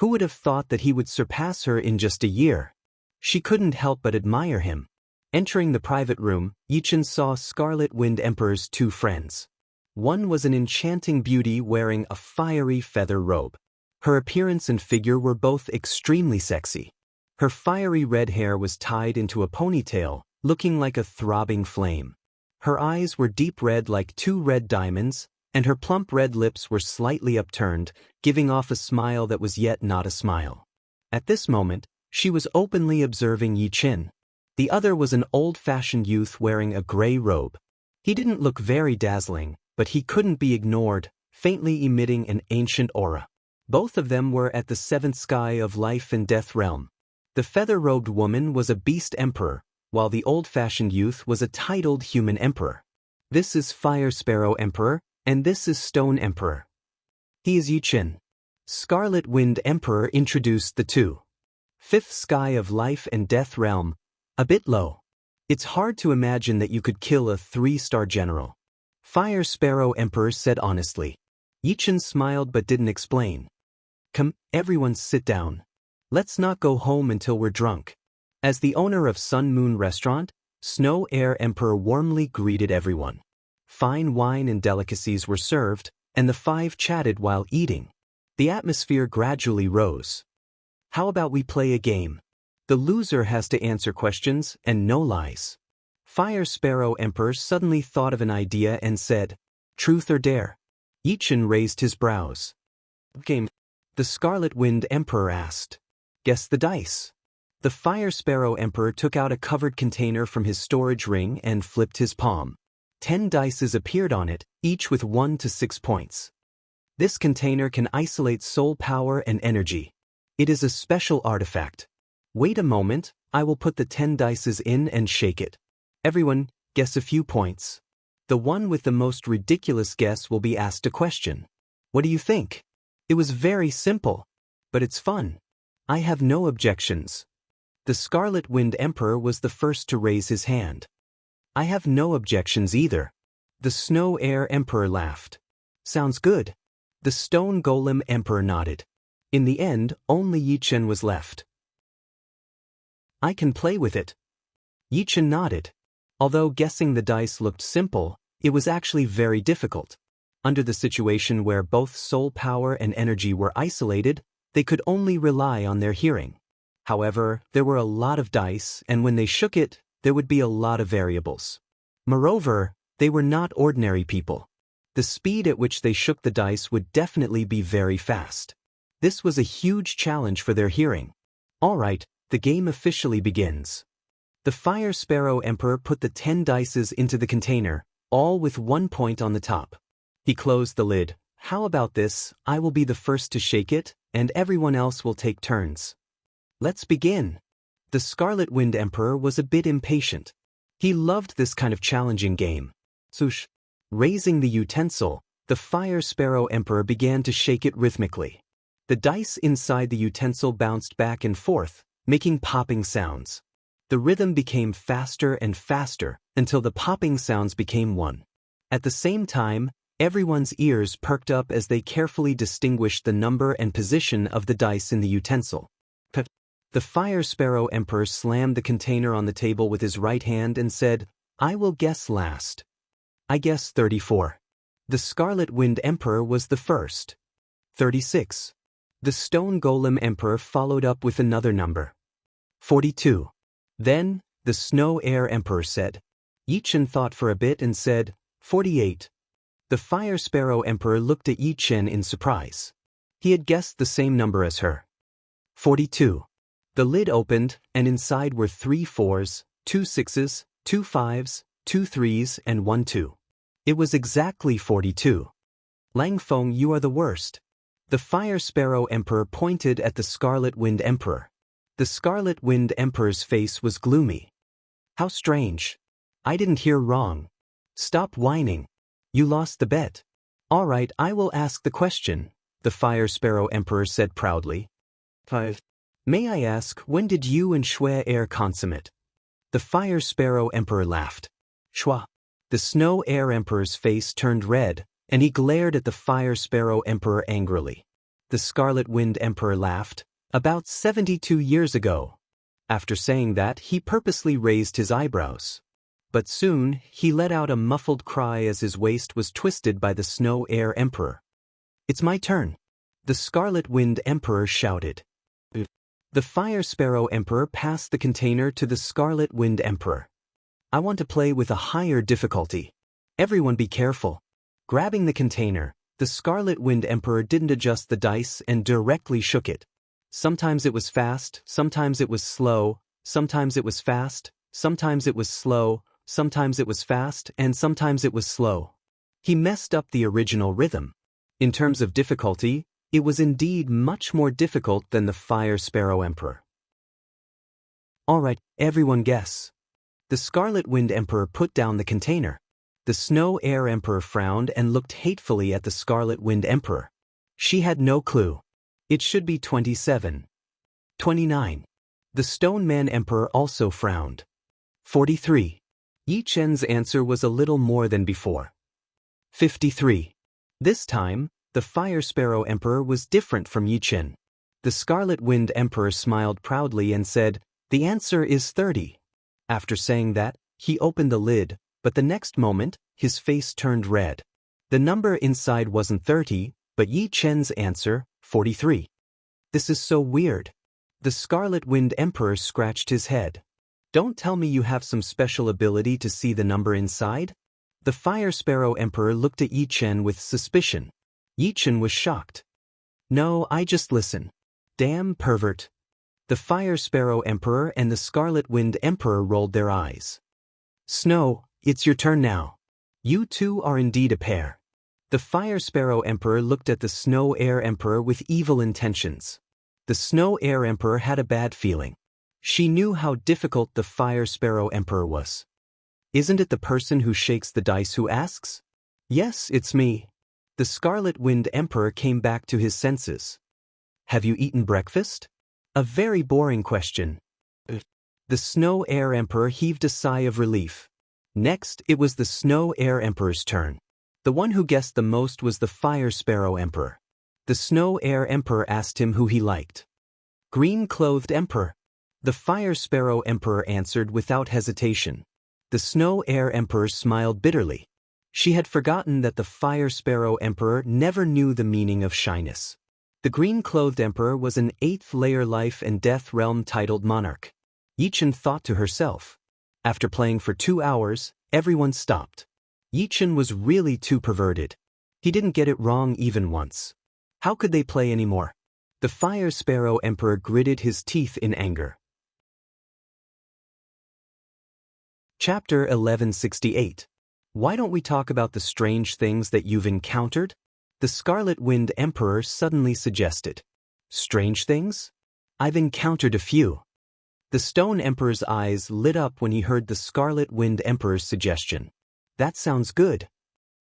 Who would have thought that he would surpass her in just a year? She couldn't help but admire him. Entering the private room, Yichen saw Scarlet Wind Emperor's two friends. One was an enchanting beauty wearing a fiery feather robe. Her appearance and figure were both extremely sexy. Her fiery red hair was tied into a ponytail, looking like a throbbing flame. Her eyes were deep red like two red diamonds, and her plump red lips were slightly upturned, giving off a smile that was yet not a smile. At this moment, she was openly observing Yichen. The other was an old-fashioned youth wearing a gray robe. He didn't look very dazzling, but he couldn't be ignored, faintly emitting an ancient aura. Both of them were at the seventh sky of life and death realm. The feather-robed woman was a beast emperor, while the old-fashioned youth was a titled human emperor. This is Fire Sparrow Emperor, and this is Stone Emperor. He is Yichen. Scarlet Wind Emperor introduced the two. Fifth sky of life and death realm, a bit low. It's hard to imagine that you could kill a 3-star general. Fire Sparrow Emperor said honestly. Yichen smiled but didn't explain. Come, everyone sit down. Let's not go home until we're drunk. As the owner of Sun Moon Restaurant, Snow Air Emperor warmly greeted everyone. Fine wine and delicacies were served, and the five chatted while eating. The atmosphere gradually rose. How about we play a game? The loser has to answer questions, and no lies. Fire Sparrow Emperor suddenly thought of an idea and said, Truth or dare? Yichen raised his brows. Game. The Scarlet Wind Emperor asked. Guess the dice. The Fire Sparrow Emperor took out a covered container from his storage ring and flipped his palm. 10 dices appeared on it, each with 1 to 6 points. This container can isolate soul power and energy. It is a special artifact. Wait a moment, I will put the 10 dices in and shake it. Everyone, guess a few points. The one with the most ridiculous guess will be asked a question. What do you think? It was very simple. But it's fun. I have no objections. The Scarlet Wind Emperor was the first to raise his hand. I have no objections either. The Snow Air Emperor laughed. Sounds good. The Stone Golem Emperor nodded. In the end, only Yichen was left. I can play with it. Yichen nodded. Although guessing the dice looked simple, it was actually very difficult. Under the situation where both soul power and energy were isolated, they could only rely on their hearing. However, there were a lot of dice, and when they shook it, there would be a lot of variables. Moreover, they were not ordinary people. The speed at which they shook the dice would definitely be very fast. This was a huge challenge for their hearing. All right, the game officially begins. The Fire Sparrow Emperor put the 10 dices into the container, all with 1 point on the top. He closed the lid. How about this? I will be the first to shake it, and everyone else will take turns. Let's begin. The Scarlet Wind Emperor was a bit impatient. He loved this kind of challenging game. Swoosh. Raising the utensil, the Fire Sparrow Emperor began to shake it rhythmically. The dice inside the utensil bounced back and forth, making popping sounds. The rhythm became faster and faster until the popping sounds became one. At the same time, everyone's ears perked up as they carefully distinguished the number and position of the dice in the utensil. The Fire Sparrow Emperor slammed the container on the table with his right hand and said, I will guess last. I guess 34. The Scarlet Wind Emperor was the first. 36. The Stone Golem Emperor followed up with another number. 42. Then, the Snow Air Emperor said. Yichen thought for a bit and said, 48. The Fire Sparrow Emperor looked at Yichen in surprise. He had guessed the same number as her. 42. The lid opened, and inside were 3 4s, 2 6s, 2 5s, 2 3s, and 1 2. It was exactly 42. Langfeng, you are the worst. The Fire Sparrow Emperor pointed at the Scarlet Wind Emperor. The Scarlet Wind Emperor's face was gloomy. How strange. I didn't hear wrong. Stop whining. You lost the bet. All right, I will ask the question, the Fire Sparrow Emperor said proudly. 5. May I ask, when did you and Shui Air consummate? The Fire Sparrow Emperor laughed. Shua. The Snow Air Emperor's face turned red, and he glared at the Fire Sparrow Emperor angrily. The Scarlet-Winged Emperor laughed. About 72 years ago. After saying that, he purposely raised his eyebrows. But soon, he let out a muffled cry as his waist was twisted by the Snow Air Emperor. "It's my turn," the Scarlet-Winged Emperor shouted. The Fire Sparrow Emperor passed the container to the Scarlet-Winged Emperor. "I want to play with a higher difficulty. Everyone be careful." Grabbing the container, the Scarlet-Winged Emperor didn't adjust the dice and directly shook it. Sometimes it was fast, sometimes it was slow, sometimes it was fast, sometimes it was slow, sometimes it was fast, and sometimes it was slow. He messed up the original rhythm. In terms of difficulty, it was indeed much more difficult than the Fire Sparrow Emperor. "Alright, everyone guess." The Scarlet-Winged Emperor put down the container. The Snow Air Emperor frowned and looked hatefully at the Scarlet-Winged Emperor. She had no clue. "It should be 27. 29. The Stone Man Emperor also frowned. 43. Yi Chen's answer was a little more than before. 53. This time, the Fire Sparrow Emperor was different from Yi Chen. The Scarlet-Winged Emperor smiled proudly and said, "The answer is 30. After saying that, he opened the lid, but the next moment, his face turned red. The number inside wasn't 30, but Yi Chen's answer, 43. "This is so weird." The Scarlet-Winged Emperor scratched his head. "Don't tell me you have some special ability to see the number inside?" The Fire Sparrow Emperor looked at Yi Chen with suspicion. Yi Chen was shocked. "No, I just listen." "Damn pervert." The Fire Sparrow Emperor and the Scarlet-Winged Emperor rolled their eyes. "Snow, it's your turn now. You two are indeed a pair." The Fire Sparrow Emperor looked at the Snow Air Emperor with evil intentions. The Snow Air Emperor had a bad feeling. She knew how difficult the Fire Sparrow Emperor was. "Isn't it the person who shakes the dice who asks?" "Yes, it's me." The Scarlet-Winged Emperor came back to his senses. "Have you eaten breakfast?" A very boring question. The Snow Air Emperor heaved a sigh of relief. Next, it was the Snow Air Emperor's turn. The one who guessed the most was the Fire Sparrow Emperor. The Snow Air Emperor asked him who he liked. "Green-clothed Emperor." The Fire Sparrow Emperor answered without hesitation. The Snow Air Emperor smiled bitterly. She had forgotten that the Fire Sparrow Emperor never knew the meaning of shyness. The Green-Clothed Emperor was an 8th-layer life and death realm titled monarch. Yi Chen thought to herself. After playing for 2 hours, everyone stopped. Yi Chen was really too perverted. He didn't get it wrong even once. How could they play anymore? The Fire Sparrow Emperor gritted his teeth in anger. Chapter 1168. Why don't we talk about the strange things that you've encountered? The Scarlet-Winged Emperor suddenly suggested. "Strange things? I've encountered a few." The Stone Emperor's eyes lit up when he heard the Scarlet-Winged Emperor's suggestion. "That sounds good."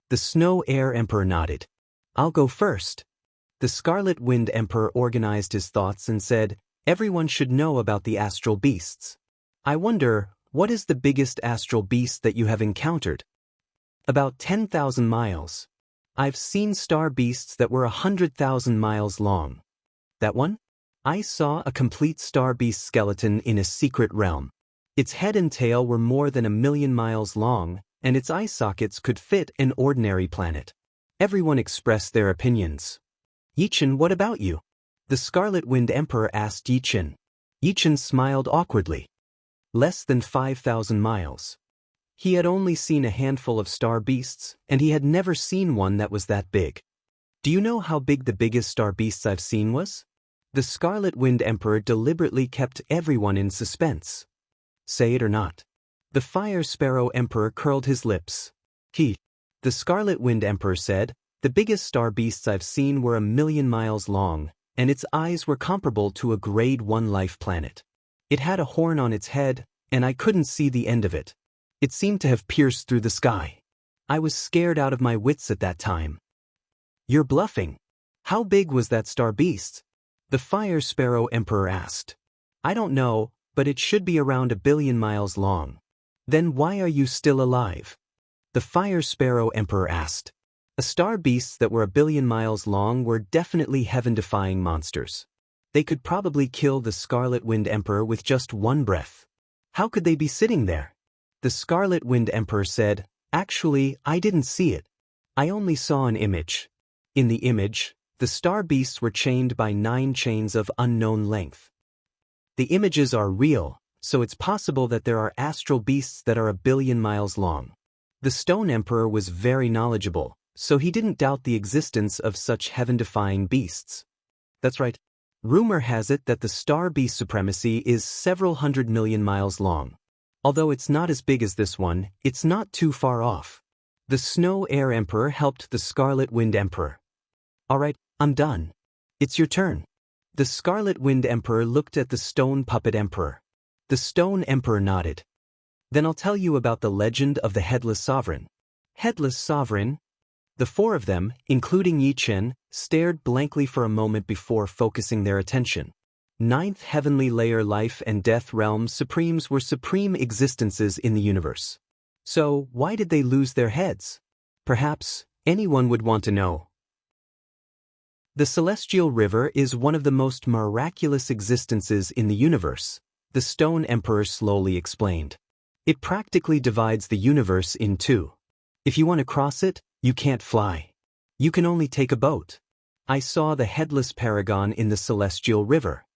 The Snow Air Emperor nodded. "I'll go first." The Scarlet-Winged Emperor organized his thoughts and said, "Everyone should know about the astral beasts. I wonder, what is the biggest astral beast that you have encountered?" "About 10,000 miles. I've seen star beasts that were 100,000 miles long." "That one?" "I saw a complete star beast skeleton in a secret realm. Its head and tail were more than 1,000,000 miles long, and its eye sockets could fit an ordinary planet." Everyone expressed their opinions. "Yi Chen, what about you?" The Scarlet-Winged Emperor asked Yi Chen. Yi Chen smiled awkwardly. "Less than 5,000 miles. He had only seen a handful of star beasts, and he had never seen one that was that big." "Do you know how big the biggest star beasts I've seen was?" The Scarlet-Winged Emperor deliberately kept everyone in suspense. "Say it or not." The Fire Sparrow Emperor curled his lips. The Scarlet-Winged Emperor said, "The biggest star beasts I've seen were 1,000,000 miles long, and its eyes were comparable to a Grade 1 life planet. It had a horn on its head, and I couldn't see the end of it. It seemed to have pierced through the sky. I was scared out of my wits at that time." "You're bluffing. How big was that star beast?" The Fire Sparrow Emperor asked. "I don't know, but it should be around 1,000,000,000 miles long." "Then why are you still alive?" The Fire Sparrow Emperor asked. Star beasts that were 1 billion miles long were definitely heaven-defying monsters. They could probably kill the Scarlet Wind Emperor with just one breath. How could they be sitting there? The Scarlet Wind Emperor said, "Actually, I didn't see it. I only saw an image." In the image, the star beasts were chained by 9 chains of unknown length. The images are real, so it's possible that there are astral beasts that are 1 billion miles long. The Stone Emperor was very knowledgeable, so he didn't doubt the existence of such heaven-defying beasts. That's right. Rumor has it that the star beast supremacy is several 100 million miles long. Although it's not as big as this one, it's not too far off. The Snow Air Emperor helped the Scarlet Wind Emperor. "Alright, I'm done. It's your turn." The Scarlet Wind Emperor looked at the Stone Puppet Emperor. The Stone Emperor nodded. "Then I'll tell you about the legend of the Headless Sovereign." Headless Sovereign? The 4 of them, including Yi Chen, stared blankly for a moment before focusing their attention. 9th Heavenly Layer Life and Death Realm Supremes were supreme existences in the universe. So, why did they lose their heads? Perhaps anyone would want to know. The Celestial River is one of the most miraculous existences in the universe, the Stone Emperor slowly explained. It practically divides the universe in 2. If you want to cross it, you can't fly. You can only take a boat. I saw the Headless Paragon in the Celestial River.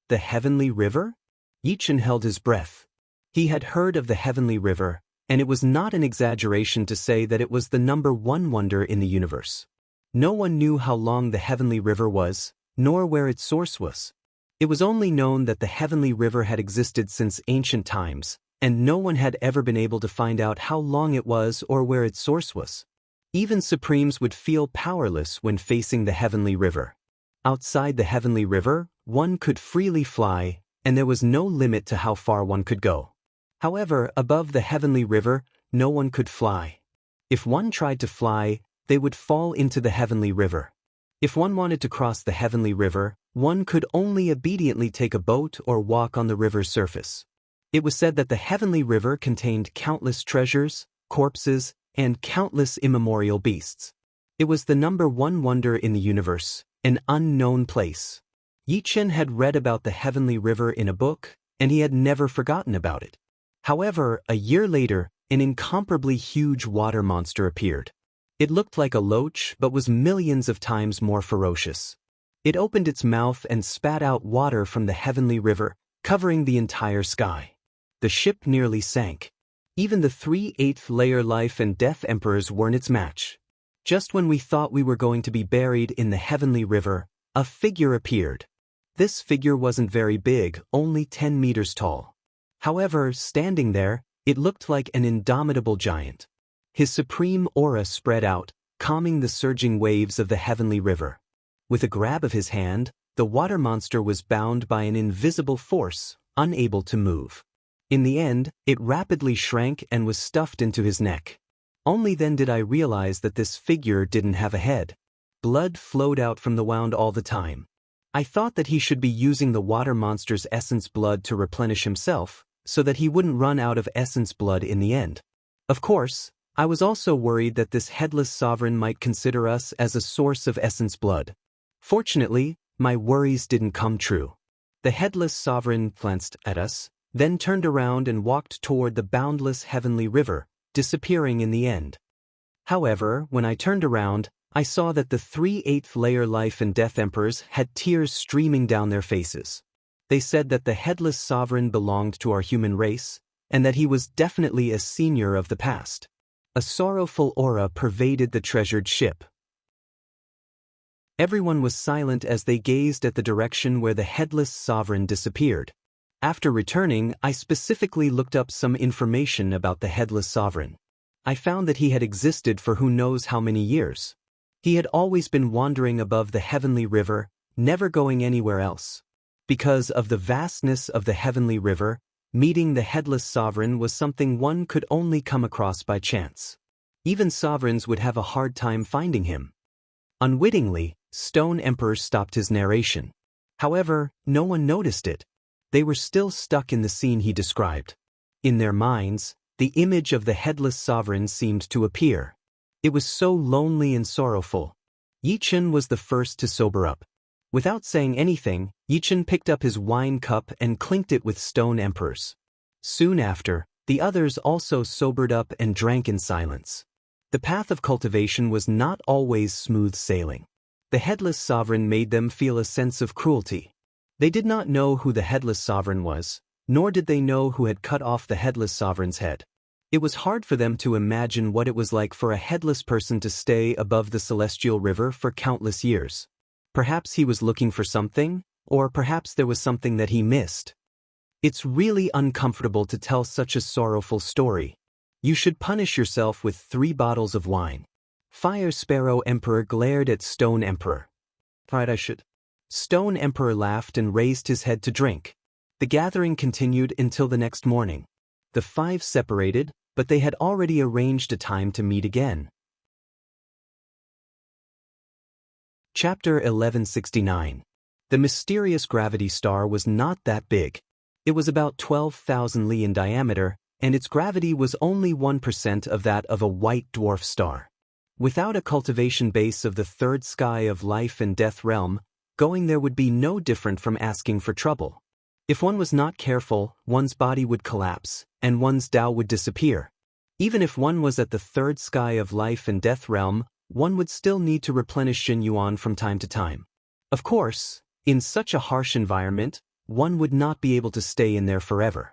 The Heavenly River? Yi Chen held his breath. He had heard of the Heavenly River, and it was not an exaggeration to say that it was the #1 wonder in the universe. No one knew how long the Heavenly River was, nor where its source was. It was only known that the Heavenly River had existed since ancient times, and no one had ever been able to find out how long it was or where its source was. Even Supremes would feel powerless when facing the Heavenly River. Outside the Heavenly River, one could freely fly, and there was no limit to how far one could go. However, above the Heavenly River, no one could fly. If one tried to fly, they would fall into the Heavenly River. If one wanted to cross the Heavenly River, one could only obediently take a boat or walk on the river's surface. It was said that the Heavenly River contained countless treasures, corpses, and countless immemorial beasts. It was the #1 wonder in the universe, an unknown place. Yi Chen had read about the Heavenly River in a book, and he had never forgotten about it. However, a year later, an incomparably huge water monster appeared. It looked like a loach but was millions of times more ferocious. It opened its mouth and spat out water from the Heavenly River, covering the entire sky. The ship nearly sank. Even the 3 8th Layer Life and Death Emperors weren't its match. Just when we thought we were going to be buried in the Heavenly River, a figure appeared. This figure wasn't very big, only 10 meters tall. However, standing there, it looked like an indomitable giant. His supreme aura spread out, calming the surging waves of the Heavenly River. With a grab of his hand, the water monster was bound by an invisible force, unable to move. In the end, it rapidly shrank and was stuffed into his neck. Only then did I realize that this figure didn't have a head. Blood flowed out from the wound all the time. I thought that he should be using the water monster's essence blood to replenish himself, so that he wouldn't run out of essence blood in the end. Of course, I was also worried that this Headless Sovereign might consider us as a source of essence blood. Fortunately, my worries didn't come true. The Headless Sovereign glanced at us, then turned around and walked toward the boundless Heavenly River, disappearing in the end. However, when I turned around, I saw that the 3 8th Layer Life and Death Emperors had tears streaming down their faces. They said that the Headless Sovereign belonged to our human race, and that he was definitely a senior of the past. A sorrowful aura pervaded the treasured ship. Everyone was silent as they gazed at the direction where the Headless Sovereign disappeared. After returning, I specifically looked up some information about the Headless Sovereign. I found that he had existed for who knows how many years. He had always been wandering above the Heavenly River, never going anywhere else. Because of the vastness of the Heavenly River, meeting the Headless Sovereign was something one could only come across by chance. Even sovereigns would have a hard time finding him. Unwittingly, Stone Emperor stopped his narration. However, no one noticed it. They were still stuck in the scene he described. In their minds, the image of the Headless Sovereign seemed to appear. It was so lonely and sorrowful. Yichen was the first to sober up. Without saying anything, Yichen picked up his wine cup and clinked it with stone emperors. Soon after, the others also sobered up and drank in silence. The path of cultivation was not always smooth sailing. The headless sovereign made them feel a sense of cruelty. They did not know who the headless sovereign was, nor did they know who had cut off the headless sovereign's head. It was hard for them to imagine what it was like for a headless person to stay above the celestial river for countless years. Perhaps he was looking for something, or perhaps there was something that he missed. It's really uncomfortable to tell such a sorrowful story. You should punish yourself with 3 bottles of wine. Fire Sparrow Emperor glared at Stone Emperor. I should. Stone Emperor laughed and raised his head to drink. The gathering continued until the next morning. The 5 separated, but they had already arranged a time to meet again. Chapter 1169. The mysterious gravity star was not that big. It was about 12,000 li in diameter, and its gravity was only 1% of that of a white dwarf star. Without a cultivation base of the 3rd sky of life and death realm, going there would be no different from asking for trouble. If one was not careful, one's body would collapse, and one's Tao would disappear. Even if one was at the 3rd sky of life and death realm, one would still need to replenish Jin Yuan from time to time. Of course, in such a harsh environment, one would not be able to stay in there forever.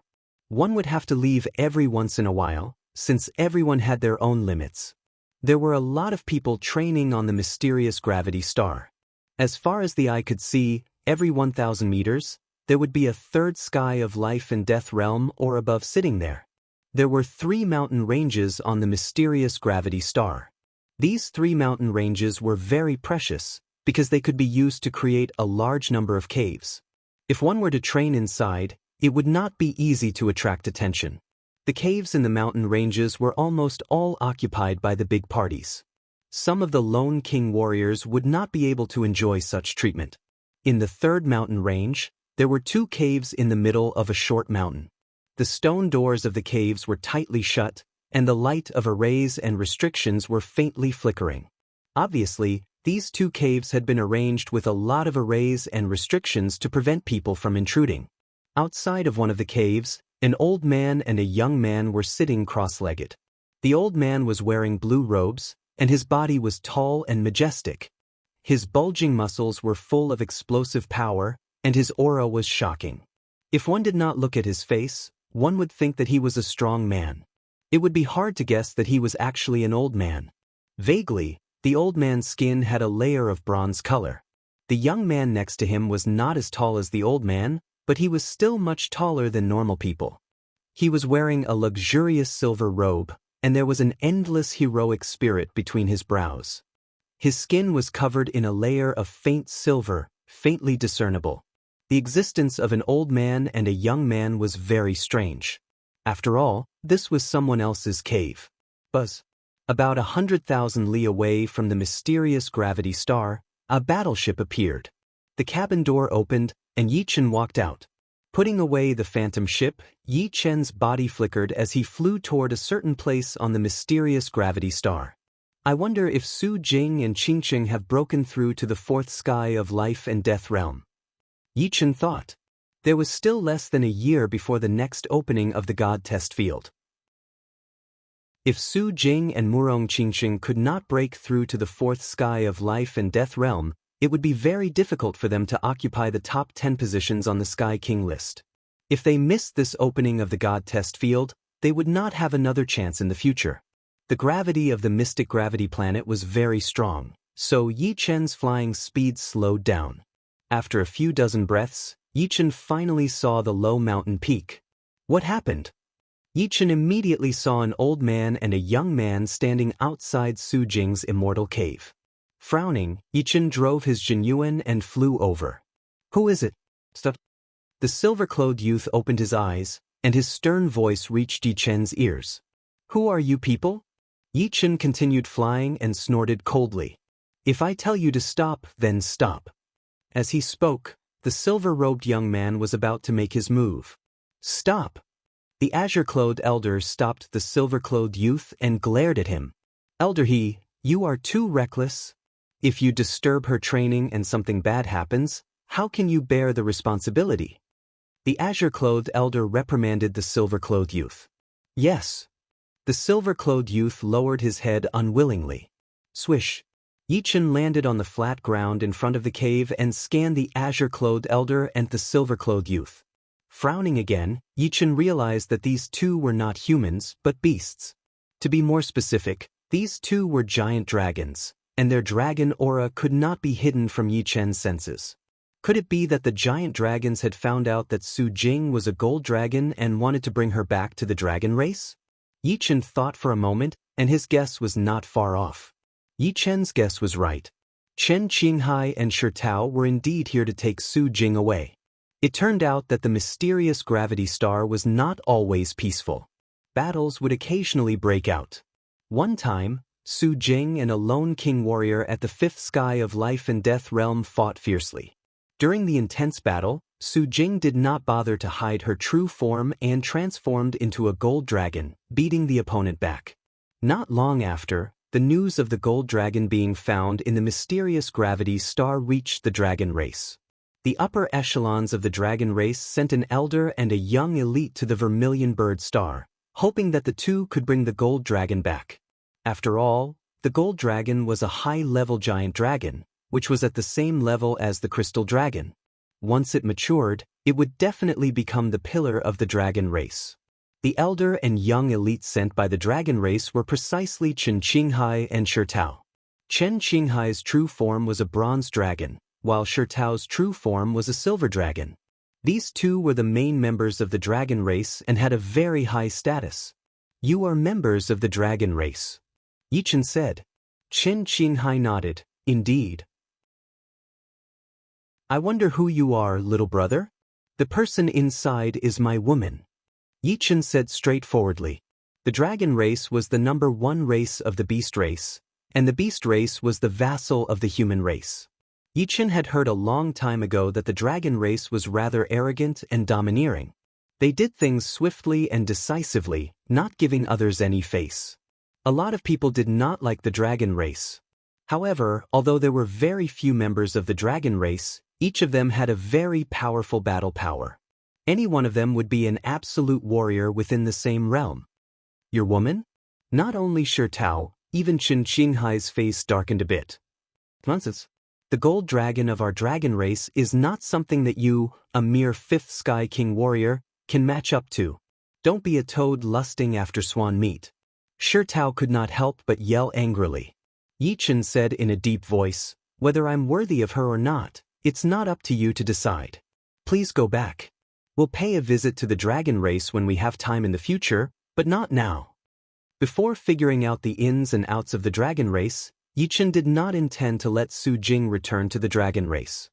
One would have to leave every once in a while, since everyone had their own limits. There were a lot of people training on the mysterious gravity star. As far as the eye could see, every 1,000 meters, there would be a 3rd sky of life and death realm or above sitting there. There were 3 mountain ranges on the mysterious gravity star. These 3 mountain ranges were very precious, because they could be used to create a large number of caves. If one were to train inside, it would not be easy to attract attention. The caves in the mountain ranges were almost all occupied by the big parties. Some of the lone king warriors would not be able to enjoy such treatment. In the 3rd mountain range, there were 2 caves in the middle of a short mountain. The stone doors of the caves were tightly shut, and the light of arrays and restrictions were faintly flickering. Obviously, these 2 caves had been arranged with a lot of arrays and restrictions to prevent people from intruding. Outside of one of the caves, an old man and a young man were sitting cross-legged. The old man was wearing blue robes, and his body was tall and majestic. His bulging muscles were full of explosive power, and his aura was shocking. If one did not look at his face, one would think that he was a strong man. It would be hard to guess that he was actually an old man. Vaguely, the old man's skin had a layer of bronze color. The young man next to him was not as tall as the old man, but he was still much taller than normal people. He was wearing a luxurious silver robe, and there was an endless heroic spirit between his brows. His skin was covered in a layer of faint silver, faintly discernible. The existence of an old man and a young man was very strange. After all, this was someone else's cave. Buzz. About 100,000 li away from the mysterious gravity star, a battleship appeared. The cabin door opened, and Yi Chen walked out. Putting away the phantom ship, Yi Chen's body flickered as he flew toward a certain place on the mysterious gravity star. I wonder if Su Jing and Qingqing have broken through to the 4th sky of life and death realm. Yi Chen thought. There was still less than a year before the next opening of the God test field. If Su Jing and Murong Qingqing could not break through to the 4th sky of life and death realm, it would be very difficult for them to occupy the top 10 positions on the Sky King list. If they missed this opening of the God test field, they would not have another chance in the future. The gravity of the mystic gravity planet was very strong, so Yi Chen's flying speed slowed down. After a few dozen breaths, Yi Chen finally saw the low mountain peak. What happened? Yi Chen immediately saw an old man and a young man standing outside Su Jing's immortal cave. Frowning, Yi Chen drove his Jinyuan and flew over. Who is it? Stuff. The silver-clothed youth opened his eyes, and his stern voice reached Yi Chen's ears. Who are you people? Yi Chen continued flying and snorted coldly. If I tell you to stop, then stop. As he spoke, the silver-robed young man was about to make his move. Stop! The azure-clothed elder stopped the silver-clothed youth and glared at him. Elder he, You are too reckless. If you disturb her training and something bad happens, how can you bear the responsibility? The azure-clothed elder reprimanded the silver-clothed youth. Yes. The silver-clothed youth lowered his head unwillingly. Swish. Yichen landed on the flat ground in front of the cave and scanned the azure-clothed elder and the silver-clothed youth. Frowning again, Yichen realized that these two were not humans, but beasts. To be more specific, these two were giant dragons, and their dragon aura could not be hidden from Yichen's senses. Could it be that the giant dragons had found out that Su Jing was a gold dragon and wanted to bring her back to the dragon race? Yichen thought for a moment, and his guess was not far off. Yichen's guess was right. Chen Qinghai and Shi Tao were indeed here to take Su Jing away. It turned out that the mysterious gravity star was not always peaceful. Battles would occasionally break out. One time, Su Jing and a lone king warrior at the fifth sky of life and death realm fought fiercely. During the intense battle, Su Jing did not bother to hide her true form and transformed into a gold dragon, beating the opponent back. Not long after, the news of the gold dragon being found in the mysterious gravity star reached the dragon race. The upper echelons of the dragon race sent an elder and a young elite to the vermilion bird star, hoping that the two could bring the gold dragon back. After all, the gold dragon was a high-level giant dragon, which was at the same level as the crystal dragon. Once it matured, it would definitely become the pillar of the dragon race. The elder and young elites sent by the dragon race were precisely Chen Qinghai and Shi Tao. Chen Qinghai's true form was a bronze dragon, while Shi Tao's true form was a silver dragon. These two were the main members of the dragon race and had a very high status. You are members of the dragon race, Yichen said. Chen Qinghai nodded. Indeed. I wonder who you are, little brother? The person inside is my woman, Yichen said straightforwardly. The dragon race was the number one race of the beast race, and the beast race was the vassal of the human race. Yichen had heard a long time ago that the dragon race was rather arrogant and domineering. They did things swiftly and decisively, not giving others any face. A lot of people did not like the dragon race. However, although there were very few members of the dragon race, each of them had a very powerful battle power. Any one of them would be an absolute warrior within the same realm. Your woman? Not only Shi Tao, even Chen Qinghai's face darkened a bit. Nonsense. The gold dragon of our dragon race is not something that you, a mere fifth sky king warrior, can match up to. Don't be a toad lusting after swan meat. Shi Tao could not help but yell angrily. Yichen said in a deep voice, whether I'm worthy of her or not, it's not up to you to decide. Please go back. We'll pay a visit to the dragon race when we have time in the future, but not now. Before figuring out the ins and outs of the dragon race, Yichen did not intend to let Su Jing return to the dragon race.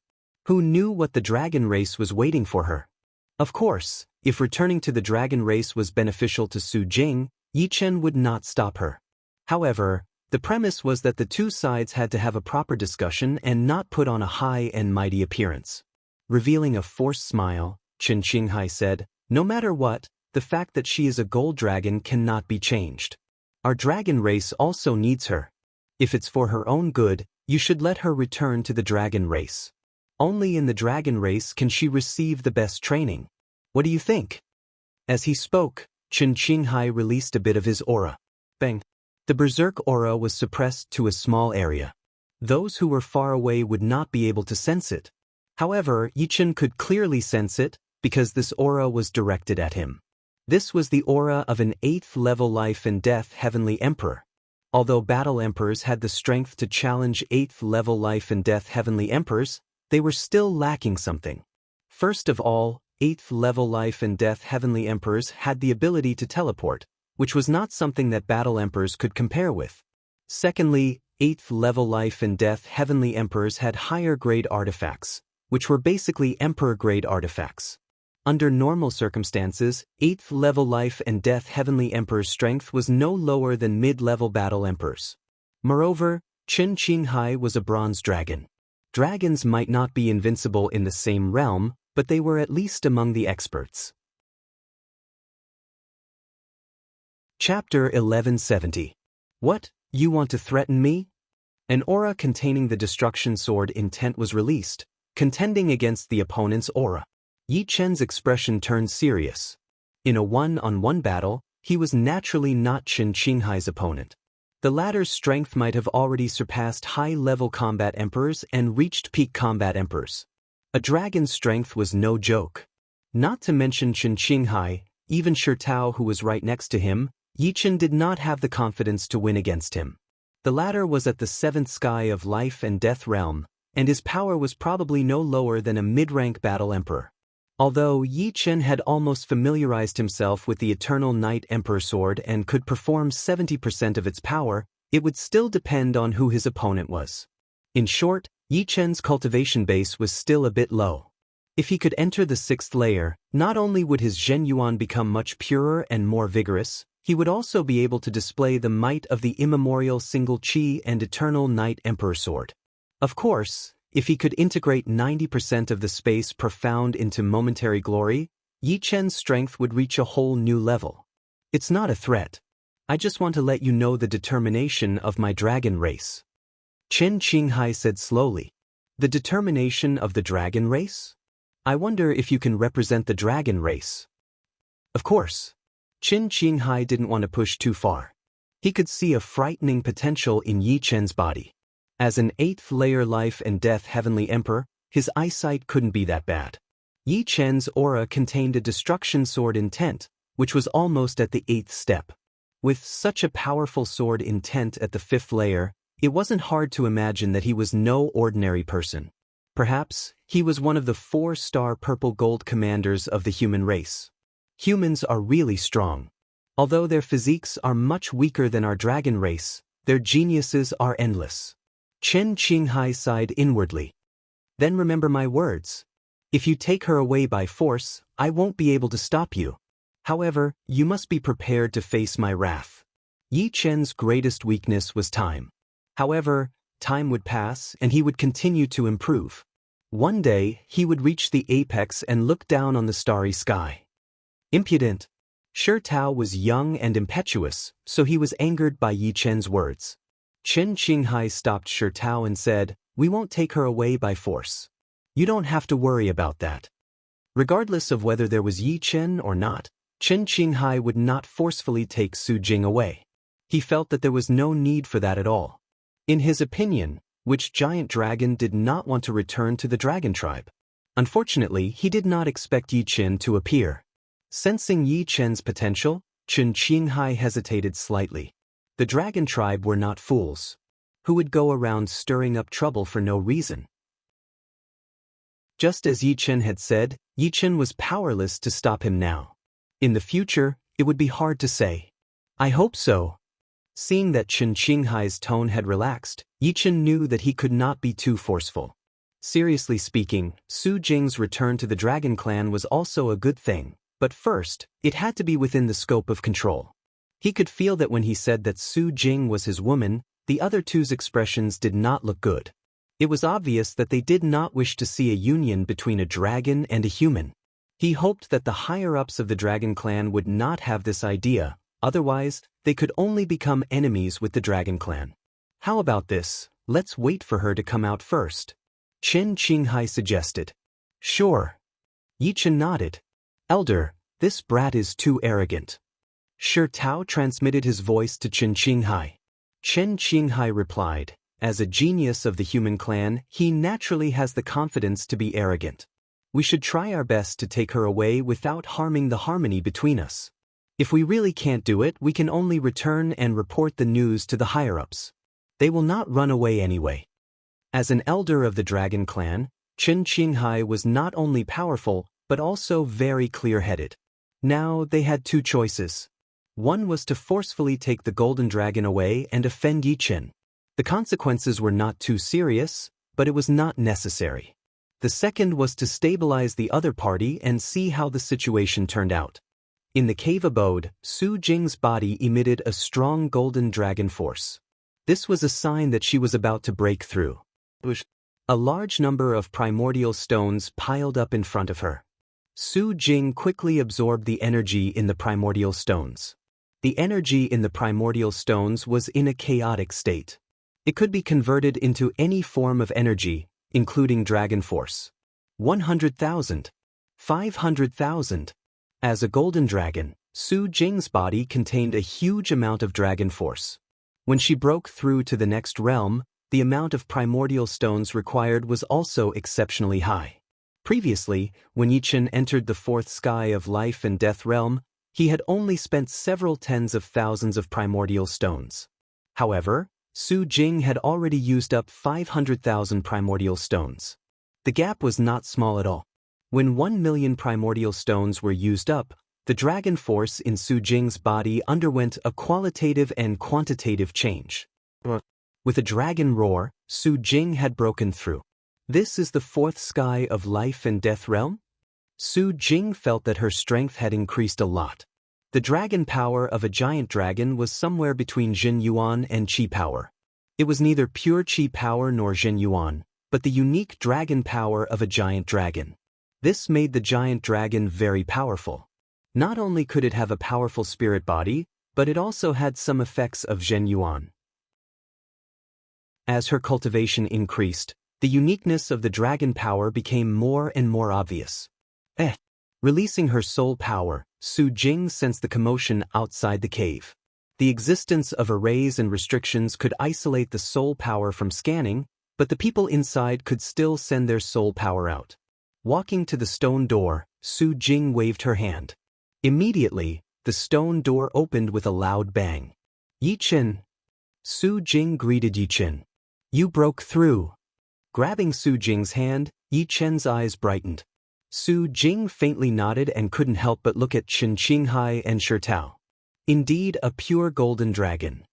Who knew what the dragon race was waiting for her? Of course, if returning to the dragon race was beneficial to Su Jing, Yichen would not stop her. However, the premise was that the two sides had to have a proper discussion and not put on a high and mighty appearance. Revealing a forced smile, Chen Qinghai said, no matter what, the fact that she is a gold dragon cannot be changed. Our dragon race also needs her. If it's for her own good, you should let her return to the dragon race. Only in the dragon race can she receive the best training. What do you think? As he spoke, Chen Qinghai released a bit of his aura. Bang! The berserk aura was suppressed to a small area. Those who were far away would not be able to sense it. However, Yichen could clearly sense it, because this aura was directed at him. This was the aura of an 8th level life and death heavenly emperor. Although battle emperors had the strength to challenge 8th level life and death heavenly emperors, they were still lacking something. First of all, 8th level life and death heavenly emperors had the ability to teleport, which was not something that battle emperors could compare with. Secondly, 8th level life and death heavenly emperors had higher grade artifacts, which were basically emperor grade artifacts. Under normal circumstances, 8th level life and death heavenly emperor's strength was no lower than mid-level battle emperors. Moreover, Chen Qinghai was a bronze dragon. Dragons might not be invincible in the same realm, but they were at least among the experts. Chapter 1170. What, You want to threaten me? An aura containing the destruction sword intent was released, contending against the opponent's aura. Yi Chen's expression turned serious. In a one-on-one battle, he was naturally not Qin Qinghai's opponent. The latter's strength might have already surpassed high-level combat emperors and reached peak combat emperors. A dragon's strength was no joke. Not to mention Qin Qinghai, even Shi Tao who was right next to him, Yi Chen did not have the confidence to win against him. The latter was at the seventh sky of life and death realm, and his power was probably no lower than a mid-rank battle emperor. Although Yi Chen had almost familiarized himself with the Eternal Night Emperor sword and could perform 70% of its power, it would still depend on who his opponent was. In short, Yi Chen's cultivation base was still a bit low. If he could enter the sixth layer, not only would his Zhenyuan become much purer and more vigorous, he would also be able to display the might of the immemorial single Qi and Eternal Night Emperor sword. Of course, if he could integrate 90% of the space profound into momentary glory, Yi Chen's strength would reach a whole new level. It's not a threat. I just want to let you know the determination of my dragon race. Qin Qinghai said slowly. The determination of the dragon race? I wonder if you can represent the dragon race. Of course. Qin Qinghai didn't want to push too far. He could see a frightening potential in Yi Chen's body. As an 8th layer life and death heavenly emperor, his eyesight couldn't be that bad. Yi Chen's aura contained a destruction sword intent, which was almost at the 8th step. With such a powerful sword intent at the 5th layer, it wasn't hard to imagine that he was no ordinary person. Perhaps, he was one of the 4-star purple gold commanders of the human race. Humans are really strong. Although their physiques are much weaker than our dragon race, their geniuses are endless. Qin Qinghai sighed inwardly. Then remember my words. If you take her away by force, I won't be able to stop you. However, you must be prepared to face my wrath. Yi Chen's greatest weakness was time. However, time would pass and he would continue to improve. One day, he would reach the apex and look down on the starry sky. Impudent. Shi Tao was young and impetuous, so he was angered by Yi Chen's words. Qin Qinghai stopped Shi Tao and said, "We won't take her away by force. You don't have to worry about that." Regardless of whether there was Yi Chen or not, Qin Qinghai would not forcefully take Su Jing away. He felt that there was no need for that at all. In his opinion, which giant dragon did not want to return to the dragon tribe? Unfortunately, he did not expect Yi Chen to appear. Sensing Yi Chen's potential, Qin Qinghai hesitated slightly. The dragon tribe were not fools. Who would go around stirring up trouble for no reason? Just as Yi Chen had said, Yi Chen was powerless to stop him now. In the future, it would be hard to say. I hope so. Seeing that Qin Qinghai's tone had relaxed, Yi Chen knew that he could not be too forceful. Seriously speaking, Su Jing's return to the Dragon Clan was also a good thing, but first, it had to be within the scope of control. He could feel that when he said that Su Jing was his woman, the other two's expressions did not look good. It was obvious that they did not wish to see a union between a dragon and a human. He hoped that the higher-ups of the Dragon Clan would not have this idea, otherwise, they could only become enemies with the Dragon Clan. How about this? Let's wait for her to come out first. Qin Qinghai suggested. Sure. Yi Chen nodded. Elder, this brat is too arrogant. Shi Tao transmitted his voice to Qin Qinghai. Qin Qinghai replied, as a genius of the human clan, he naturally has the confidence to be arrogant. We should try our best to take her away without harming the harmony between us. If we really can't do it, we can only return and report the news to the higher-ups. They will not run away anyway. As an elder of the Dragon Clan, Qin Qinghai was not only powerful, but also very clear-headed. Now they had two choices. One was to forcefully take the Golden Dragon away and offend Yi Chen. The consequences were not too serious, but it was not necessary. The second was to stabilize the other party and see how the situation turned out. In the cave abode, Su Jing's body emitted a strong golden dragon force. This was a sign that she was about to break through. A large number of primordial stones piled up in front of her. Su Jing quickly absorbed the energy in the primordial stones. The energy in the primordial stones was in a chaotic state. It could be converted into any form of energy, including dragon force. 100,000. 500,000. As a golden dragon, Su Jing's body contained a huge amount of dragon force. When she broke through to the next realm, the amount of primordial stones required was also exceptionally high. Previously, when Yichen entered the fourth sky of life and death realm, he had only spent several tens of thousands of primordial stones. However, Su Jing had already used up 500,000 primordial stones. The gap was not small at all. When 1 million primordial stones were used up, the dragon force in Su Jing's body underwent a qualitative and quantitative change. With a dragon roar, Su Jing had broken through. This is the fourth sky of life and death realm? Su Jing felt that her strength had increased a lot. The dragon power of a giant dragon was somewhere between Jin Yuan and Qi power. It was neither pure Qi power nor Jin Yuan, but the unique dragon power of a giant dragon. This made the giant dragon very powerful. Not only could it have a powerful spirit body, but it also had some effects of Zhen Yuan. As her cultivation increased, the uniqueness of the dragon power became more and more obvious. Releasing her soul power, Su Jing sensed the commotion outside the cave. The existence of arrays and restrictions could isolate the soul power from scanning, but the people inside could still send their soul power out. Walking to the stone door, Su Jing waved her hand. Immediately, the stone door opened with a loud bang. Yichen. Su Jing greeted Yichen. You broke through. Grabbing Su Jing's hand, Yichen's eyes brightened. Su Jing faintly nodded and couldn't help but look at Chen Qinghai and Shi Tao. Indeed, a pure golden dragon.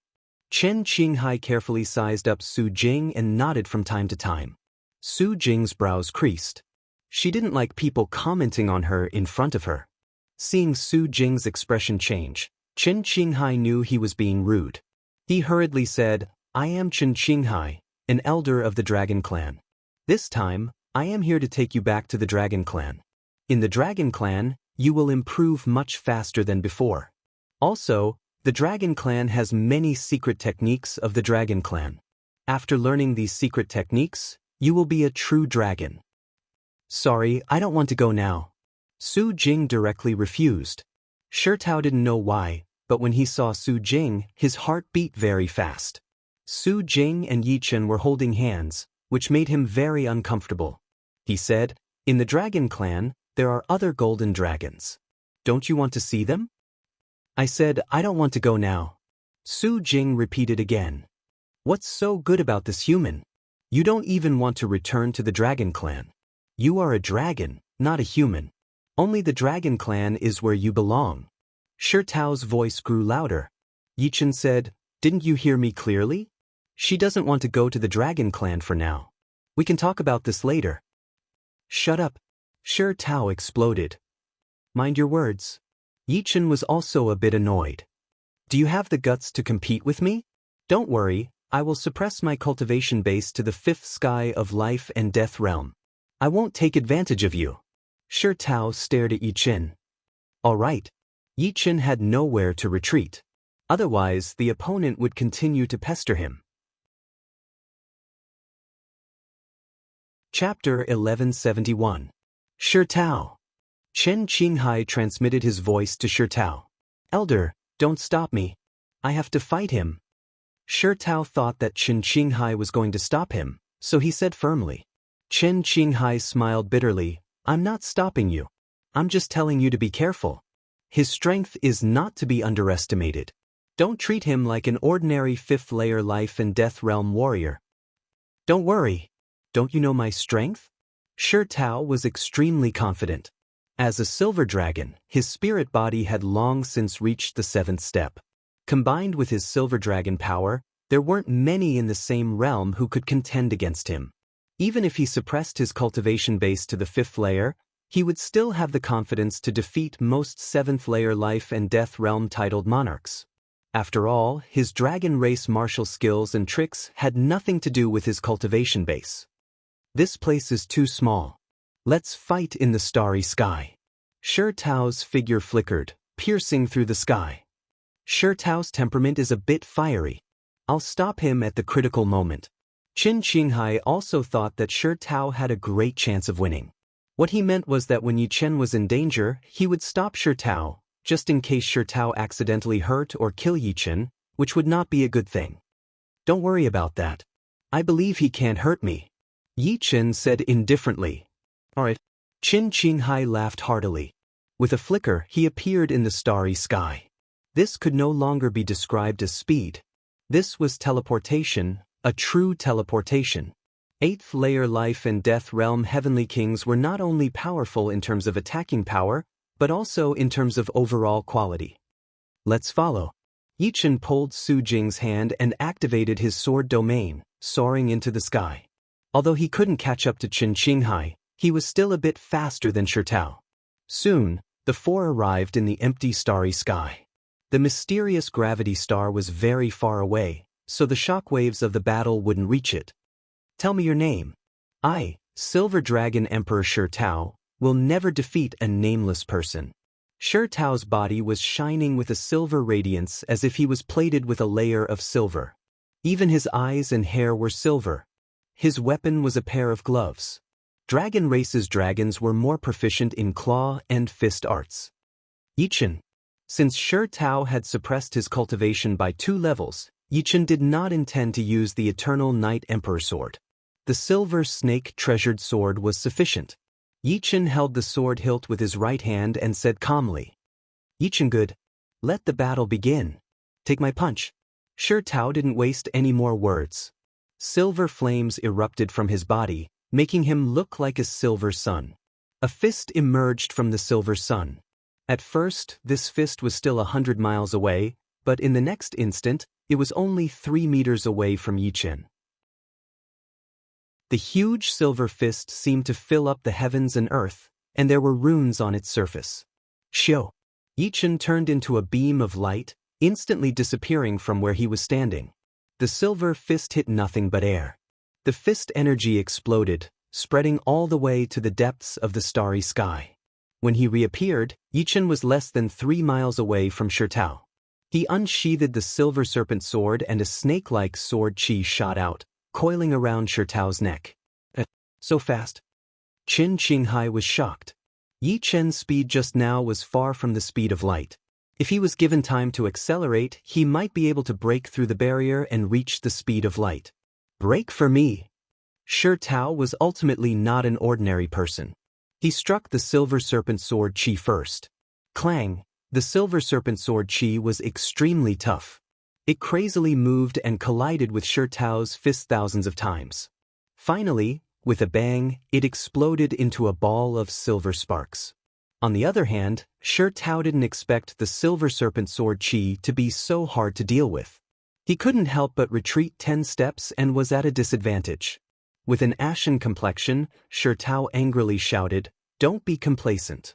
Chen Qinghai carefully sized up Su Jing and nodded from time to time. Su Jing's brows creased. She didn't like people commenting on her in front of her. Seeing Su Jing's expression change, Chen Qinghai knew he was being rude. He hurriedly said, I am Chen Qinghai, an elder of the Dragon Clan. This time, I am here to take you back to the Dragon Clan. In the Dragon Clan, you will improve much faster than before. Also, the Dragon Clan has many secret techniques of the Dragon Clan. After learning these secret techniques, you will be a true dragon. Sorry, I don't want to go now. Su Jing directly refused. Shi Tao didn't know why, but when he saw Su Jing, his heart beat very fast. Su Jing and Yichen were holding hands, which made him very uncomfortable. He said, in the Dragon Clan, there are other golden dragons. Don't you want to see them? I said, I don't want to go now. Su Jing repeated again. What's so good about this human? You don't even want to return to the Dragon Clan. You are a dragon, not a human. Only the Dragon Clan is where you belong. Shi Tao's voice grew louder. Yichen said, didn't you hear me clearly? She doesn't want to go to the Dragon Clan for now. We can talk about this later. Shut up. Shi Tao exploded. Mind your words. Yichen was also a bit annoyed. Do you have the guts to compete with me? Don't worry, I will suppress my cultivation base to the fifth sky of life and death realm. I won't take advantage of you. Shi Tao stared at Yichen. All right. Yichen had nowhere to retreat. Otherwise, the opponent would continue to pester him. Chapter 1171. Shi Tao. Chen Qinghai transmitted his voice to Shi Tao. Elder, don't stop me. I have to fight him. Shi Tao thought that Chen Qinghai was going to stop him, so he said firmly. Chen Qinghai smiled bitterly. I'm not stopping you. I'm just telling you to be careful. His strength is not to be underestimated. Don't treat him like an ordinary fifth-layer life and death realm warrior. Don't worry. Don't you know my strength? Shi Tao was extremely confident. As a silver dragon, his spirit body had long since reached the seventh step. Combined with his silver dragon power, there weren't many in the same realm who could contend against him. Even if he suppressed his cultivation base to the fifth layer, he would still have the confidence to defeat most seventh-layer life and death realm-titled monarchs. After all, his dragon race martial skills and tricks had nothing to do with his cultivation base. This place is too small. Let's fight in the starry sky. Shi Tao's figure flickered, piercing through the sky. Shi Tao's temperament is a bit fiery. I'll stop him at the critical moment. Qin Qinghai also thought that Shi Tao had a great chance of winning. What he meant was that when Yi Chen was in danger, he would stop Shi Tao, just in case Shi Tao accidentally hurt or kill Yi Chen, which would not be a good thing. Don't worry about that. I believe he can't hurt me, Yi Chen said indifferently. Alright. Qin Qinghai laughed heartily. With a flicker, he appeared in the starry sky. This could no longer be described as speed. This was teleportation, a true teleportation. Eighth layer life and death realm heavenly kings were not only powerful in terms of attacking power, but also in terms of overall quality. Let's follow. Yi Chen pulled Su Jing's hand and activated his sword domain, soaring into the sky. Although he couldn't catch up to Qin Qinghai, he was still a bit faster than Shi Tao. Soon, the four arrived in the empty starry sky. The mysterious gravity star was very far away, so the shockwaves of the battle wouldn't reach it. Tell me your name. I, Silver Dragon Emperor Shi Tao, will never defeat a nameless person. Shi Tao's body was shining with a silver radiance as if he was plated with a layer of silver. Even his eyes and hair were silver. His weapon was a pair of gloves. Dragon race's dragons were more proficient in claw and fist arts. Yi Chen. Since Shi Tao had suppressed his cultivation by 2 levels, Yi Chen did not intend to use the Eternal Night Emperor sword. The silver snake treasured sword was sufficient. Yi Chen held the sword hilt with his right hand and said calmly, Yi Chen good. Let the battle begin. Take my punch. Shi Tao didn't waste any more words. Silver flames erupted from his body, making him look like a silver sun. A fist emerged from the silver sun. At first, this fist was still 100 miles away, but in the next instant, it was only 3 meters away from Yi Chen. The huge silver fist seemed to fill up the heavens and earth, and there were runes on its surface. Shio! Yi Chen turned into a beam of light, instantly disappearing from where he was standing. The silver fist hit nothing but air. The fist energy exploded, spreading all the way to the depths of the starry sky. When he reappeared, Yi Chen was less than 3 miles away from Shi Tao. He unsheathed the silver serpent sword and a snake-like sword chi shot out, coiling around Shi Tao's neck. So fast. Qin Qinghai was shocked. Yi Chen's speed just now was far from the speed of light. If he was given time to accelerate, he might be able to break through the barrier and reach the speed of light. Break for me. Shi Tao was ultimately not an ordinary person. He struck the silver serpent sword chi first. Clang! The silver serpent sword chi was extremely tough. It crazily moved and collided with Shi Tao's fist thousands of times. Finally, with a bang, it exploded into a ball of silver sparks. On the other hand, Shi Tao didn't expect the silver serpent sword chi to be so hard to deal with. He couldn't help but retreat 10 steps and was at a disadvantage. With an ashen complexion, Shi Tao angrily shouted, "Don't be complacent."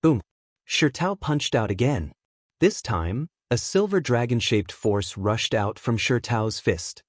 Boom! Shi Tao punched out again. This time, a silver dragon-shaped force rushed out from Shi Tao's fist.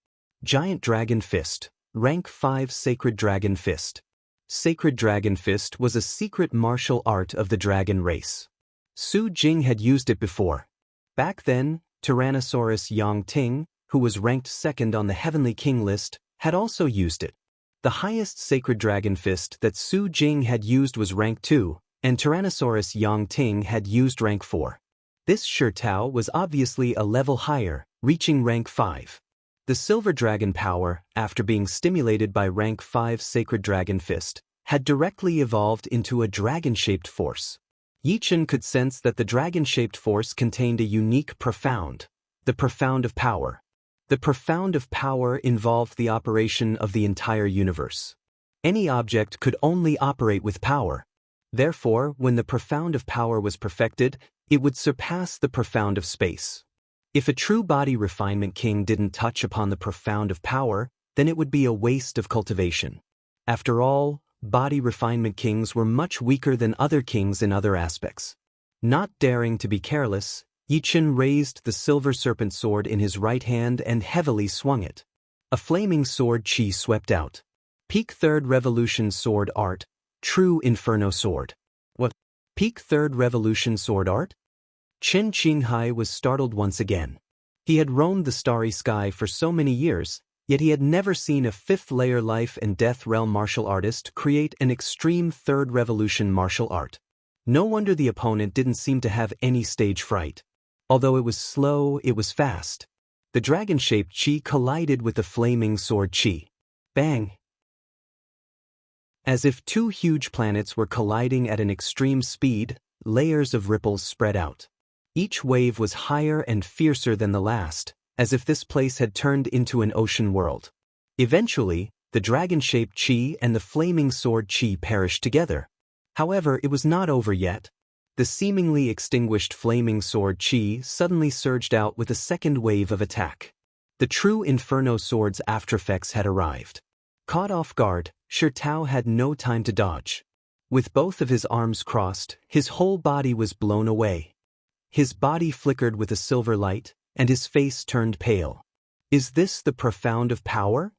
Giant Dragon Fist, Rank 5 Sacred Dragon Fist. Sacred Dragon Fist was a secret martial art of the dragon race. Su Jing had used it before. Back then, Tyrannosaurus Yang Ting, who was ranked 2nd on the Heavenly King list, had also used it. The highest Sacred Dragon Fist that Su Jing had used was rank 2, and Tyrannosaurus Yang Ting had used rank 4. This Shi Tao was obviously a level higher, reaching rank 5. The Silver Dragon power, after being stimulated by rank 5 Sacred Dragon Fist, had directly evolved into a dragon-shaped force. Yi Chen could sense that the dragon-shaped force contained a unique profound, the Profound of Power. The Profound of Power involved the operation of the entire universe. Any object could only operate with power. Therefore, when the Profound of Power was perfected, it would surpass the Profound of Space. If a true body refinement king didn't touch upon the Profound of Power, then it would be a waste of cultivation. After all, body refinement kings were much weaker than other kings in other aspects. Not daring to be careless, Yi Chen raised the silver serpent sword in his right hand and heavily swung it. A flaming sword chi swept out. Peak 3rd Revolution Sword Art, True Inferno Sword. What? Peak 3rd Revolution Sword Art? Chen Qinghai was startled once again. He had roamed the starry sky for so many years, yet he had never seen a fifth-layer life and death realm martial artist create an extreme third revolution martial art. No wonder the opponent didn't seem to have any stage fright. Although it was slow, it was fast. The dragon-shaped chi collided with the flaming sword chi. Bang! As if two huge planets were colliding at an extreme speed, layers of ripples spread out. Each wave was higher and fiercer than the last, as if this place had turned into an ocean world. Eventually, the dragon-shaped chi and the flaming sword chi perished together. However, it was not over yet. The seemingly extinguished flaming sword chi suddenly surged out with a second wave of attack. The true Inferno sword's aftereffects had arrived. Caught off guard, Shi Tao had no time to dodge. With both of his arms crossed, his whole body was blown away. His body flickered with a silver light, and his face turned pale. Is this the profound of power?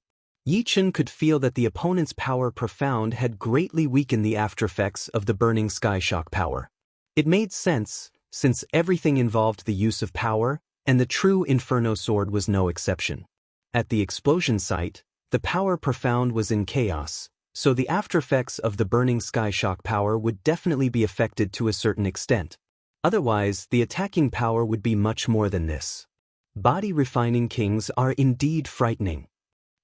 Yi Chen could feel that the opponent's power profound had greatly weakened the aftereffects of the burning sky shock power. It made sense, since everything involved the use of power, and the true Inferno sword was no exception. At the explosion site, the power profound was in chaos, so the aftereffects of the burning sky shock power would definitely be affected to a certain extent. Otherwise, the attacking power would be much more than this. Body-refining kings are indeed frightening.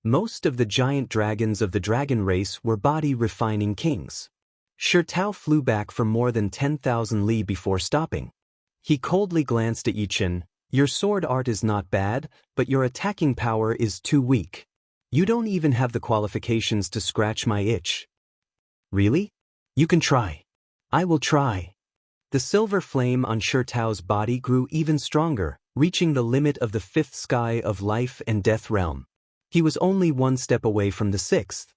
Most of the giant dragons of the dragon race were body-refining kings. Shi Tao flew back for more than 10,000 li before stopping. He coldly glanced at Yi Chen. Your sword art is not bad, but your attacking power is too weak. You don't even have the qualifications to scratch my itch. Really? You can try. I will try. The silver flame on Shi Tao's body grew even stronger, reaching the limit of the fifth sky of life and death realm. He was only one step away from the sixth.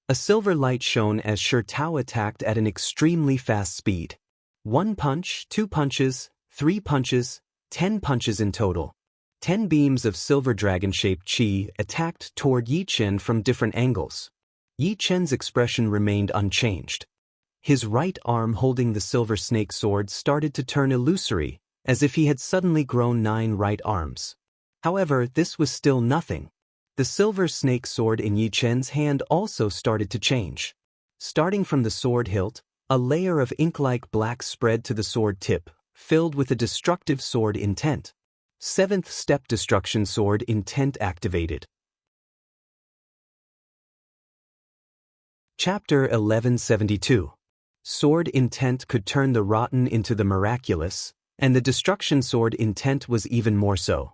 A silver light shone as Shi Tao attacked at an extremely fast speed. 1 punch, 2 punches, 3 punches, 10 punches in total. 10 beams of silver dragon-shaped chi attacked toward Yi Chen from different angles. Yi Chen's expression remained unchanged. His right arm holding the silver snake sword started to turn illusory, as if he had suddenly grown 9 right arms. However, this was still nothing. The silver snake sword in Yi Chen's hand also started to change. Starting from the sword hilt, a layer of ink-like black spread to the sword tip, filled with a destructive sword intent. 7th step destruction sword intent activated. Chapter 1172. Sword intent could turn the rotten into the miraculous, and the destruction sword intent was even more so.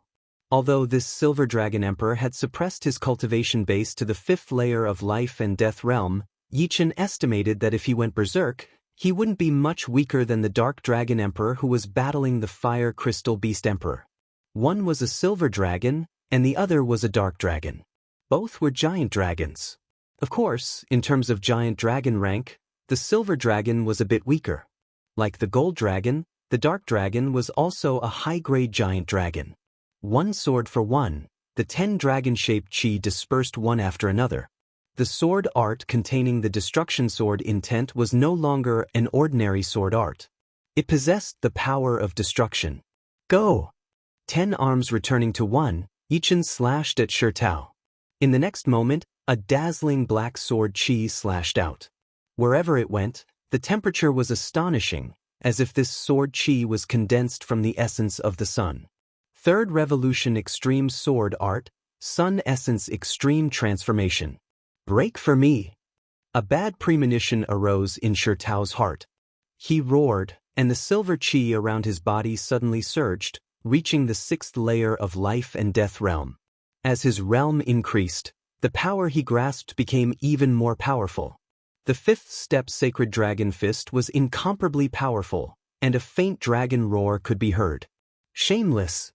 Although this silver dragon emperor had suppressed his cultivation base to the 5th layer of life and death realm, Yi Chen estimated that if he went berserk, he wouldn't be much weaker than the dark dragon emperor who was battling the fire crystal beast emperor. One was a silver dragon, and the other was a dark dragon. Both were giant dragons. Of course, in terms of giant dragon rank, the silver dragon was a bit weaker. Like the gold dragon, the dark dragon was also a high-grade giant dragon. One sword for one, the 10 dragon-shaped chi dispersed one after another. The sword art containing the destruction sword intent was no longer an ordinary sword art. It possessed the power of destruction. Go! 10 arms returning to 1, Yi Chen slashed at Shi Tao. In the next moment, a dazzling black sword chi slashed out. Wherever it went, the temperature was astonishing, as if this sword chi was condensed from the essence of the sun. 3rd Revolution Extreme Sword Art, Sun Essence Extreme Transformation. Break for me! A bad premonition arose in Shi Tao's heart. He roared, and the silver chi around his body suddenly surged, reaching the 6th layer of life and death realm. As his realm increased, the power he grasped became even more powerful. The 5th step Sacred Dragon Fist was incomparably powerful, and a faint dragon roar could be heard. Shameless!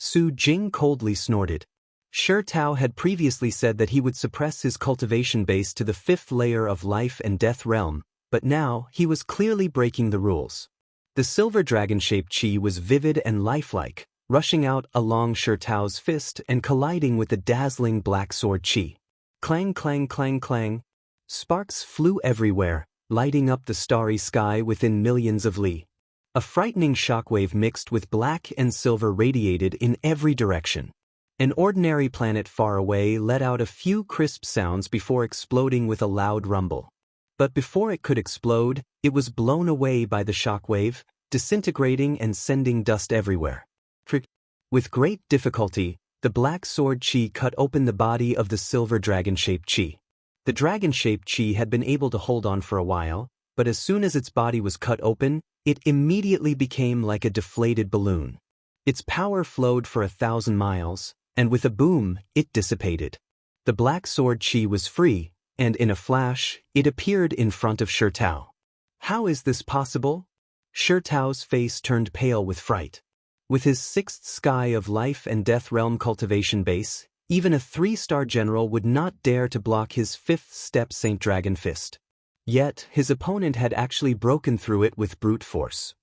Su Jing coldly snorted. Shi Tao had previously said that he would suppress his cultivation base to the 5th layer of life and death realm, but now he was clearly breaking the rules. The silver dragon-shaped chi was vivid and lifelike, rushing out along Shi Tao's fist and colliding with the dazzling black sword chi. Clang, clang, clang, clang. Sparks flew everywhere, lighting up the starry sky within millions of li. A frightening shockwave mixed with black and silver radiated in every direction. An ordinary planet far away let out a few crisp sounds before exploding with a loud rumble. But before it could explode, it was blown away by the shockwave, disintegrating and sending dust everywhere. With great difficulty, the black sword chi cut open the body of the silver dragon-shaped chi. The dragon-shaped chi had been able to hold on for a while, but as soon as its body was cut open, it immediately became like a deflated balloon. Its power flowed for 1,000 miles, and with a boom, it dissipated. The black sword chi was free, and in a flash, it appeared in front of Shi Tao. How is this possible? Shi Tao's face turned pale with fright. With his sixth sky of life and death realm cultivation base, even a 3-star general would not dare to block his 5th step Saint Dragon Fist. Yet, his opponent had actually broken through it with brute force.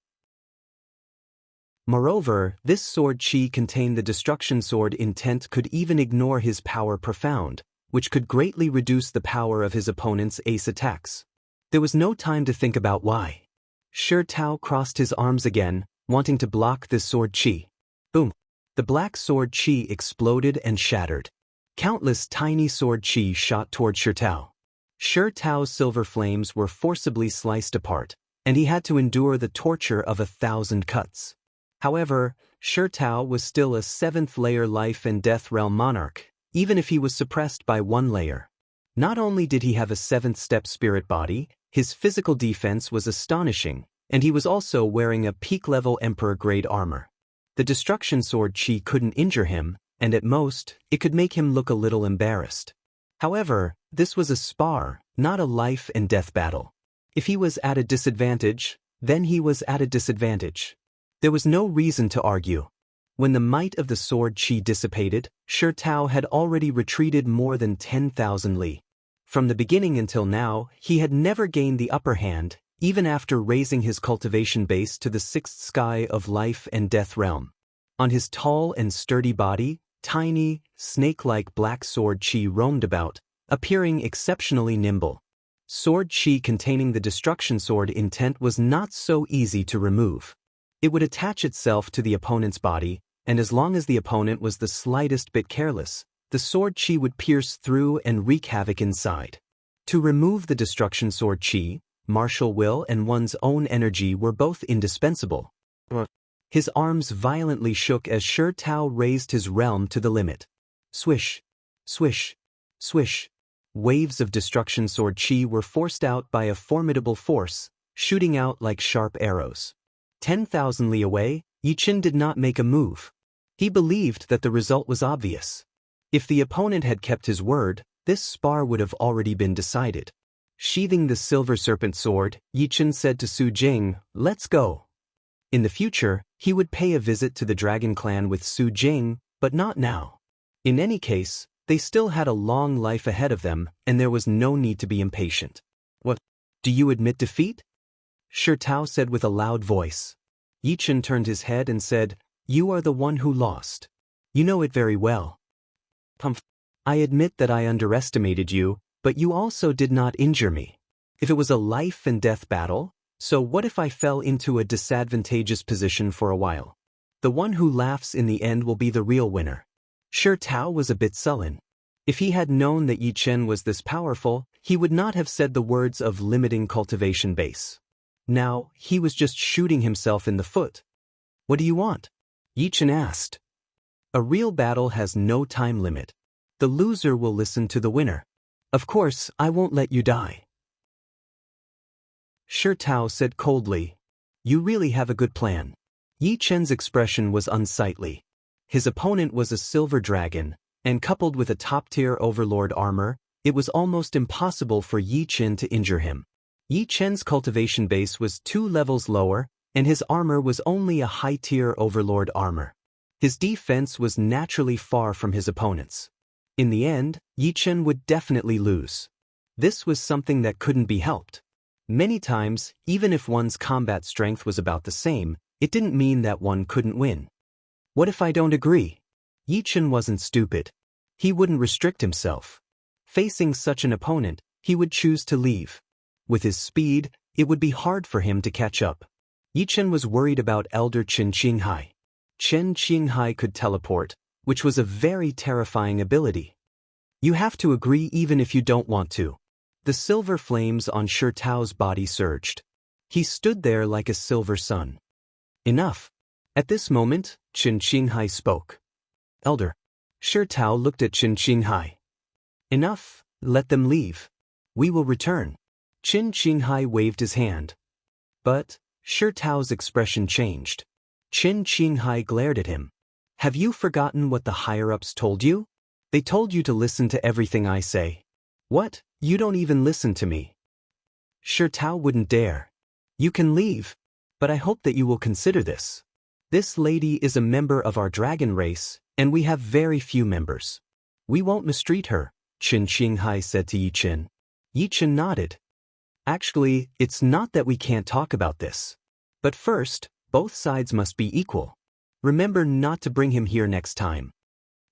Moreover, this sword chi contained the destruction sword intent could even ignore his power profound, which could greatly reduce the power of his opponent's ace attacks. There was no time to think about why. Shi Tao crossed his arms again, wanting to block this sword chi. Boom! The black sword chi exploded and shattered. Countless tiny sword chi shot toward Shi Tao. Shi Tao's silver flames were forcibly sliced apart, and he had to endure the torture of 1,000 cuts. However, Shi Tao was still a 7th-layer life and death realm monarch, even if he was suppressed by 1 layer. Not only did he have a 7th-step spirit body, his physical defense was astonishing, and he was also wearing a peak-level Emperor-grade armor. The destruction sword chi couldn't injure him, and at most, it could make him look a little embarrassed. However, this was a spar, not a life and death battle. If he was at a disadvantage, then he was at a disadvantage. There was no reason to argue. When the might of the sword chi dissipated, Shi Tao had already retreated more than 10,000 li. From the beginning until now, he had never gained the upper hand, even after raising his cultivation base to the 6th sky of life and death realm. On his tall and sturdy body, tiny, snake-like black sword chi roamed about, appearing exceptionally nimble. Sword chi containing the destruction sword intent was not so easy to remove. It would attach itself to the opponent's body, and as long as the opponent was the slightest bit careless, the sword chi would pierce through and wreak havoc inside. To remove the destruction sword chi, martial will and one's own energy were both indispensable. His arms violently shook as Shi Tao raised his realm to the limit. Swish, swish, swish. Waves of destruction sword chi were forced out by a formidable force, shooting out like sharp arrows. 10,000 li away, Yichen did not make a move. He believed that the result was obvious. If the opponent had kept his word, this spar would have already been decided. Sheathing the silver serpent sword, Yichen said to Su Jing, "Let's go." In the future, he would pay a visit to the Dragon Clan with Su Jing, but not now. In any case, they still had a long life ahead of them, and there was no need to be impatient. "What? Do you admit defeat?" Shi Tao said with a loud voice. Yichen turned his head and said, "You are the one who lost. You know it very well." "Humph. I admit that I underestimated you, but you also did not injure me. If it was a life and death battle, so what if I fell into a disadvantageous position for a while? The one who laughs in the end will be the real winner." Shi Tao was a bit sullen. If he had known that Yichen was this powerful, he would not have said the words of limiting cultivation base. Now, he was just shooting himself in the foot. "What do you want?" Yichen asked. "A real battle has no time limit. The loser will listen to the winner. Of course, I won't let you die." Shi Tao said coldly, "You really have a good plan." Yichen's expression was unsightly. His opponent was a silver dragon, and coupled with a top-tier overlord armor, it was almost impossible for Yichen to injure him. Yichen's cultivation base was 2 levels lower, and his armor was only a high-tier overlord armor. His defense was naturally far from his opponent's. In the end, Yichen would definitely lose. This was something that couldn't be helped. Many times, even if one's combat strength was about the same, it didn't mean that one couldn't win. What if I don't agree? Yichen wasn't stupid. He wouldn't restrict himself. Facing such an opponent, he would choose to leave. With his speed, it would be hard for him to catch up. Yi Chen was worried about Elder Chen Qinghai. Chen Qinghai could teleport, which was a very terrifying ability. You have to agree even if you don't want to. The silver flames on Shi Tao's body surged. He stood there like a silver sun. Enough. At this moment, Chen Qinghai spoke. Elder. Shi Tao looked at Chen Qinghai. Enough, let them leave. We will return. Chen Qinghai waved his hand. But Shi Tao's expression changed. Chen Qinghai glared at him. Have you forgotten what the higher-ups told you? They told you to listen to everything I say. What? You don't even listen to me. Shi Tao wouldn't dare. You can leave. But I hope that you will consider this. This lady is a member of our dragon race, and we have very few members. We won't mistreat her, Chen Qinghai said to Yi Chen. Yi Chen nodded. Actually, it's not that we can't talk about this. But first, both sides must be equal. Remember not to bring him here next time.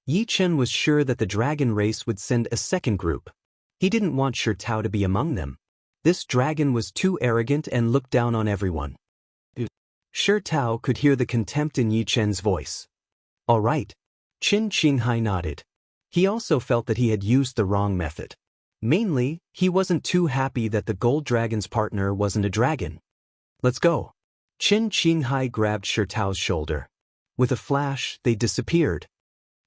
Yi Chen was sure that the dragon race would send a second group. He didn't want Shi Tao to be among them. This dragon was too arrogant and looked down on everyone. Shi Tao could hear the contempt in Yi Chen's voice. All right. Chen Qinghai nodded. He also felt that he had used the wrong method. Mainly, he wasn't too happy that the gold dragon's partner wasn't a dragon. Let's go. Chen Qinghai grabbed Shi Tao's shoulder. With a flash, they disappeared.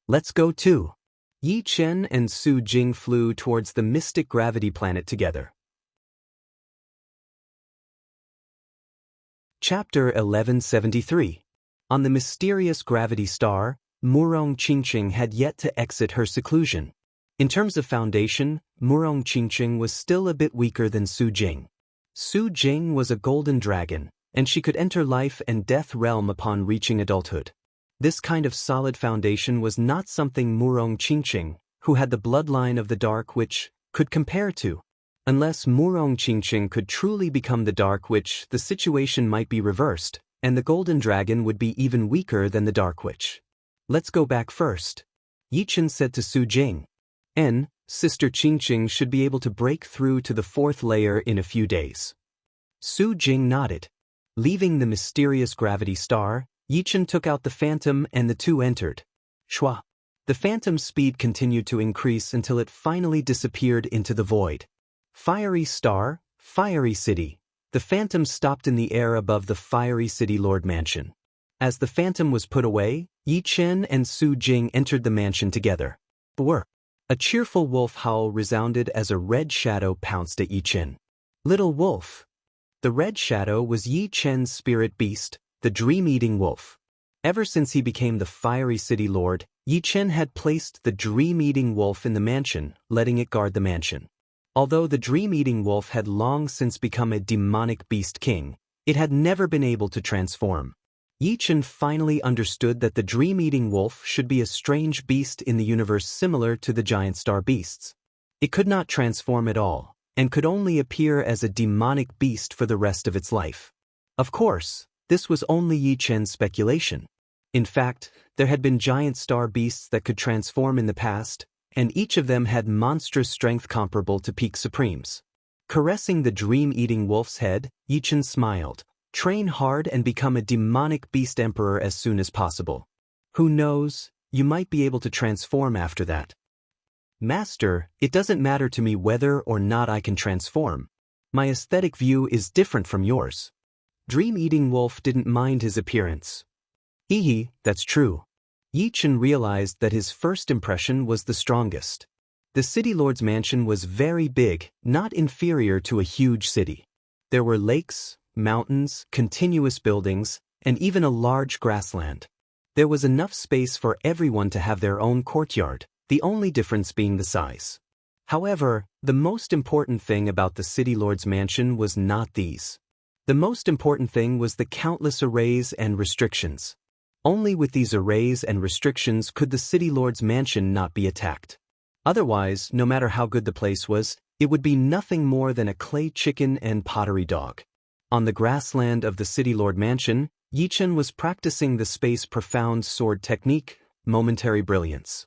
Let's go too. Yi Chen and Su Jing flew towards the mystic gravity planet together. Chapter 1173. On the mysterious gravity star, Murong Qingqing had yet to exit her seclusion. In terms of foundation, Murong Qingqing was still a bit weaker than Su Jing. Su Jing was a golden dragon, and she could enter life and death realm upon reaching adulthood. This kind of solid foundation was not something Murong Qingqing, who had the bloodline of the Dark Witch, could compare to. Unless Murong Qingqing could truly become the Dark Witch, the situation might be reversed, and the Golden Dragon would be even weaker than the Dark Witch. Let's go back first. Yi Chen said to Su Jing. Sister Qingqing should be able to break through to the fourth layer in a few days. Su Jing nodded. Leaving the mysterious gravity star, Yi Chen took out the phantom and the two entered. Shua. The phantom's speed continued to increase until it finally disappeared into the void. Fiery star, fiery city. The phantom stopped in the air above the fiery city lord mansion. As the phantom was put away, Yi Chen and Su Jing entered the mansion together. A cheerful wolf howl resounded as a red shadow pounced at Yi Chen. Little wolf. The red shadow was Yi Chen's spirit beast, the dream-eating wolf. Ever since he became the fiery city lord, Yi Chen had placed the dream-eating wolf in the mansion, letting it guard the mansion. Although the dream-eating wolf had long since become a demonic beast king, it had never been able to transform. Yi Chen finally understood that the dream-eating wolf should be a strange beast in the universe similar to the giant star beasts. It could not transform at all, and could only appear as a demonic beast for the rest of its life. Of course, this was only Yi Chen's speculation. In fact, there had been giant star beasts that could transform in the past, and each of them had monstrous strength comparable to peak supremes. Caressing the dream-eating wolf's head, Yi Chen smiled. Train hard and become a demonic beast emperor as soon as possible. Who knows, you might be able to transform after that. Master, it doesn't matter to me whether or not I can transform. My aesthetic view is different from yours. Dream-eating wolf didn't mind his appearance. Hee, that's true. Yi Chen realized that his first impression was the strongest. The city lord's mansion was very big, not inferior to a huge city. There were lakes, mountains, continuous buildings, and even a large grassland. There was enough space for everyone to have their own courtyard, the only difference being the size. However, the most important thing about the city lord's mansion was not these. The most important thing was the countless arrays and restrictions. Only with these arrays and restrictions could the city lord's mansion not be attacked. Otherwise, no matter how good the place was, it would be nothing more than a clay chicken and pottery dog. On the grassland of the city lord mansion, Yi Chen was practicing the space profound sword technique, momentary brilliance.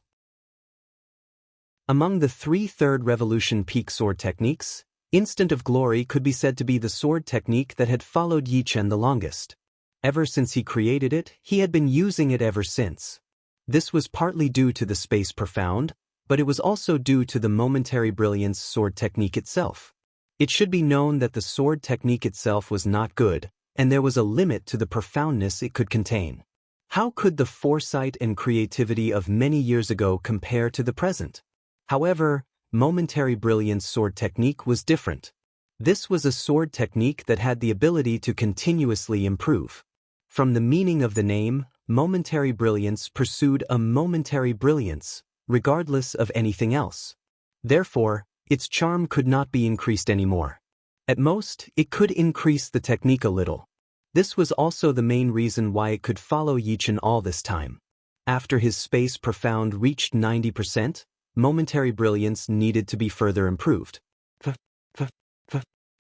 Among the 3 third revolution peak sword techniques, instant of glory could be said to be the sword technique that had followed Yi Chen the longest. Ever since he created it, he had been using it ever since. This was partly due to the space profound, but it was also due to the momentary brilliance sword technique itself. It should be known that the sword technique itself was not good, and there was a limit to the profoundness it could contain. How could the foresight and creativity of many years ago compare to the present? However, momentary brilliance sword technique was different. This was a sword technique that had the ability to continuously improve. From the meaning of the name, momentary brilliance pursued a momentary brilliance, regardless of anything else. Therefore, its charm could not be increased anymore. At most, it could increase the technique a little. This was also the main reason why it could follow Yichen all this time. After his space profound reached 90%, momentary brilliance needed to be further improved.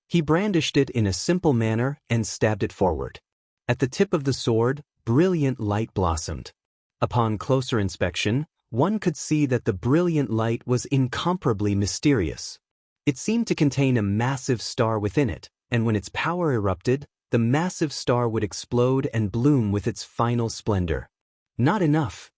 He brandished it in a simple manner and stabbed it forward. At the tip of the sword, brilliant light blossomed. Upon closer inspection, one could see that the brilliant light was incomparably mysterious. It seemed to contain a massive star within it, and when its power erupted, the massive star would explode and bloom with its final splendor. Not enough.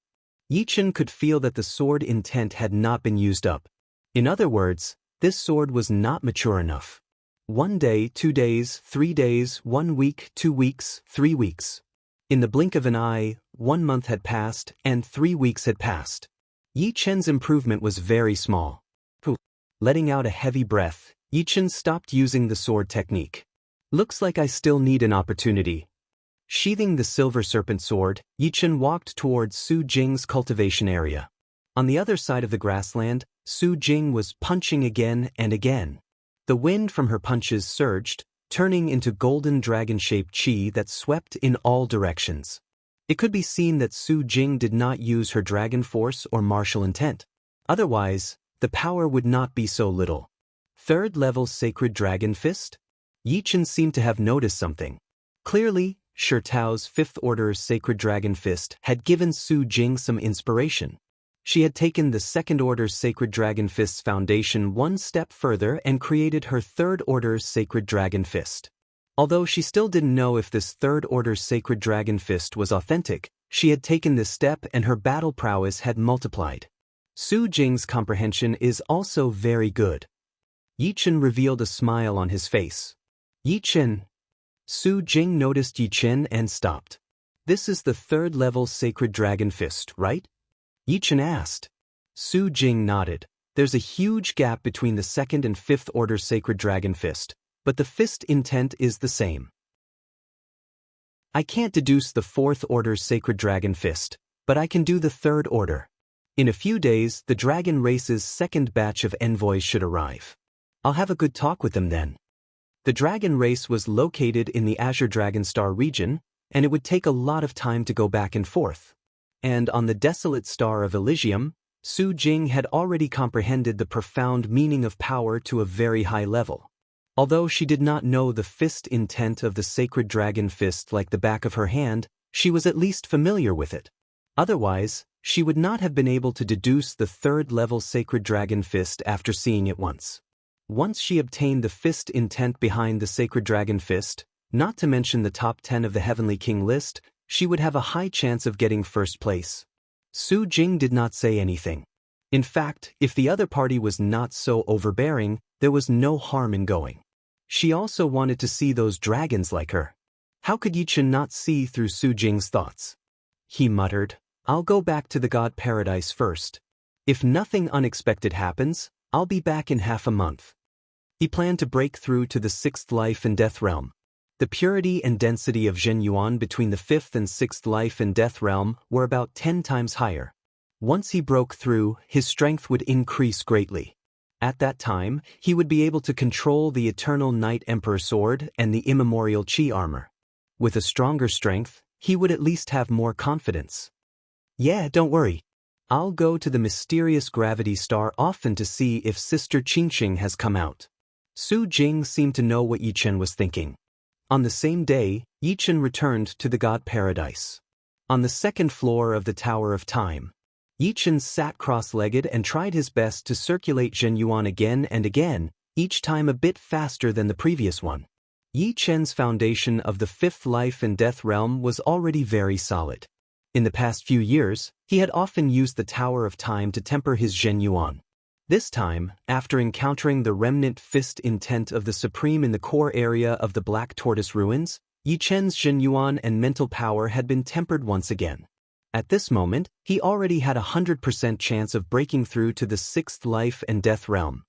Yichen could feel that the sword intent had not been used up. In other words, this sword was not mature enough. 1 day, 2 days, 3 days, 1 week, 2 weeks, 3 weeks. In the blink of an eye, 1 month had passed, and 3 weeks had passed. Yichen's improvement was very small. Letting out a heavy breath, Yichen stopped using the sword technique. Looks like I still need an opportunity. Sheathing the silver serpent sword, Yichen walked towards Su Jing's cultivation area. On the other side of the grassland, Su Jing was punching again and again. The wind from her punches surged, turning into golden dragon-shaped qi that swept in all directions. It could be seen that Su Jing did not use her dragon force or martial intent. Otherwise, the power would not be so little. 3rd level Sacred Dragon Fist? Yichen seemed to have noticed something. Clearly, Shi Tao's 5th Order Sacred Dragon Fist had given Su Jing some inspiration. She had taken the 2nd Order's Sacred Dragon Fist's foundation one step further and created her 3rd Order's Sacred Dragon Fist. Although she still didn't know if this 3rd Order's Sacred Dragon Fist was authentic, she had taken this step and her battle prowess had multiplied. Su Jing's comprehension is also very good. Yichen revealed a smile on his face. Yichen. Su Jing noticed Yichen and stopped. This is the 3rd level Sacred Dragon Fist, right? Yichen asked. Su Jing nodded. There's a huge gap between the 2nd and 5th Order Sacred Dragon Fist, but the fist intent is the same. I can't deduce the 4th Order's Sacred Dragon Fist, but I can do the 3rd Order. In a few days, the Dragon Race's 2nd batch of envoys should arrive. I'll have a good talk with them then. The Dragon Race was located in the Azure Dragon Star region, and it would take a lot of time to go back and forth. And on the desolate star of Elysium, Su Jing had already comprehended the profound meaning of power to a very high level. Although she did not know the fist intent of the Sacred Dragon Fist like the back of her hand, she was at least familiar with it. Otherwise, she would not have been able to deduce the 3rd level Sacred Dragon Fist after seeing it once. Once she obtained the fist intent behind the Sacred Dragon Fist, not to mention the top 10 of the Heavenly King list, she would have a high chance of getting 1st place. Su Jing did not say anything. In fact, if the other party was not so overbearing, there was no harm in going. She also wanted to see those dragons like her. How could Yichen not see through Su Jing's thoughts? He muttered, I'll go back to the God Paradise first. If nothing unexpected happens, I'll be back in half a month. He planned to break through to the 6th life and death realm. The purity and density of Zhen Yuan between the 5th and 6th life and death realm were about 10 times higher. Once he broke through, his strength would increase greatly. At that time, he would be able to control the Eternal Night Emperor Sword and the Immemorial Qi Armor. With a stronger strength, he would at least have more confidence. Yeah, don't worry. I'll go to the mysterious gravity star often to see if Sister Qingqing has come out. Su Jing seemed to know what Yichen was thinking. On the same day, Yichen returned to the God Paradise. On the 2nd floor of the Tower of Time, Yichen sat cross-legged and tried his best to circulate Zhen Yuan again and again, each time a bit faster than the previous one. Yi Chen's foundation of the fifth life and death realm was already very solid. In the past few years, he had often used the Tower of Time to temper his Zhen Yuan. This time, after encountering the remnant fist intent of the Supreme in the core area of the Black Tortoise Ruins, Yi Chen's Zhen Yuan and mental power had been tempered once again. At this moment, he already had a 100% chance of breaking through to the sixth life and death realm.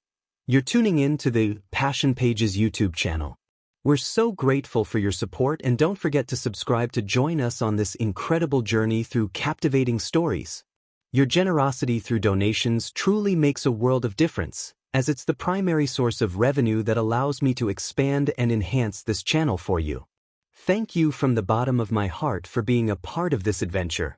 You're tuning in to the Passion Pages YouTube channel. We're so grateful for your support, and don't forget to subscribe to join us on this incredible journey through captivating stories. Your generosity through donations truly makes a world of difference, as it's the primary source of revenue that allows me to expand and enhance this channel for you. Thank you from the bottom of my heart for being a part of this adventure.